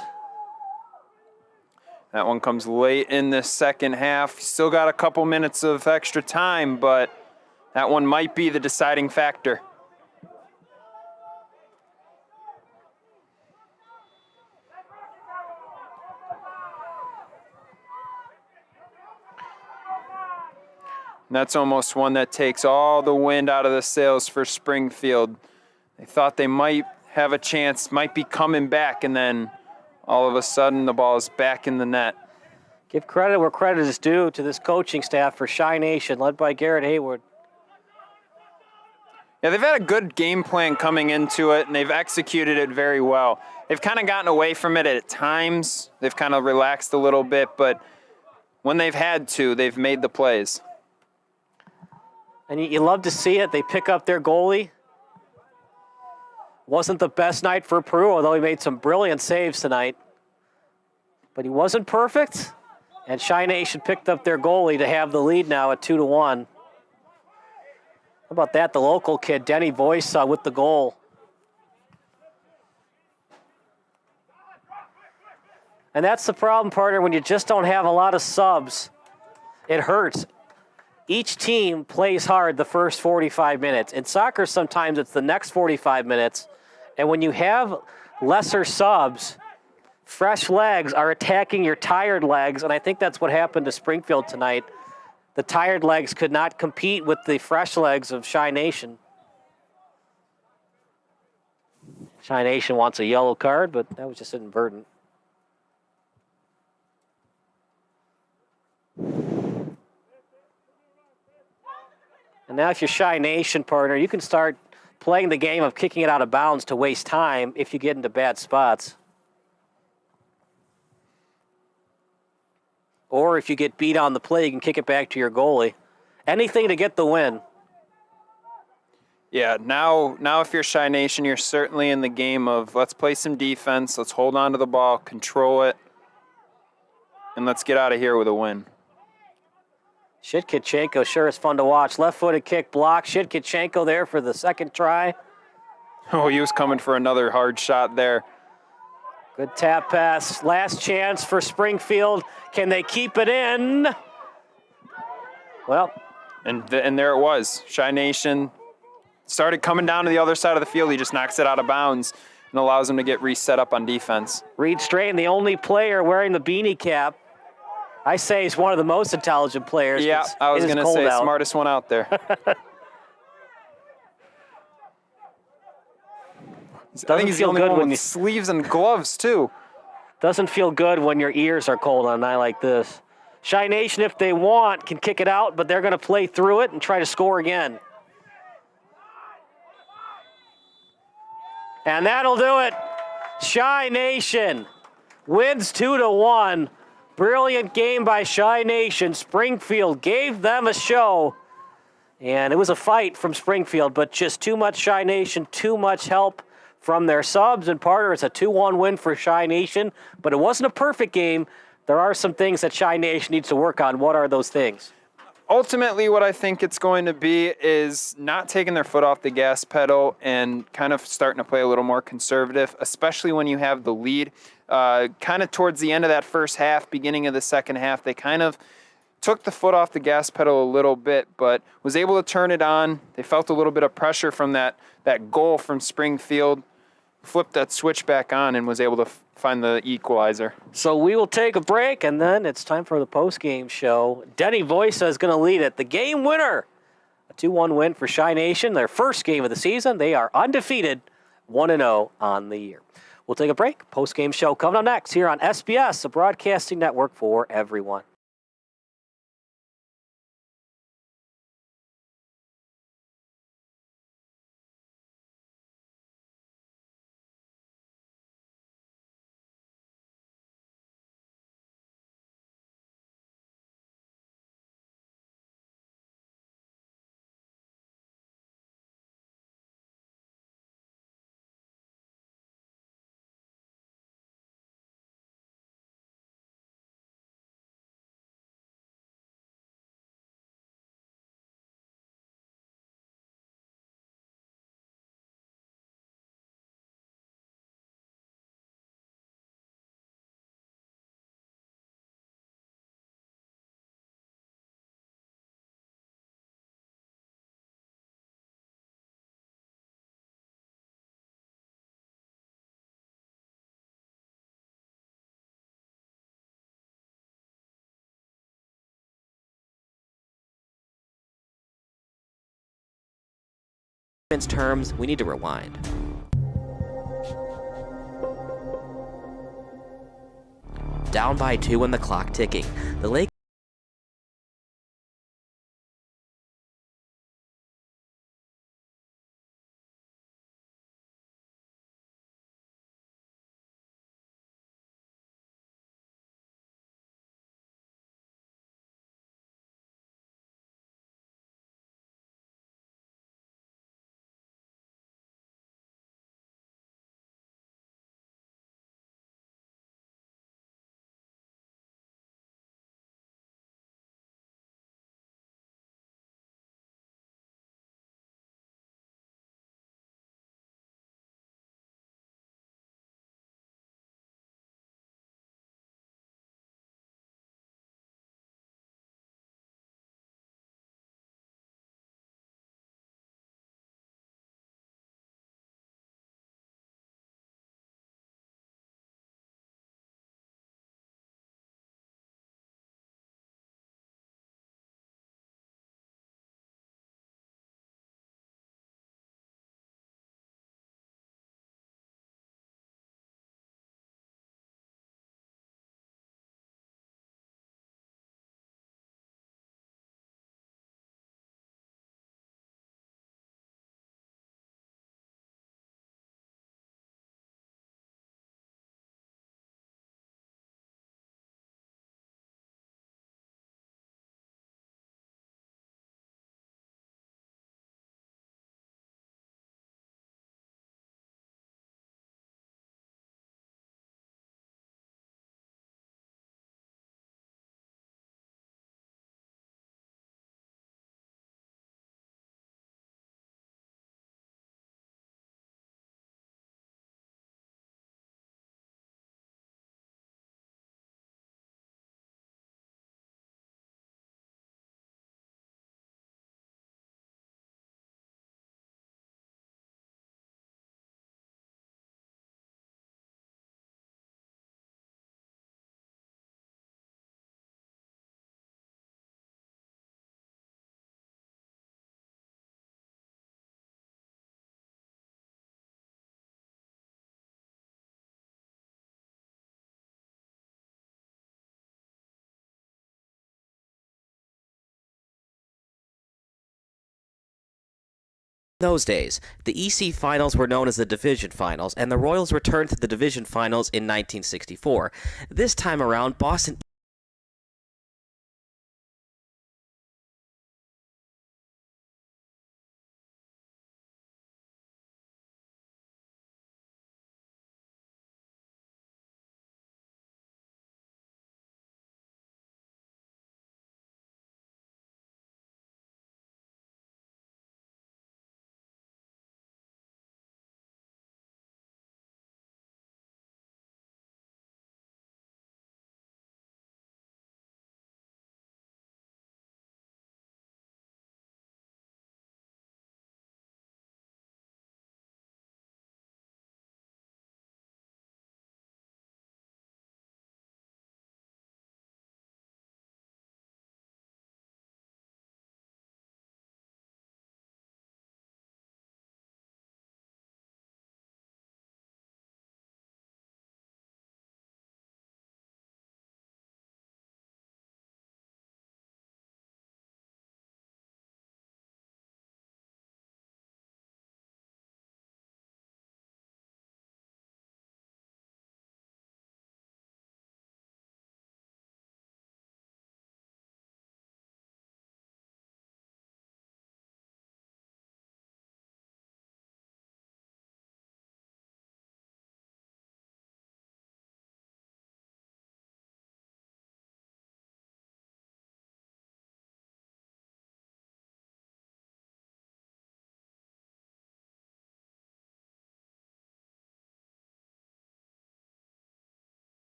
That one comes late in the second half. Still got a couple minutes of extra time, but that one might be the deciding factor. And that's almost one that takes all the wind out of the sails for Springfield. They thought they might have a chance, might be coming back, and then all of a sudden the ball is back in the net. Give credit where credit is due to this coaching staff for Chi Nation, led by Garrett Hayward. Yeah, they've had a good game plan coming into it, and they've executed it very well. They've kind of gotten away from it at times. They've kind of relaxed a little bit, but when they've had to, they've made the plays. And you love to see it. They pick up their goalie. Wasn't the best night for Peru, although he made some brilliant saves tonight. But he wasn't perfect, and Chi Nation picked up their goalie to have the lead now at 2-1. How about that? The local kid, Denny Voice, with the goal. And that's the problem, partner, when you just don't have a lot of subs. It hurts. Each team plays hard the first 45 minutes. In soccer, sometimes it's the next 45 minutes. And when you have lesser subs, fresh legs are attacking your tired legs. And I think that's what happened to Springfield tonight. The tired legs could not compete with the fresh legs of Chi Nation. Chi Nation wants a yellow card, but that was just inadvertent. And now if you're Chi Nation, partner, you can start playing the game of kicking it out of bounds to waste time if you get into bad spots. Or if you get beat on the play, you can kick it back to your goalie. Anything to get the win. Yeah, now if you're Chi Nation, you're certainly in the game of let's play some defense, let's hold on to the ball, control it, and let's get out of here with a win. Shitkichenko sure is fun to watch. Left-footed kick block. Shitkichenko there for the second try. Oh, he was coming for another hard shot there. Good tap pass. Last chance for Springfield. Can they keep it in? Well. And there it was. Chi Nation started coming down to the other side of the field. He just knocks it out of bounds and allows him to get reset up on defense. Reed Strain, the only player wearing the beanie cap. I say he's one of the most intelligent players. Yeah, I was going to say out. Smartest one out there. I think he's the only one with sleeves and gloves, too. Doesn't feel good when your ears are cold on a night like this. Chi Nation, if they want, can kick it out, but they're going to play through it and try to score again. And that'll do it. Chi Nation wins 2-1. Brilliant game by Chi Nation. Springfield gave them a show. And it was a fight from Springfield, but just too much Chi Nation, too much help from their subs and partners. It's a 2-1 win for Chi Nation, but it wasn't a perfect game. There are some things that Chi Nation needs to work on. What are those things? Ultimately, what I think it's going to be is not taking their foot off the gas pedal and kind of starting to play a little more conservative, especially when you have the lead. Kind of towards the end of that first half, beginning of the second half, they kind of took the foot off the gas pedal a little bit, but was able to turn it on. They felt a little bit of pressure from that goal from Springfield, flipped that switch back on, and was able to find the equalizer. So we will take a break, and then it's time for the post-game show. Denny Voice is going to lead it. The game winner, a 2-1 win for Chi Nation, their first game of the season. They are undefeated, 1-0 on the year. We'll take a break. Post-game show coming up next here on SBS, a broadcasting network for everyone. terms, we need to rewind. Down by 2 and the clock ticking. The Lakers those days, the EC Finals were known as the Division Finals, and the Royals returned to the Division Finals in 1964. This time around, Boston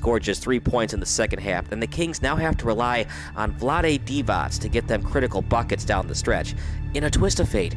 scored just 3 points in the second half, and the Kings now have to rely on Vlade Divac to get them critical buckets down the stretch. In a twist of fate,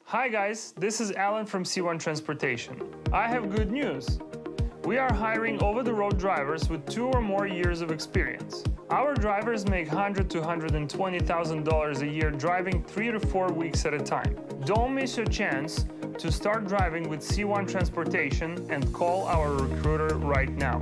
Hi guys, this is Alan from C1 Transportation. I have good news. We are hiring over-the-road drivers with 2 or more years of experience. Our drivers make $100,000 to $120,000 a year driving 3 to 4 weeks at a time. Don't miss your chance to start driving with C1 Transportation and call our recruiter right now.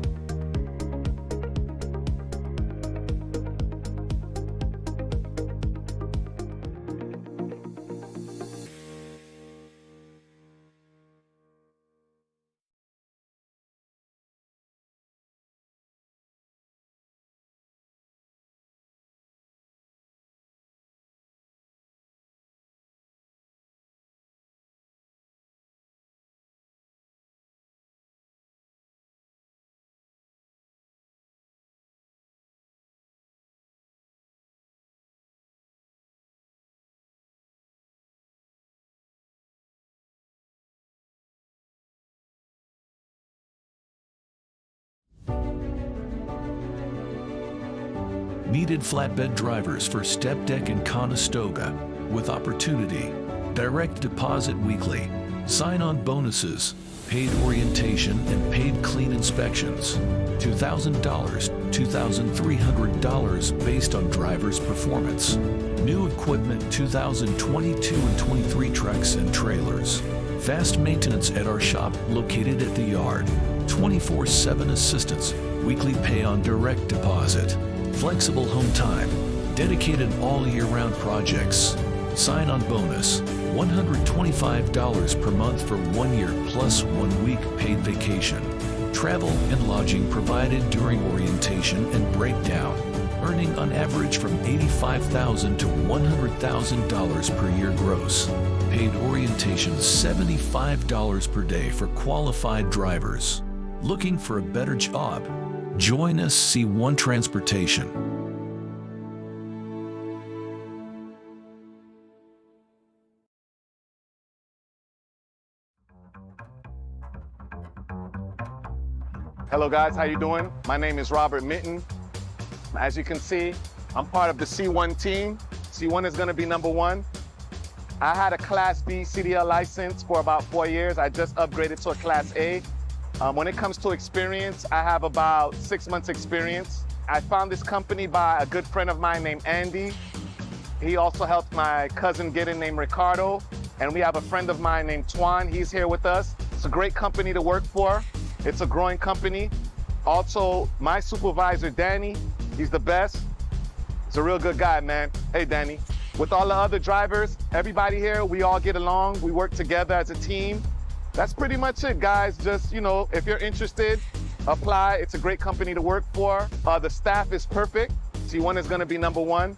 Needed flatbed drivers for Step Deck and Conestoga with opportunity, direct deposit weekly, sign-on bonuses, paid orientation and paid clean inspections, $2,000, $2,300 based on driver's performance. New equipment 2022 and 23 trucks and trailers. Fast maintenance at our shop located at the yard. 24/7 assistance, weekly pay on direct deposit. Flexible home time, dedicated all year-round projects. Sign-on bonus, $125 per month for 1 year plus 1 week paid vacation. Travel and lodging provided during orientation and breakdown. Earning on average from $85,000 to $100,000 per year gross. Paid orientation $75 per day for qualified drivers. Looking for a better job? Join us, C1 Transportation. Hello guys, how you doing? My name is Robert Mitten. As you can see, I'm part of the C1 team. C1 is gonna be #1. I had a Class B CDL license for about 4 years. I just upgraded to a Class A. When it comes to experience, I have about 6 months experience. I found this company by a good friend of mine named Andy. He also helped my cousin get in named Ricardo. And we have a friend of mine named Twan. He's here with us. It's a great company to work for. It's a growing company. Also, my supervisor, Danny, he's the best. He's a real good guy, man. Hey, Danny. With all the other drivers, everybody here, we all get along. We work together as a team. That's pretty much it, guys. Just, if you're interested, apply. It's a great company to work for. The staff is perfect. C1 is gonna be #1.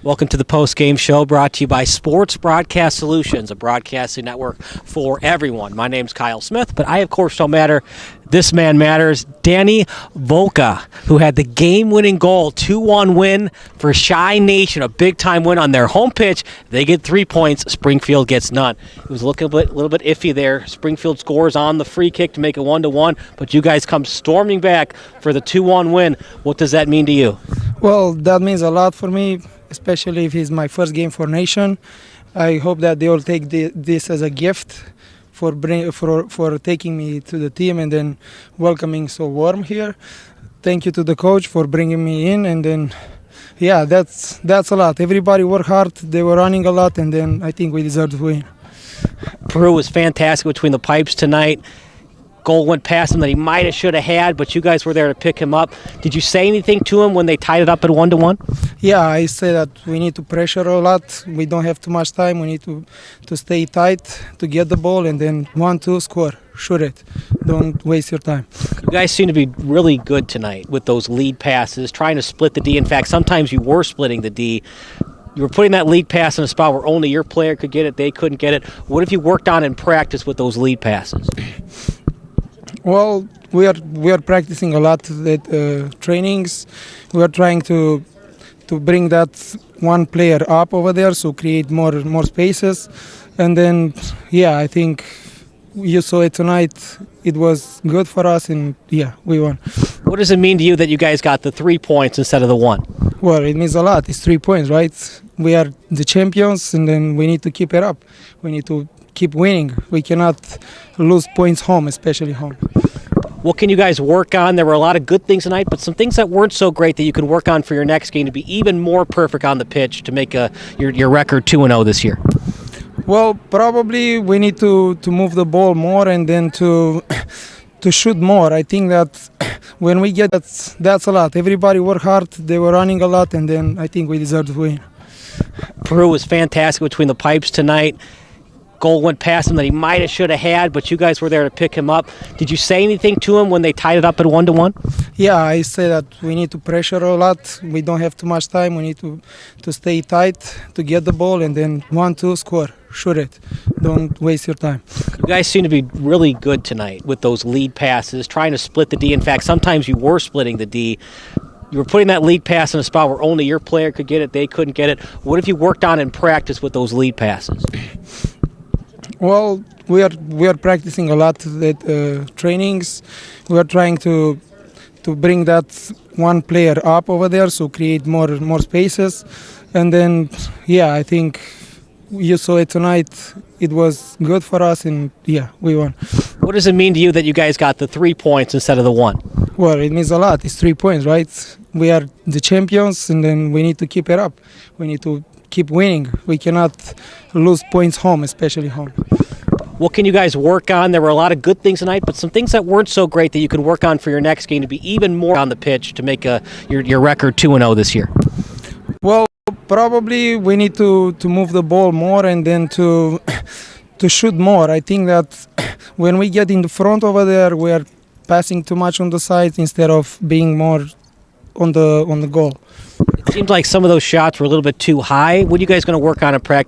Welcome to the post-game show brought to you by Sports Broadcast Solutions, a broadcasting network for everyone. My name's Kyle Smith, but I, of course, don't matter. This man matters. Danny Volka, who had the game-winning goal, 2-1 win for Chi Nation, a big-time win on their home pitch. They get 3 points. Springfield gets none. It was looking a little bit iffy there. Springfield scores on the free kick to make it 1-1, but you guys come storming back for the 2-1 win. What does that mean to you? Well, that means a lot for me, especially if it's my first game for Nation. I hope that they will take this as a gift for taking me to the team and then welcoming so warm here. Thank you to the coach for bringing me in, and then that's a lot. Everybody worked hard. They were running a lot, and then I think we deserve to win. Peru was fantastic between the pipes tonight. Goal went past him that he might have, should have had, but you guys were there to pick him up. Did you say anything to him when they tied it up at 1-1? Yeah, I say that we need to pressure a lot. We don't have too much time. We need to stay tight to get the ball, and then 1-2 score. Shoot it. Don't waste your time. You guys seem to be really good tonight with those lead passes, trying to split the D. In fact, sometimes you were splitting the D. You were putting that lead pass in a spot where only your player could get it. They couldn't get it. What have you worked on in practice with those lead passes? Well, we are practicing a lot at trainings. We are trying to bring that one player up over there, so create more spaces, and then I think you saw it tonight. It was good for us, and we won. What does it mean to you that you guys got the 3 points instead of the 1? Well, it means a lot. It's 3 points, right? We are the champions, and then we need to keep it up. We need to keep winning. We cannot lose points home, especially home. What can you guys work on? There were a lot of good things tonight, but some things that weren't so great that you can work on for your next game to be even more perfect on the pitch to make your record 2-0 this year. Well, probably we need to move the ball more and then to shoot more. I think that when we get that's a lot. Everybody worked hard. They were running a lot, and then I think we deserve to win. Peru was fantastic between the pipes tonight. Goal went past him that he might have, should have had, but you guys were there to pick him up. Did you say anything to him when they tied it up at 1-1? Yeah, I say that we need to pressure a lot. We don't have too much time. We need to stay tight to get the ball, and then 1-2, score. Shoot it. Don't waste your time. You guys seem to be really good tonight with those lead passes, trying to split the D. In fact, sometimes you were splitting the D. You were putting that lead pass in a spot where only your player could get it, they couldn't get it. What have you worked on in practice with those lead passes? Well, we are practicing a lot at trainings. We are trying to bring that one player up over there, so create more spaces, and then I think you saw it tonight. It was good for us, and we won. What does it mean to you that you guys got the 3 points instead of the 1? Well, it means a lot. It's 3 points, right? We are the champions, and then we need to keep it up. We need to keep winning. We cannot lose points home, especially home. What can you guys work on? There were a lot of good things tonight, but some things that weren't so great that you can work on for your next game to be even more on the pitch to make your record 2-0 this year. Well, probably we need to move the ball more and then to shoot more. I think that when we get in the front over there, we are passing too much on the sides instead of being more on the goal. It seems like some of those shots were a little bit too high. What are you guys going to work on in practice